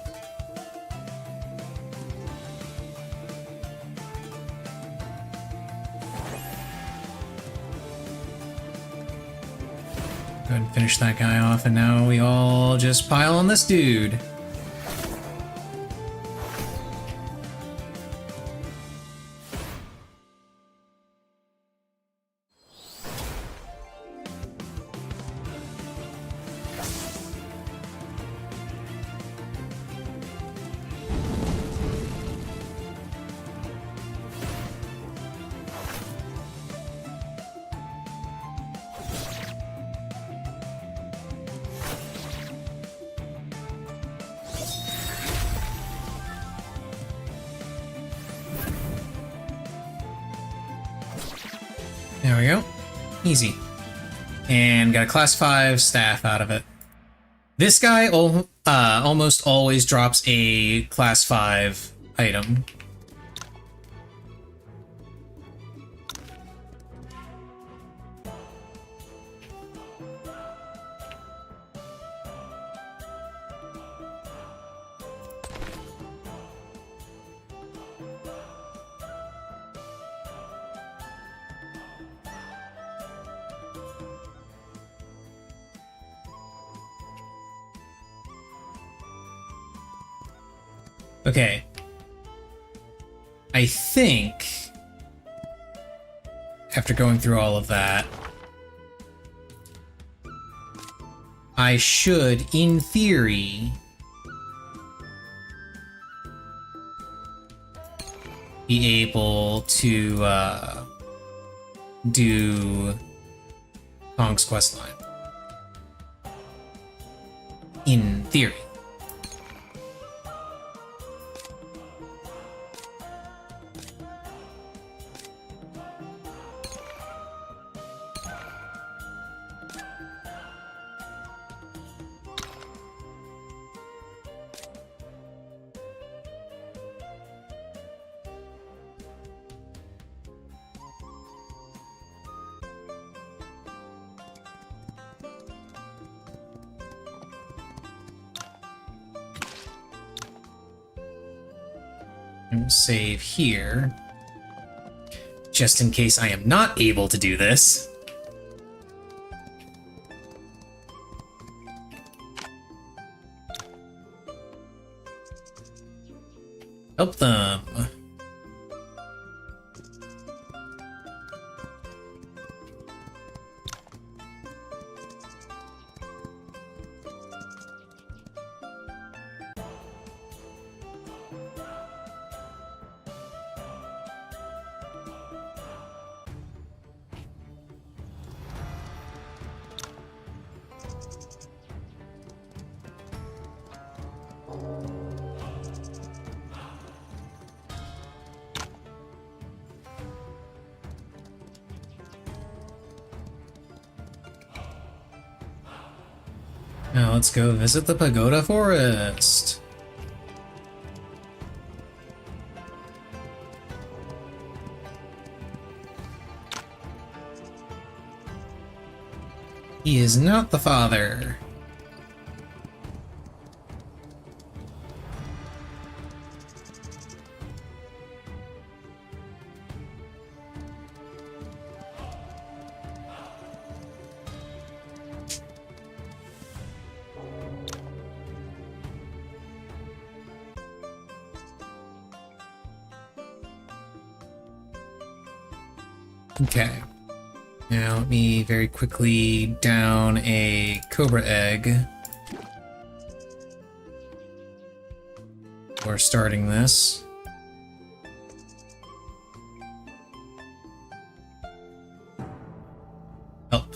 Go ahead and finish that guy off, and now we all just pile on this dude. There we go. Easy. And got a class 5 staff out of it. This guy almost always drops a class 5 item. Okay. I think, after going through all of that, I should, in theory, be able to do Kong's questline. In theory. And we'll save here, just in case I am not able to do this. Help them. Now let's go visit the Pagoda Forest. He is not the father. Okay. Now let me very quickly down a Cobra Egg. Before starting this. Help.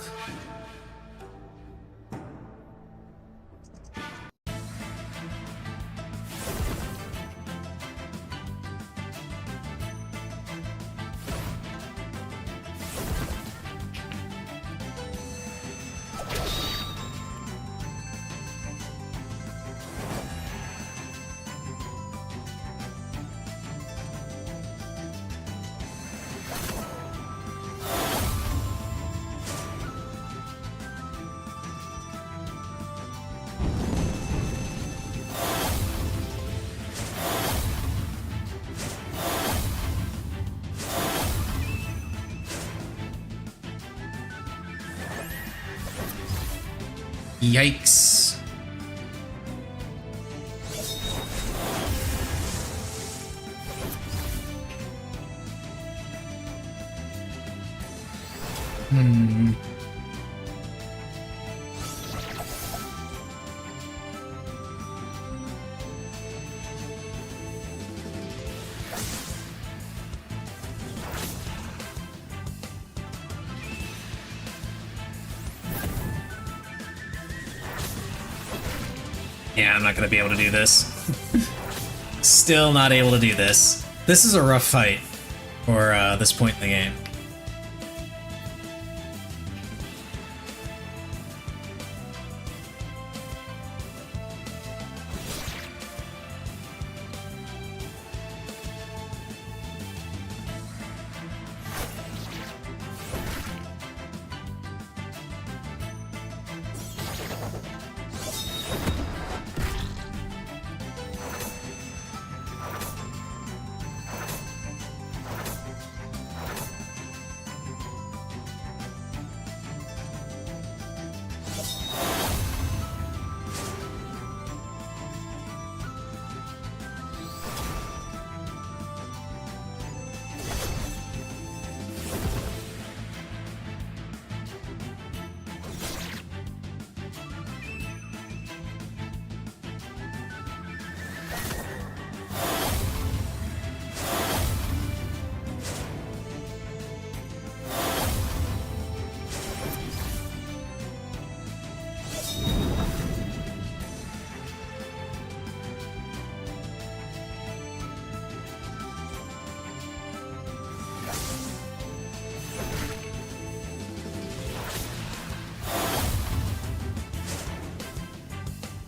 Yikes. Yeah, I'm not gonna be able to do this. Still not able to do this. This is a rough fight for this point in the game.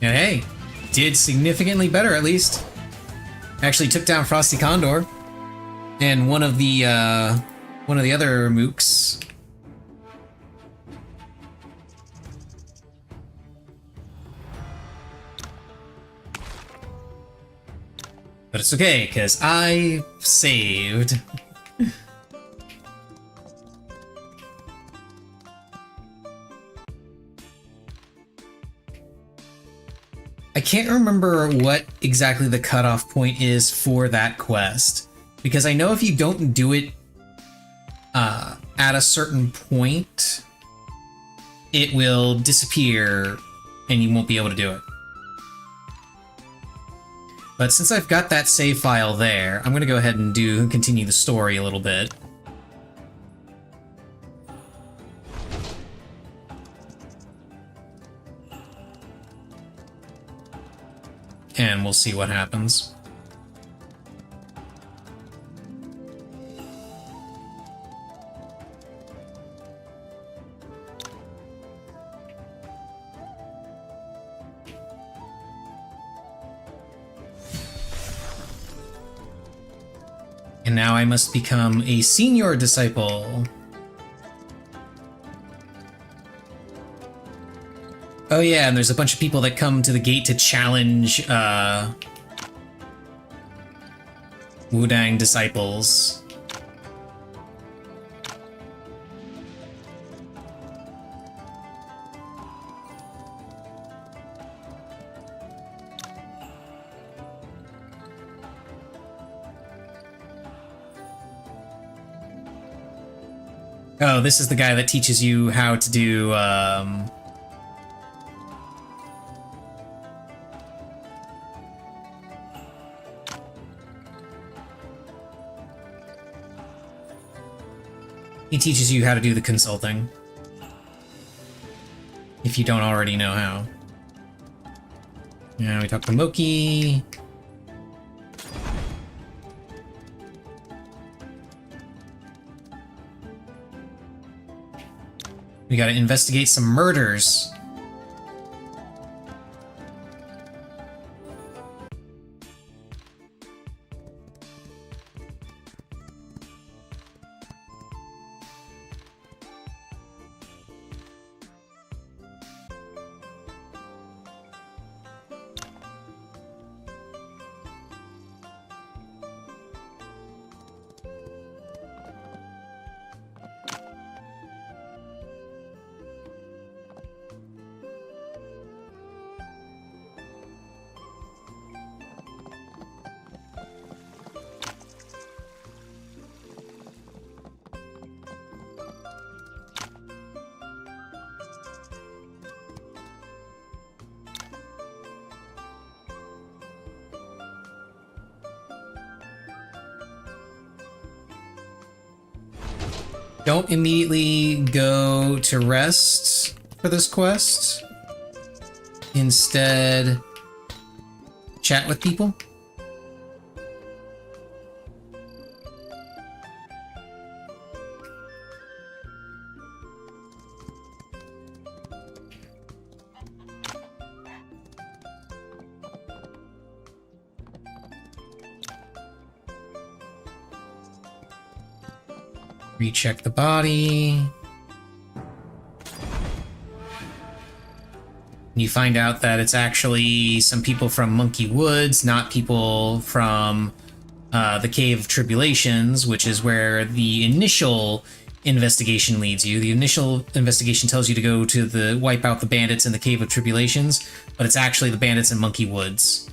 And hey, did significantly better at least. Actually took down Frosty Condor and one of the other mooks. But it's okay, because I saved. I can't remember what exactly the cutoff point is for that quest, because I know if you don't do it at a certain point, it will disappear and you won't be able to do it. But since I've got that save file there, I'm going to go ahead and continue the story a little bit. And we'll see what happens. And now I must become a senior disciple. Oh yeah, and there's a bunch of people that come to the gate to challenge Wudang disciples. Oh, this is the guy that teaches you how to do, he teaches you how to do the consulting. If you don't already know how. Yeah, we talked to Moki. We gotta investigate some murders. Don't immediately go to rest for this quest. Instead, chat with people. Recheck the body. You find out that it's actually some people from Monkey Woods, not people from the Cave of Tribulations, which is where the initial investigation leads you. The initial investigation tells you to go to wipe out the bandits in the Cave of Tribulations, but it's actually the bandits in Monkey Woods.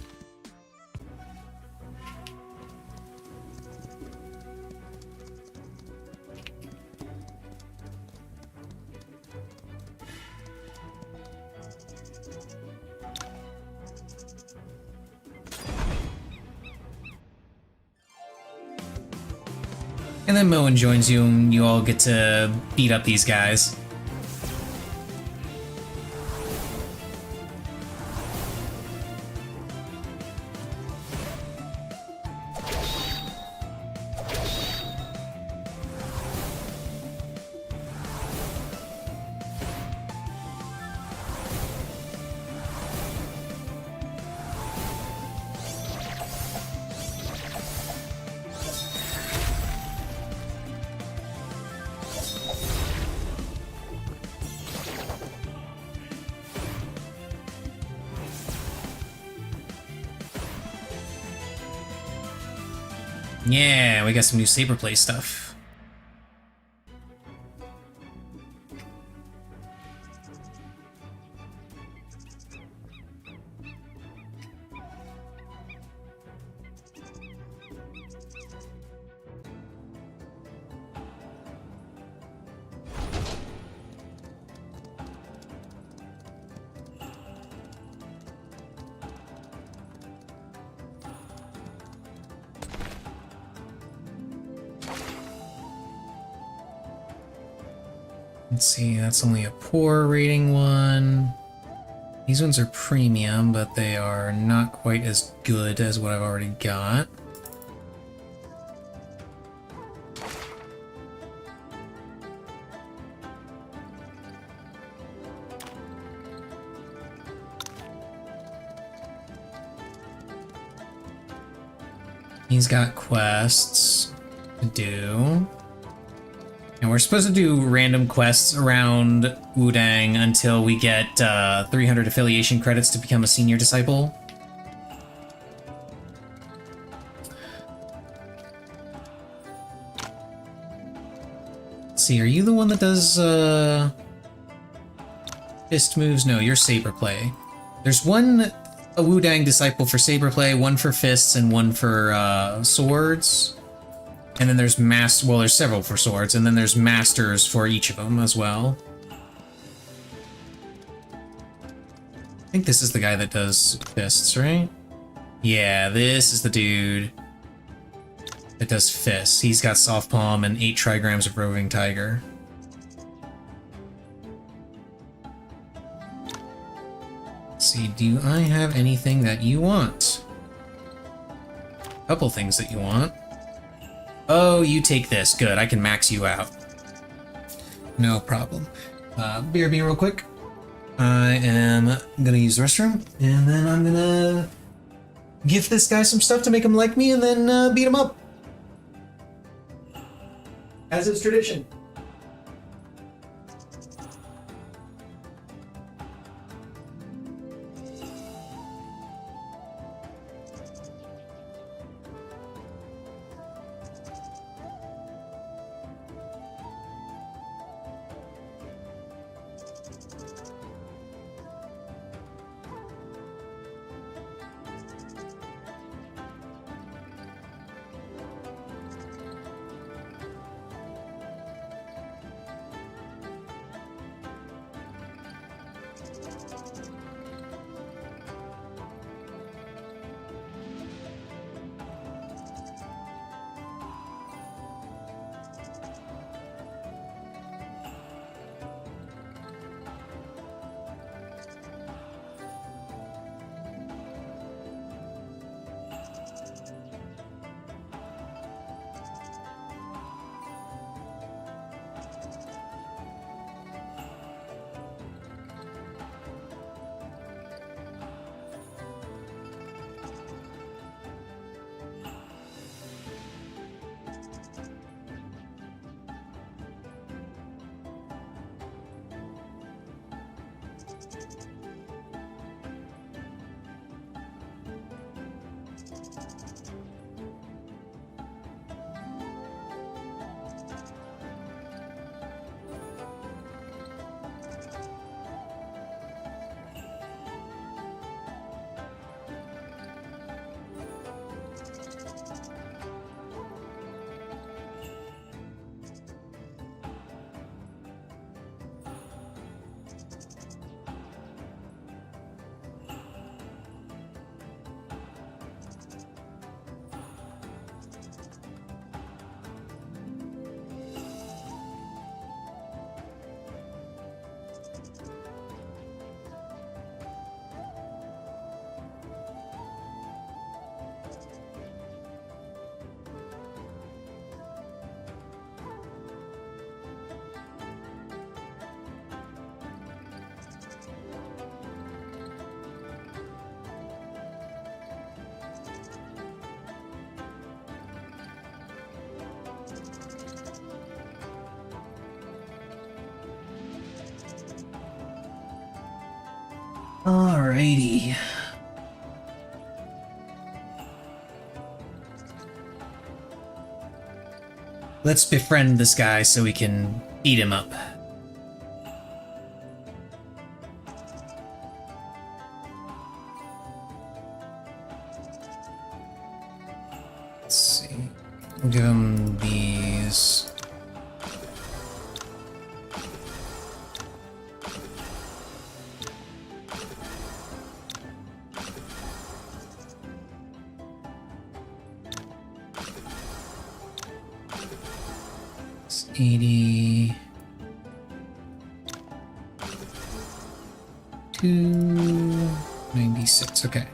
And then Moen joins you, and you all get to beat up these guys. Yeah, we got some new Saberplay stuff. Let's see, that's only a poor rating one. These ones are premium, but they are not quite as good as what I've already got. He's got quests to do. And we're supposed to do random quests around Wudang until we get 300 affiliation credits to become a senior disciple. Let's see, are you the one that does fist moves? No, you're Saberplay. There's a Wudang disciple for Saberplay, one for fists, and one for swords. And then there's well, there's several for swords, and then there's masters for each of them as well. I think this is the guy that does fists, right? Yeah, this is the dude that does fists. He's got soft palm and 8 trigrams of roving tiger. Let's see, do I have anything that you want? Couple things that you want. Oh, you take this. Good, I can max you out. No problem. BRB real quick. I am gonna use the restroom, and then I'm gonna give this guy some stuff to make him like me, and then beat him up. As is tradition. Alrighty. Let's befriend this guy so we can beat him up. Let's see. We'll give him these. It's 80. 296. Okay.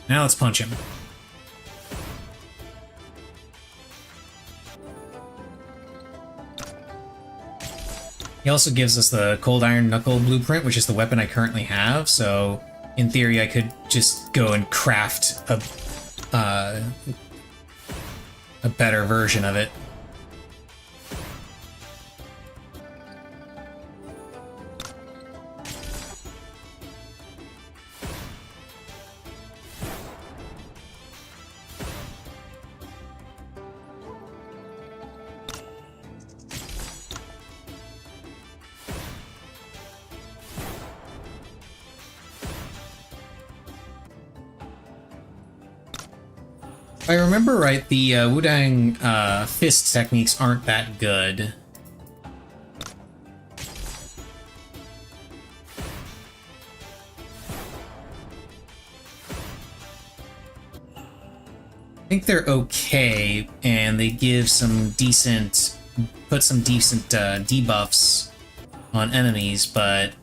Now let's punch him. He also gives us the Cold Iron Knuckle blueprint, which is the weapon I currently have, so in theory I could just go and craft a better version of it. If I remember right, the Wudang fist techniques aren't that good. I think they're okay, and they give some decent, put some decent debuffs on enemies, but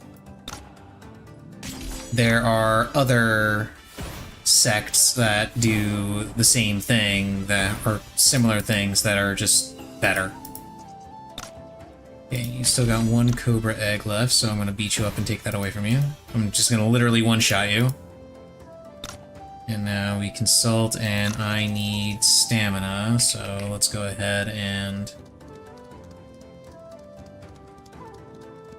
there are other sects that do the same thing, that are similar things that are just better. Okay, you still got one Cobra Egg left, so I'm gonna beat you up and take that away from you. I'm just gonna literally one-shot you. And now we consult, and I need stamina, so let's go ahead and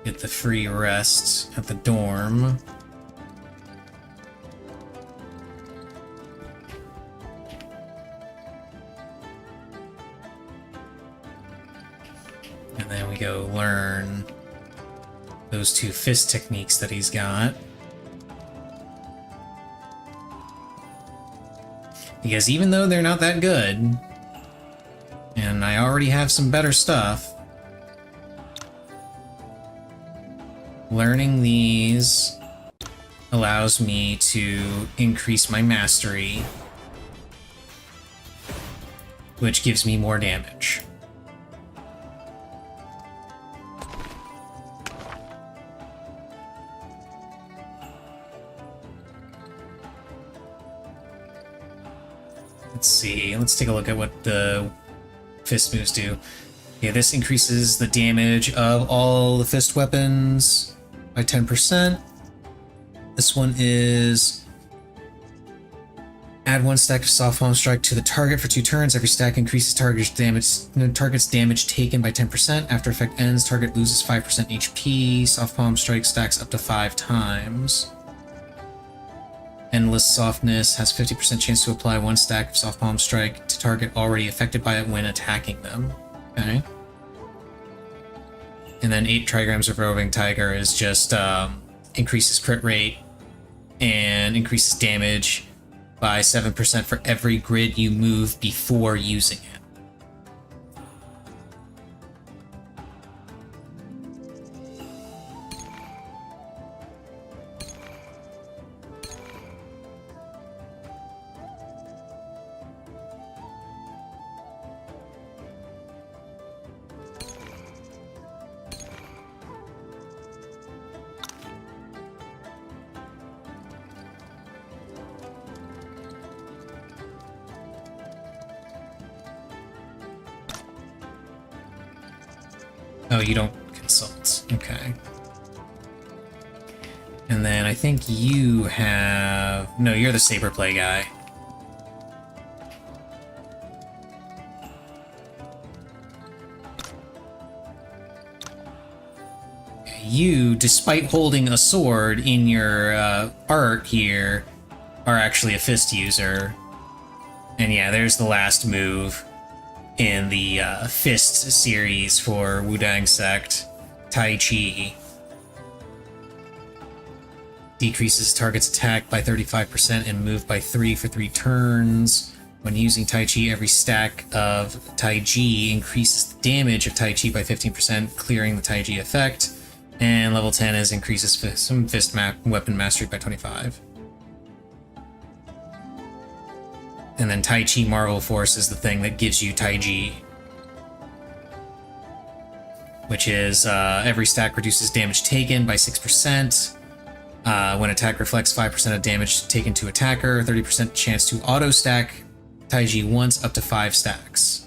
get the free rest at the dorm. And then we go learn those two fist techniques that he's got. Because even though they're not that good, and I already have some better stuff, learning these allows me to increase my mastery, which gives me more damage. Let's see, let's take a look at what the fist moves do. Okay, this increases the damage of all the fist weapons by 10%. This one is add 1 stack of soft palm strike to the target for 2 turns. Every stack increases target's damage taken by 10%. After effect ends, target loses 5% HP. Soft palm strike stacks up to 5 times. Endless Softness has 50% chance to apply 1 stack of Soft Palm Strike to target already affected by it when attacking them. Okay. And then 8 Trigrams of Roving Tiger is just increases crit rate and increases damage by 7% for every grid you move before using it. Oh, you don't consult. Okay. And then I think you have... No, you're the Saber Play guy. You, despite holding a sword in your art here, are actually a fist user. And yeah, there's the last move in the Fist series for Wudang Sect, Tai Chi. Decreases target's attack by 35% and move by 3 for 3 turns. When using Tai Chi, every stack of Tai Chi increases the damage of Tai Chi by 15%, clearing the Tai Chi effect. And level 10 is increases some fist weapon mastery by 25. And then Tai Chi Marvel Force is the thing that gives you Tai Chi. Which is, every stack reduces damage taken by 6%. When attack reflects 5% of damage taken to attacker, 30% chance to auto-stack Tai Chi once up to 5 stacks.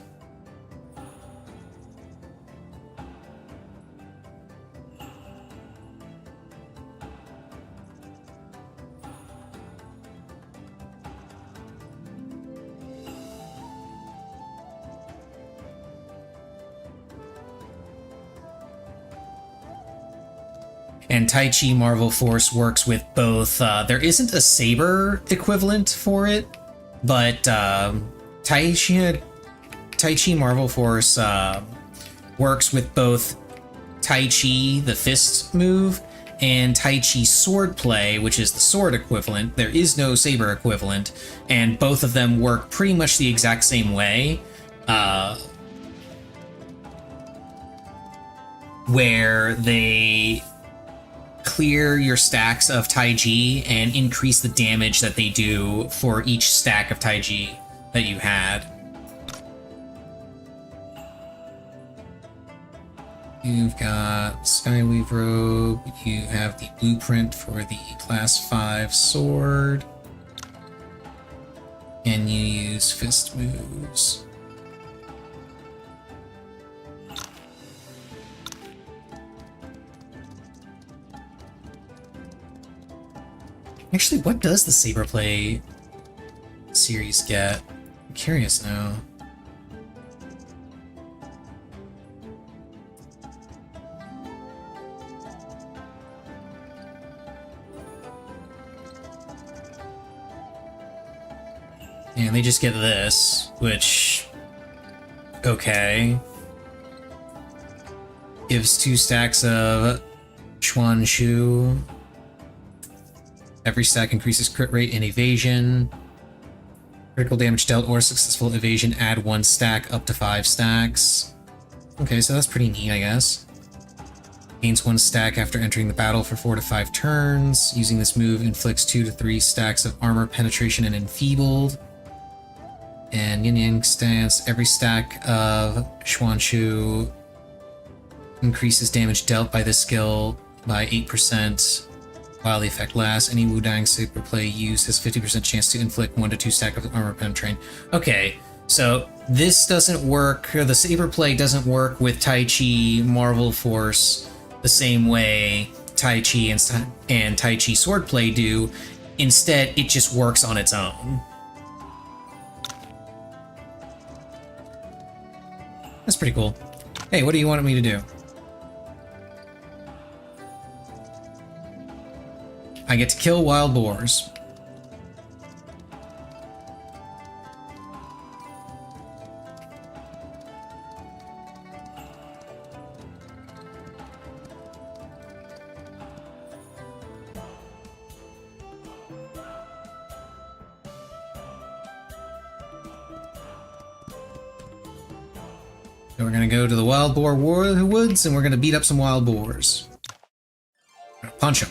And Tai Chi Marvel Force works with both, there isn't a saber equivalent for it, but Tai Chi Marvel Force works with both Tai Chi, the fist move, and Tai Chi Swordplay, which is the sword equivalent. There is no saber equivalent, and both of them work pretty much the exact same way. Where they clear your stacks of Taiji and increase the damage that they do for each stack of Taiji that you had. You've got Skyweave Robe, you have the blueprint for the class 5 sword, and you use fist moves. Actually, what does the Saberplay series get? I'm curious now. And they just get this, which... okay. Gives 2 stacks of Chuan Shu. Every stack increases crit rate and evasion. Critical damage dealt or successful evasion add 1 stack up to 5 stacks. Okay, so that's pretty neat, I guess. Gains 1 stack after entering the battle for 4 to 5 turns. Using this move inflicts 2 to 3 stacks of armor, penetration, and enfeebled. And Yin Yang stance, every stack of Xuanshu increases damage dealt by this skill by 8%. While the effect lasts, any Wudang Saberplay used has 50% chance to inflict 1 to 2 stack of armor penetrating. Okay, so this doesn't work, the Saberplay doesn't work with Tai Chi Marvel Force the same way Tai Chi and Tai Chi Swordplay do. Instead, it just works on its own. That's pretty cool. Hey, what do you want me to do? I get to kill wild boars. So we're gonna go to the wild boar woods and we're gonna beat up some wild boars. Punch them.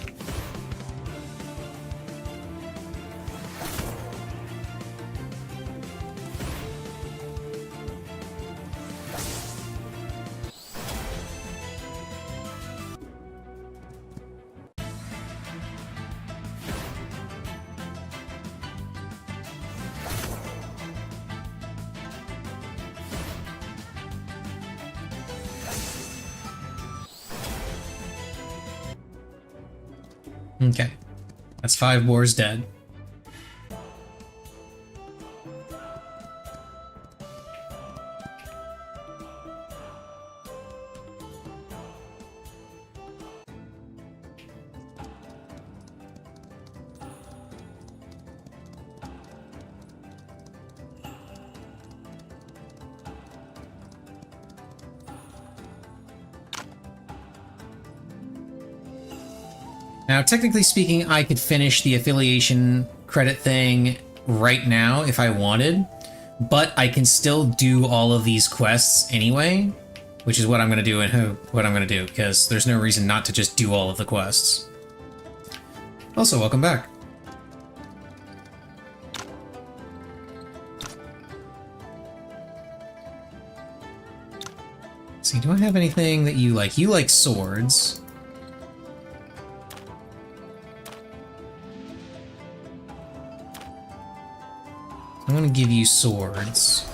Okay, that's 5 boars dead. Now, technically speaking, I could finish the affiliation credit thing right now if I wanted, but I can still do all of these quests anyway, which is what I'm going to do and what I'm going to do, because there's no reason not to just do all of the quests. Also, welcome back. See, do I have anything that you like? You like swords. I'm gonna give you swords.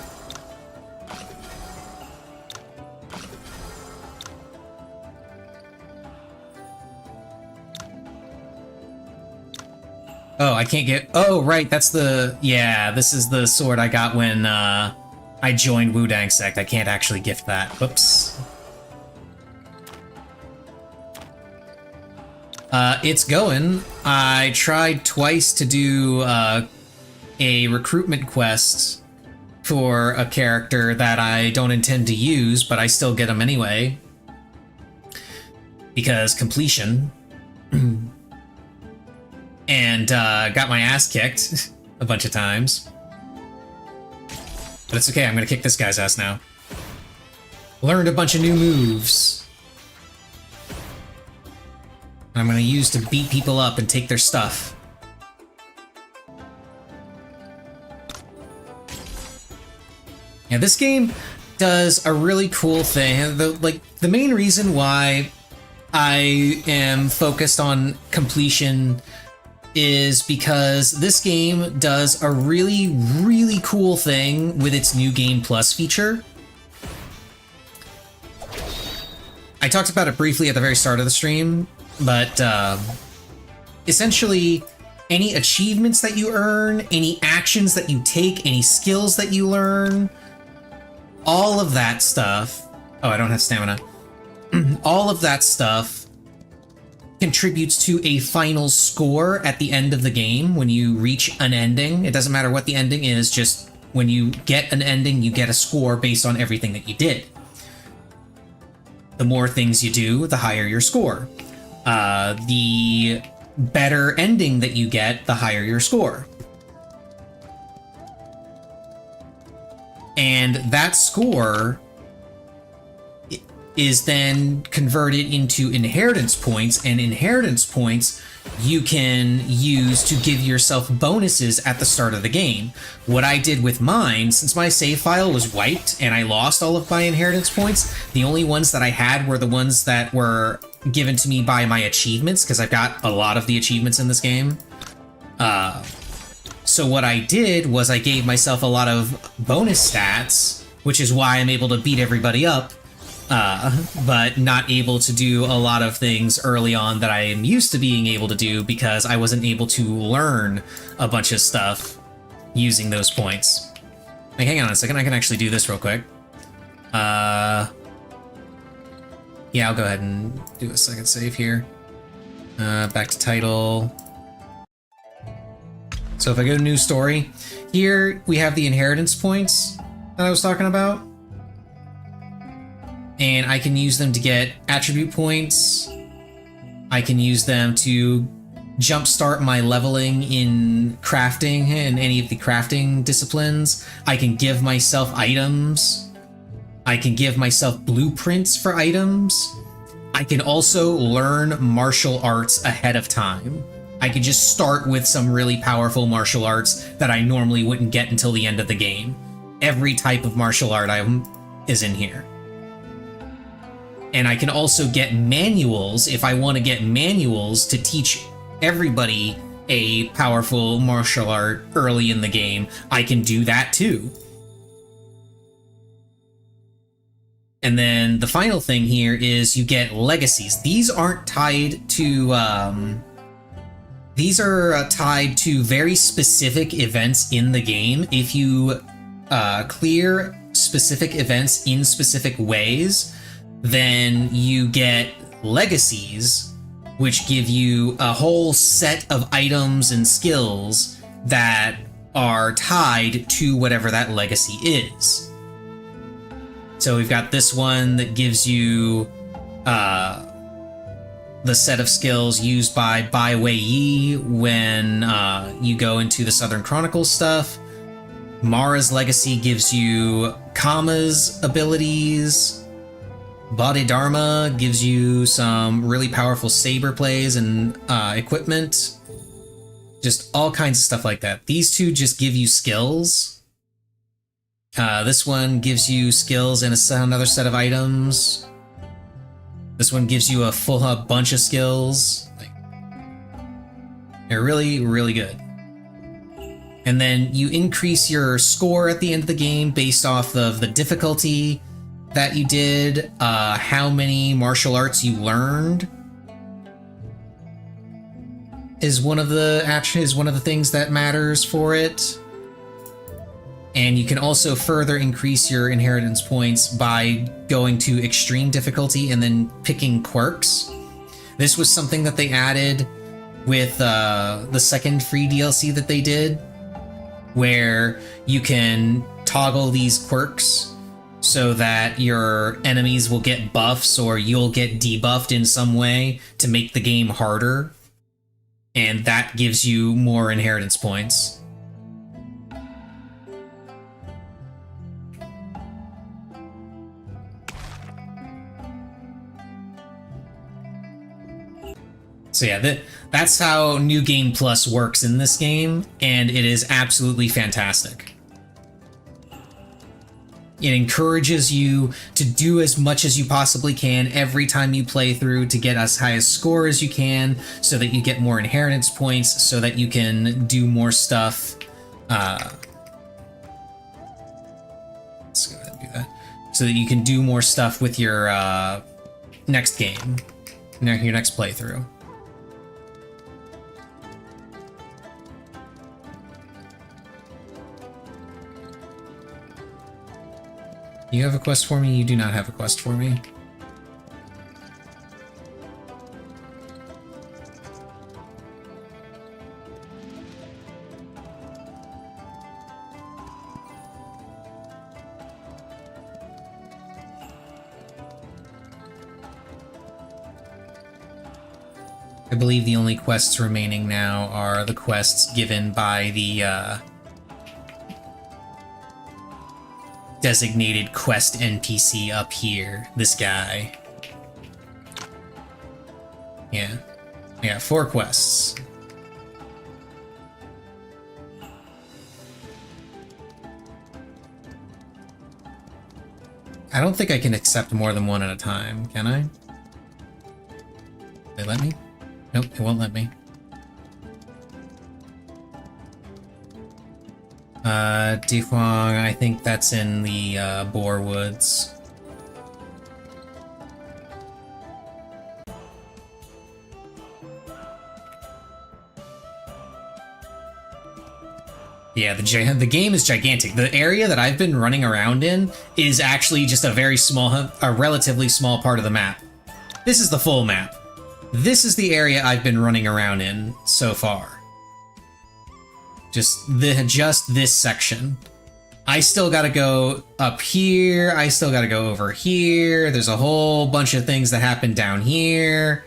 Oh, I can't get... oh, right, that's the... yeah, this is the sword I got when I joined Wudang Sect. I can't actually gift that. Whoops. It's going. I tried twice to do a recruitment quest for a character that I don't intend to use, but I still get them anyway. Because completion. and got my ass kicked a bunch of times. But it's okay, I'm gonna kick this guy's ass now. Learned a bunch of new moves. I'm gonna use to beat people up and take their stuff. Yeah, this game does a really cool thing. The main reason why I am focused on completion is because this game does a really, really cool thing with its new Game Plus feature. I talked about it briefly at the very start of the stream, but essentially any achievements that you earn, any actions that you take, any skills that you learn, all of that stuff. Oh, I don't have stamina. All of that stuff contributes to a final score at the end of the game when you reach an ending. It doesn't matter what the ending is, just when you get an ending, you get a score based on everything that you did. The more things you do, the higher your score. The better ending that you get, the higher your score. And that score is then converted into inheritance points, and inheritance points you can use to give yourself bonuses at the start of the game. What I did with mine, since my save file was wiped and I lost all of my inheritance points, the only ones that I had were the ones that were given to me by my achievements, because I've got a lot of the achievements in this game. So what I did was I gave myself a lot of bonus stats, which is why I'm able to beat everybody up, but not able to do a lot of things early on that I am used to being able to do because I wasn't able to learn a bunch of stuff using those points. Like, hang on a second, I can actually do this real quick. Yeah, I'll go ahead and do a second save here. Back to title. So if I go to new story, here we have the inheritance points that I was talking about. And I can use them to get attribute points. I can use them to jumpstart my leveling in crafting and any of the crafting disciplines. I can give myself items. I can give myself blueprints for items. I can also learn martial arts ahead of time. I could just start with some really powerful martial arts that I normally wouldn't get until the end of the game. Every type of martial art item is in here. And I can also get manuals if I want to get manuals to teach everybody a powerful martial art early in the game. I can do that too. And then the final thing here is you get legacies. These aren't tied to... These are tied to very specific events in the game. If you clear specific events in specific ways, then you get legacies, which give you a whole set of items and skills that are tied to whatever that legacy is. So we've got this one that gives you the set of skills used by Bai Wei when you go into the Southern Chronicles stuff. Mara's Legacy gives you Kama's abilities. Bodhidharma gives you some really powerful saber plays and equipment. Just all kinds of stuff like that. These two just give you skills. This one gives you skills and another set of items. This one gives you a bunch of skills. They're really, really good. And then you increase your score at the end of the game based off of the difficulty that you did, how many martial arts you learned is one of the things that matters for it. And you can also further increase your inheritance points by going to extreme difficulty and then picking quirks. This was something that they added with the second free DLC that they did, where you can toggle these quirks. so that your enemies will get buffs or you'll get debuffed in some way to make the game harder. And that gives you more inheritance points. So yeah, that's how New Game Plus works in this game, and it is absolutely fantastic. It encourages you to do as much as you possibly can every time you play through to get as high a score as you can, so that you get more inheritance points, so that you can do more stuff. Let's go ahead and do that. So that you can do more stuff with your next game, your next playthrough. You have a quest for me? You do not have a quest for me. I believe the only quests remaining now are the quests given by the designated quest NPC up here. This guy. Yeah. Yeah, 4 quests. I don't think I can accept more than one at a time, can I? They let me? Nope, it won't let me. Dihuang, I think that's in the Boar Woods. Yeah, the game is gigantic. The area that I've been running around in is actually just a relatively small part of the map. This is the full map. This is the area I've been running around in so far. Just this section. I still gotta go up here. I still gotta go over here. There's a whole bunch of things that happen down here.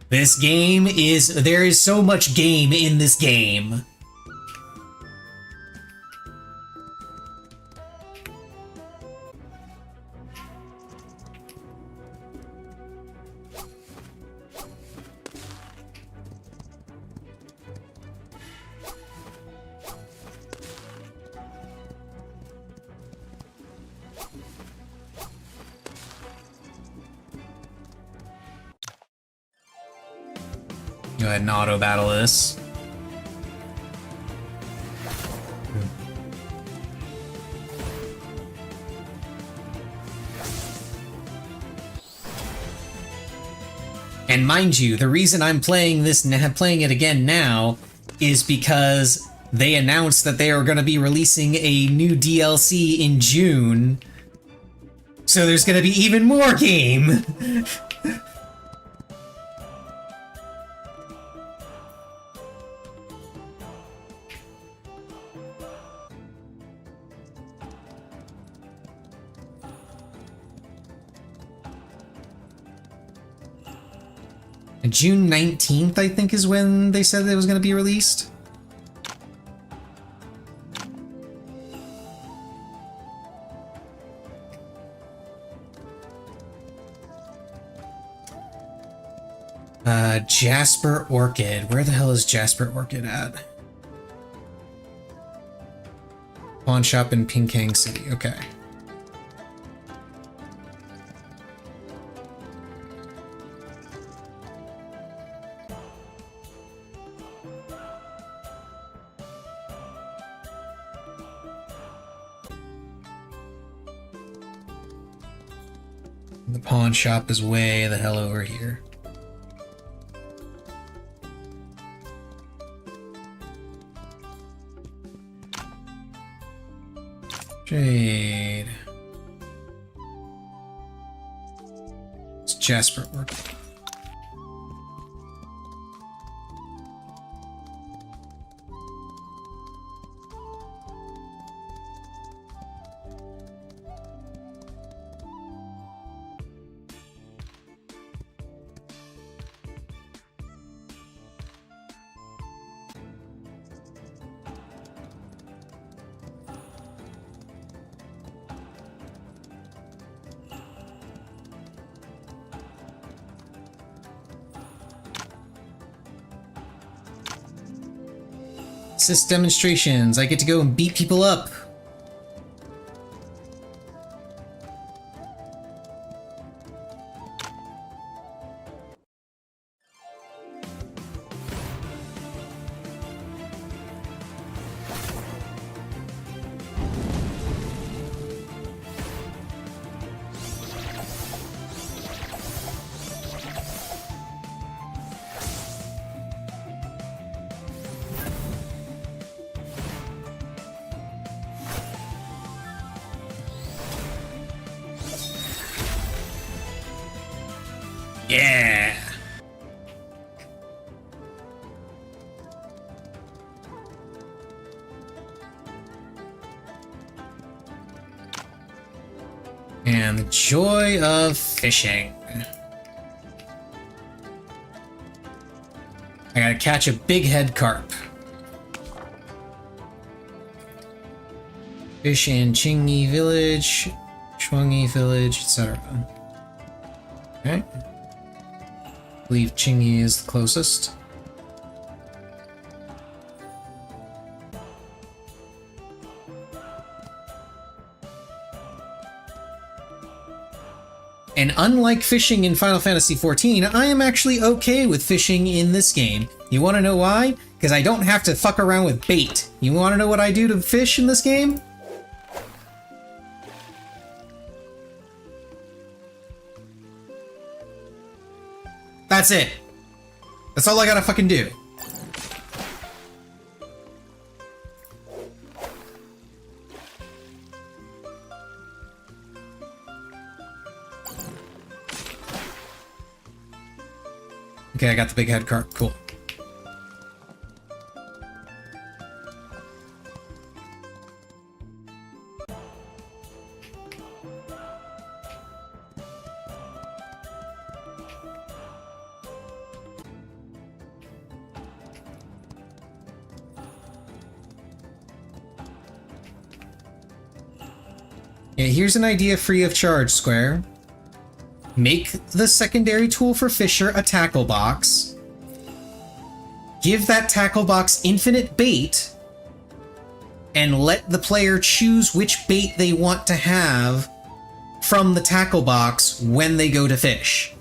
This game there is so much game in this game. Go ahead and auto battle this. And mind you, the reason I'm playing it again now is because they announced that they are going to be releasing a new DLC in June. So there's going to be even more game. June 19th, I think, is when they said it was going to be released. Jasper Orchid. Where the hell is Jasper Orchid at? Pawn shop in Pinkang City. Okay. The pawn shop is way the hell over here. Jade. It's Jasper Orchid. Assist demonstrations. I get to go and beat people up. Yeah. And the joy of fishing. I gotta catch a big head carp. Fish in Qingyi Village, Shuangyi Village, etc. Okay. I believe Qingyi is the closest. And unlike fishing in Final Fantasy XIV, I am actually okay with fishing in this game. You want to know why? Because I don't have to fuck around with bait. You want to know what I do to fish in this game? That's it. That's all I gotta fucking do. Okay, I got the big head carp. Cool. Yeah, here's an idea free of charge, Square. Make the secondary tool for Fisher a tackle box. Give that tackle box infinite bait, and let the player choose which bait they want to have from the tackle box when they go to fish.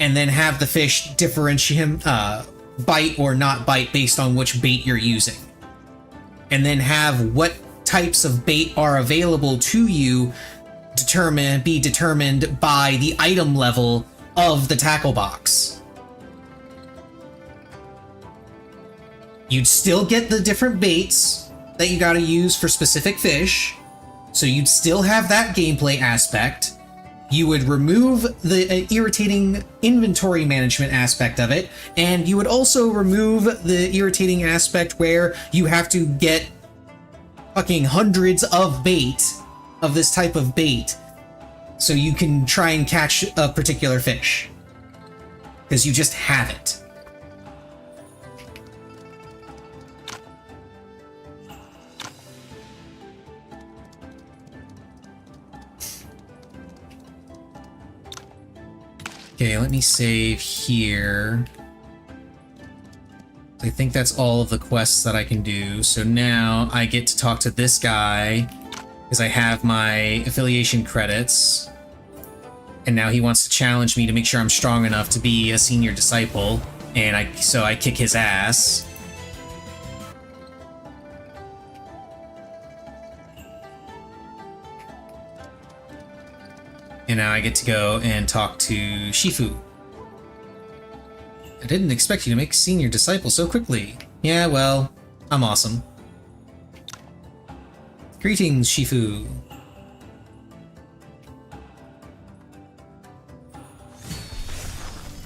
And then have the fish differentiate bite or not bite based on which bait you're using. And then have what types of bait are available to you be determined by the item level of the tackle box. You'd still get the different baits that you gotta use for specific fish, so you'd still have that gameplay aspect. You would remove the irritating inventory management aspect of it, and you would also remove the irritating aspect where you have to get fucking hundreds of bait of this type of bait so you can try and catch a particular fish. Because you just have it. Okay, let me save here. I think that's all of the quests that I can do. So now I get to talk to this guy because I have my affiliation credits. And now he wants to challenge me to make sure I'm strong enough to be a senior disciple. And so I kick his ass. And now I get to go and talk to Shifu. I didn't expect you to make senior disciple so quickly. Yeah, well, I'm awesome. Greetings, Shifu.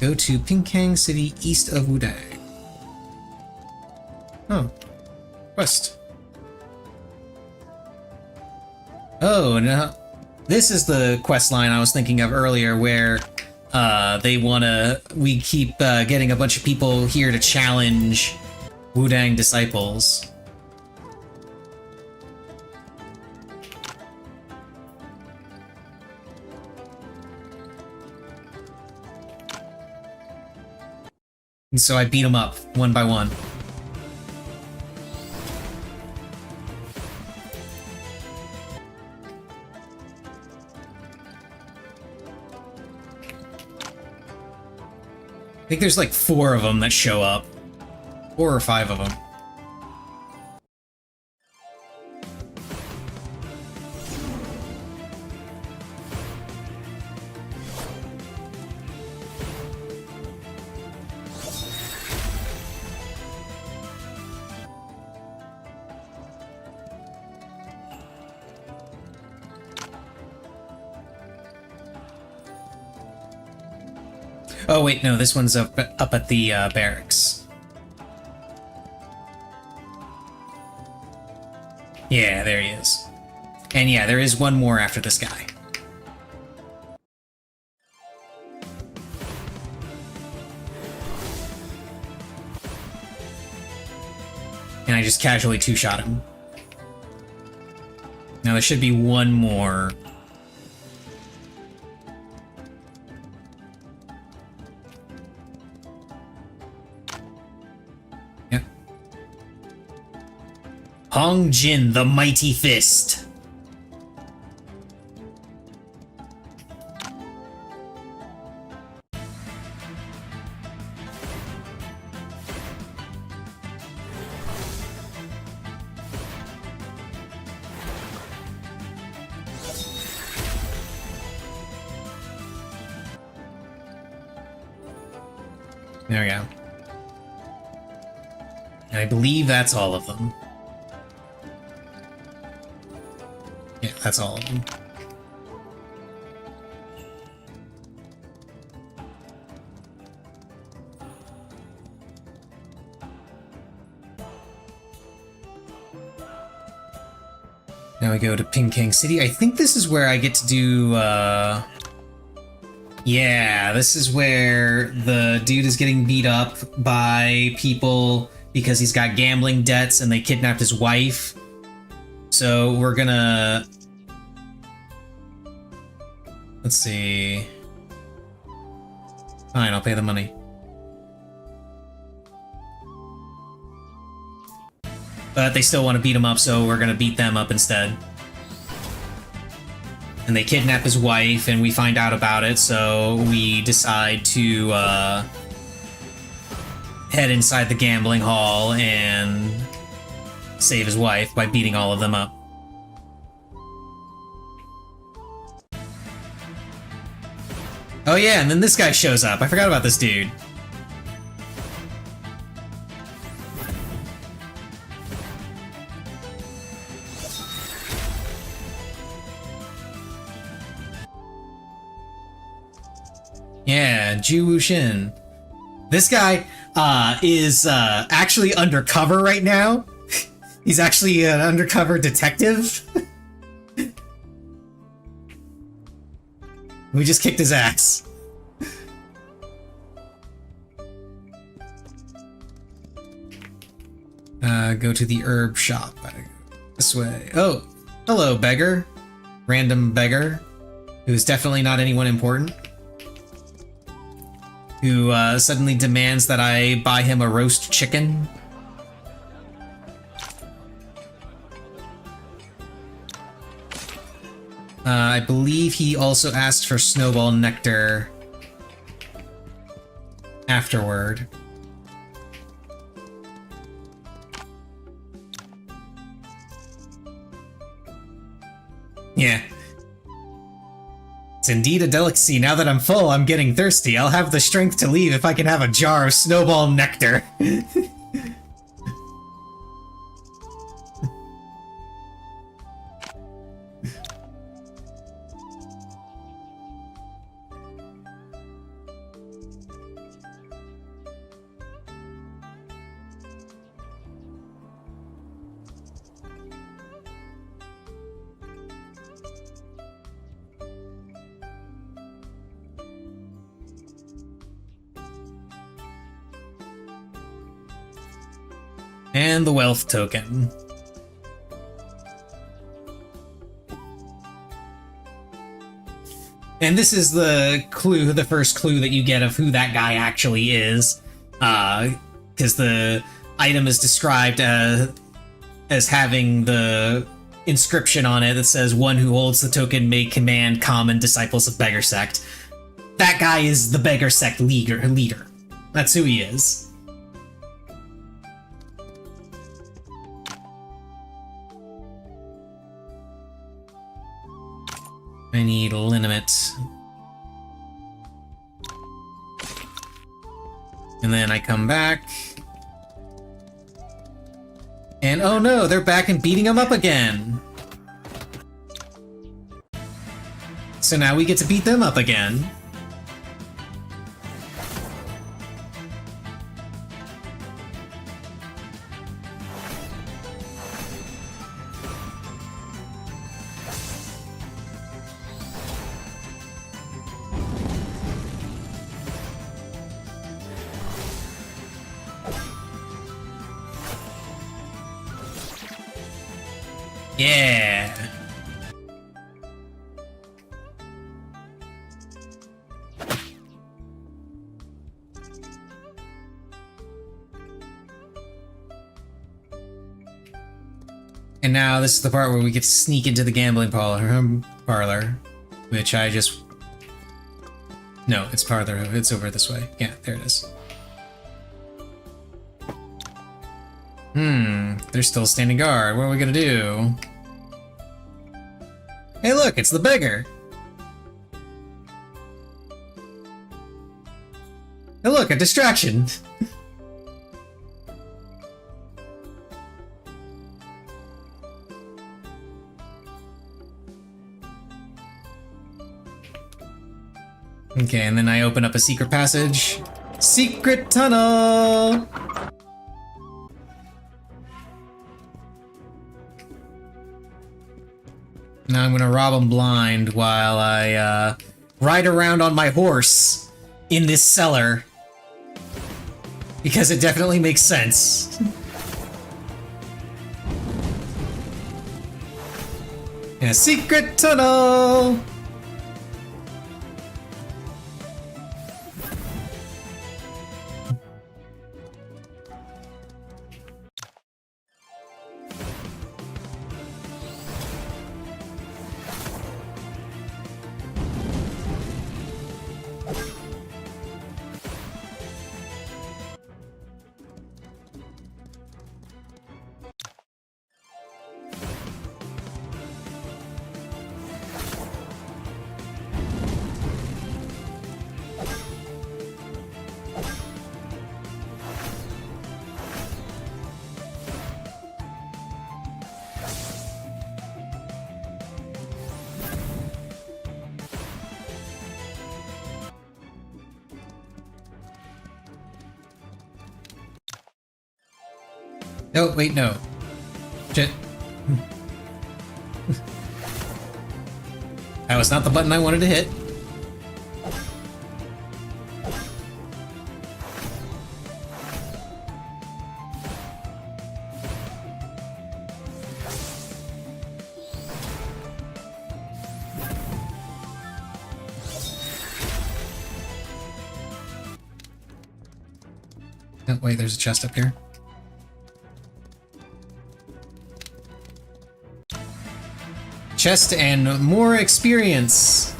Go to Pinkang City east of Wudang. Oh. Quest. Oh, no. This is the quest line I was thinking of earlier where we keep getting a bunch of people here to challenge Wudang disciples. And so I beat them up one by one. I think there's like 4 of them that show up. 4 or 5 of them. Oh wait, no, this one's up at the barracks. Yeah, there he is. And yeah, there is one more after this guy. And I just casually 2-shot him. Now there should be one more. Hong Jin, the Mighty Fist. There we go. And I believe that's all of them. Yeah, that's all of them. Now we go to Pingkang City. I think this is where I get to do, yeah, this is where the dude is getting beat up by people because he's got gambling debts and they kidnapped his wife. So we're gonna... Let's see... Fine, I'll pay the money. But they still want to beat him up, so we're gonna beat them up instead. And they kidnap his wife, and we find out about it, so we decide to head inside the gambling hall and save his wife by beating all of them up. Oh yeah, and then this guy shows up. I forgot about this dude. Yeah, Ju Wuxin. This guy is actually undercover right now. He's actually an undercover detective. We just kicked his ass. Go to the herb shop. This way. Oh, hello, beggar. Random beggar. Who's definitely not anyone important. Who suddenly demands that I buy him a roast chicken. I believe he also asked for snowball nectar afterward. Yeah. It's indeed a delicacy. Now that I'm full, I'm getting thirsty. I'll have the strength to leave if I can have a jar of snowball nectar. And the wealth token. And this is the clue, the first clue that you get of who that guy actually is. Because the item is described as having the inscription on it that says, "One who holds the token may command common disciples of Beggar Sect." That guy is the Beggar Sect leader. That's who he is. I need liniment. And then I come back. And oh no, they're back and beating him up again. So now we get to beat them up again. Yeah. And now this is the part where we get to sneak into the gambling parlor, which I just... No, it's farther. It's over this way. Yeah, there it is. They're still standing guard. What are we gonna do? Hey look, it's the beggar! Hey look, a distraction! Okay, and then I open up a secret passage. Secret tunnel! Now I'm gonna rob him blind while I ride around on my horse in this cellar. Because it definitely makes sense. A secret tunnel! Oh, wait, no. Shit. That was not the button I wanted to hit. Oh, wait, there's a chest up here. Chest and more experience.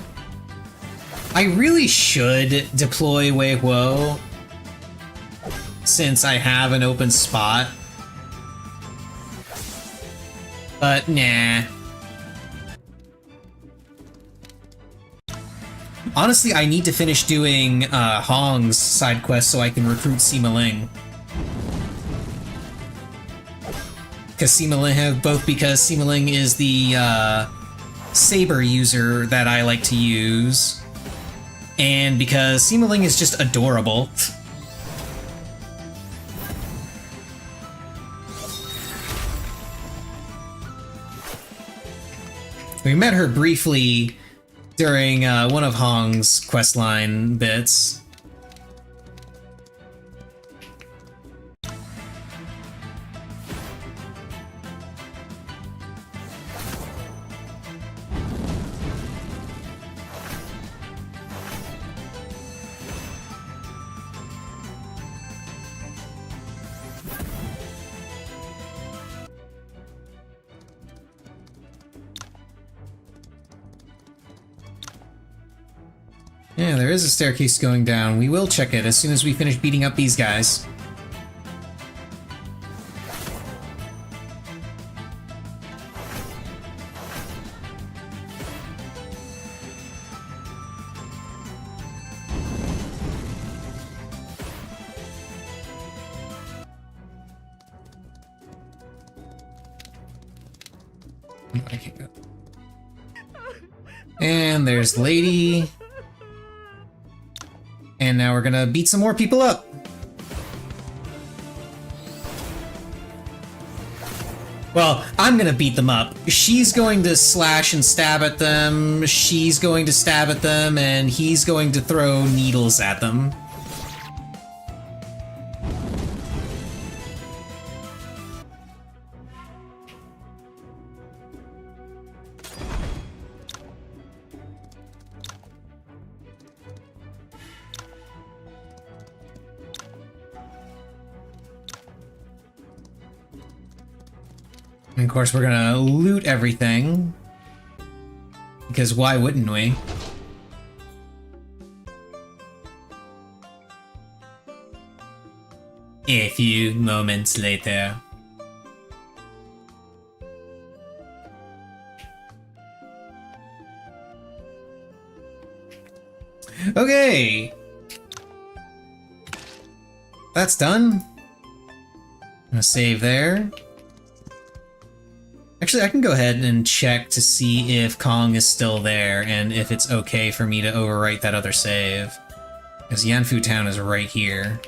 I really should deploy Wei Huo since I have an open spot. But nah. Honestly, I need to finish doing Hong's side quest so I can recruit Sima Ling. Because Sima Ling is the saber user that I like to use, and because Sima Ling is just adorable. We met her briefly during one of Hong's questline bits. Yeah, there is a staircase going down. We will check it as soon as we finish beating up these guys. I can't go. And there's Lady. And now we're gonna beat some more people up. Well, I'm gonna beat them up. She's going to slash and stab at them, she's going to stab at them, and he's going to throw needles at them. And of course, we're gonna loot everything. Because why wouldn't we? A few moments later. Okay! That's done. I'm gonna save there. Actually, I can go ahead and check to see if Kong is still there and if it's okay for me to overwrite that other save. Because Yanfu Town is right here.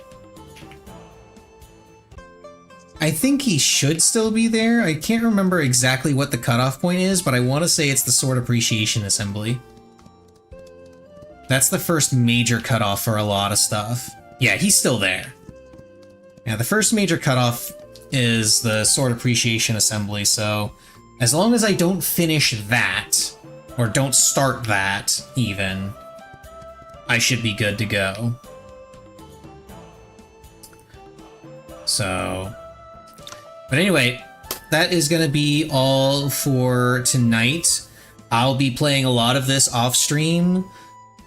I think he should still be there. I can't remember exactly what the cutoff point is, but I want to say it's the Sword Appreciation Assembly. That's the first major cutoff for a lot of stuff. Yeah, he's still there. Yeah, the first major cutoff is the Sword Appreciation Assembly, so as long as I don't finish that, or don't start that, even, I should be good to go. So, but anyway, that is gonna be all for tonight. I'll be playing a lot of this off stream,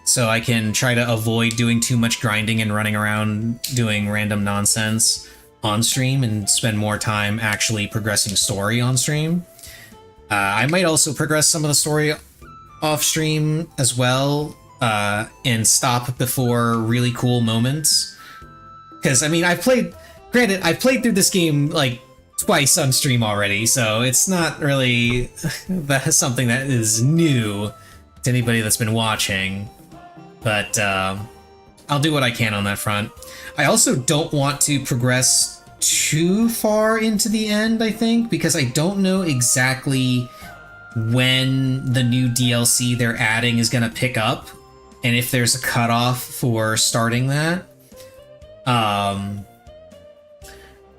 so I can try to avoid doing too much grinding and running around doing random nonsense on stream and spend more time actually progressing story on stream. I might also progress some of the story off stream as well, and stop before really cool moments. Because, I mean, I've played through this game like twice on stream already, so it's not really something that is new to anybody that's been watching. But I'll do what I can on that front. I also don't want to progress too far into the end, I think, because I don't know exactly when the new DLC they're adding is going to pick up, and if there's a cutoff for starting that.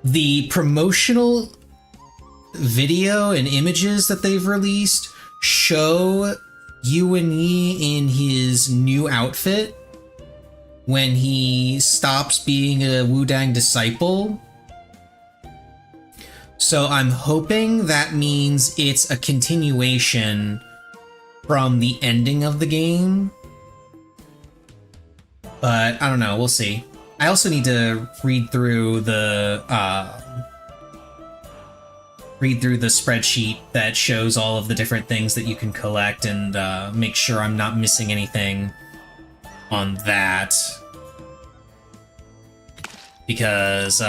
The promotional video and images that they've released show Yuan Yi in his new outfit when he stops being a Wudang disciple. So I'm hoping that means it's a continuation from the ending of the game. But I don't know, we'll see. I also need to read through the spreadsheet that shows all of the different things that you can collect and make sure I'm not missing anything on that. Because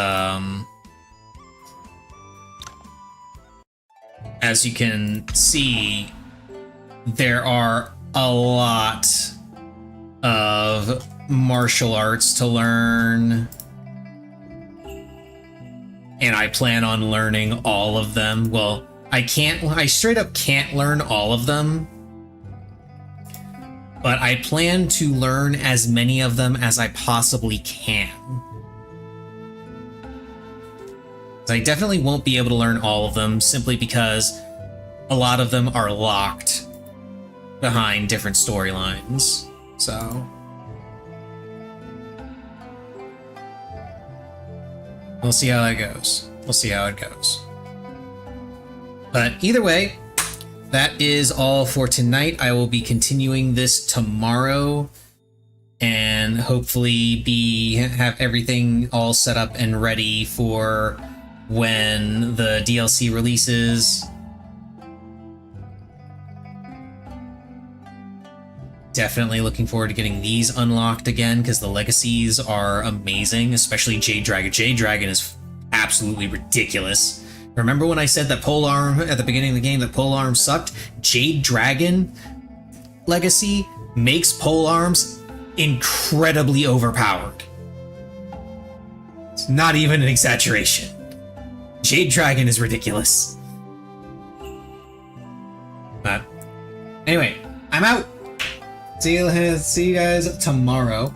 as you can see, there are a lot of martial arts to learn, and I plan on learning all of them. Well, I straight up can't learn all of them, but I plan to learn as many of them as I possibly can. I definitely won't be able to learn all of them simply because a lot of them are locked behind different storylines. So we'll see how that goes. We'll see how it goes. But either way, that is all for tonight. I will be continuing this tomorrow. and hopefully have everything all set up and ready for when the DLC releases. Definitely looking forward to getting these unlocked again, because the legacies are amazing, especially Jade Dragon. Jade Dragon is absolutely ridiculous. Remember when I said that Polearm at the beginning of the game that Polearm sucked? Jade Dragon legacy makes Polearms incredibly overpowered. It's not even an exaggeration. Jade Dragon is ridiculous. But anyway, I'm out. See you guys tomorrow.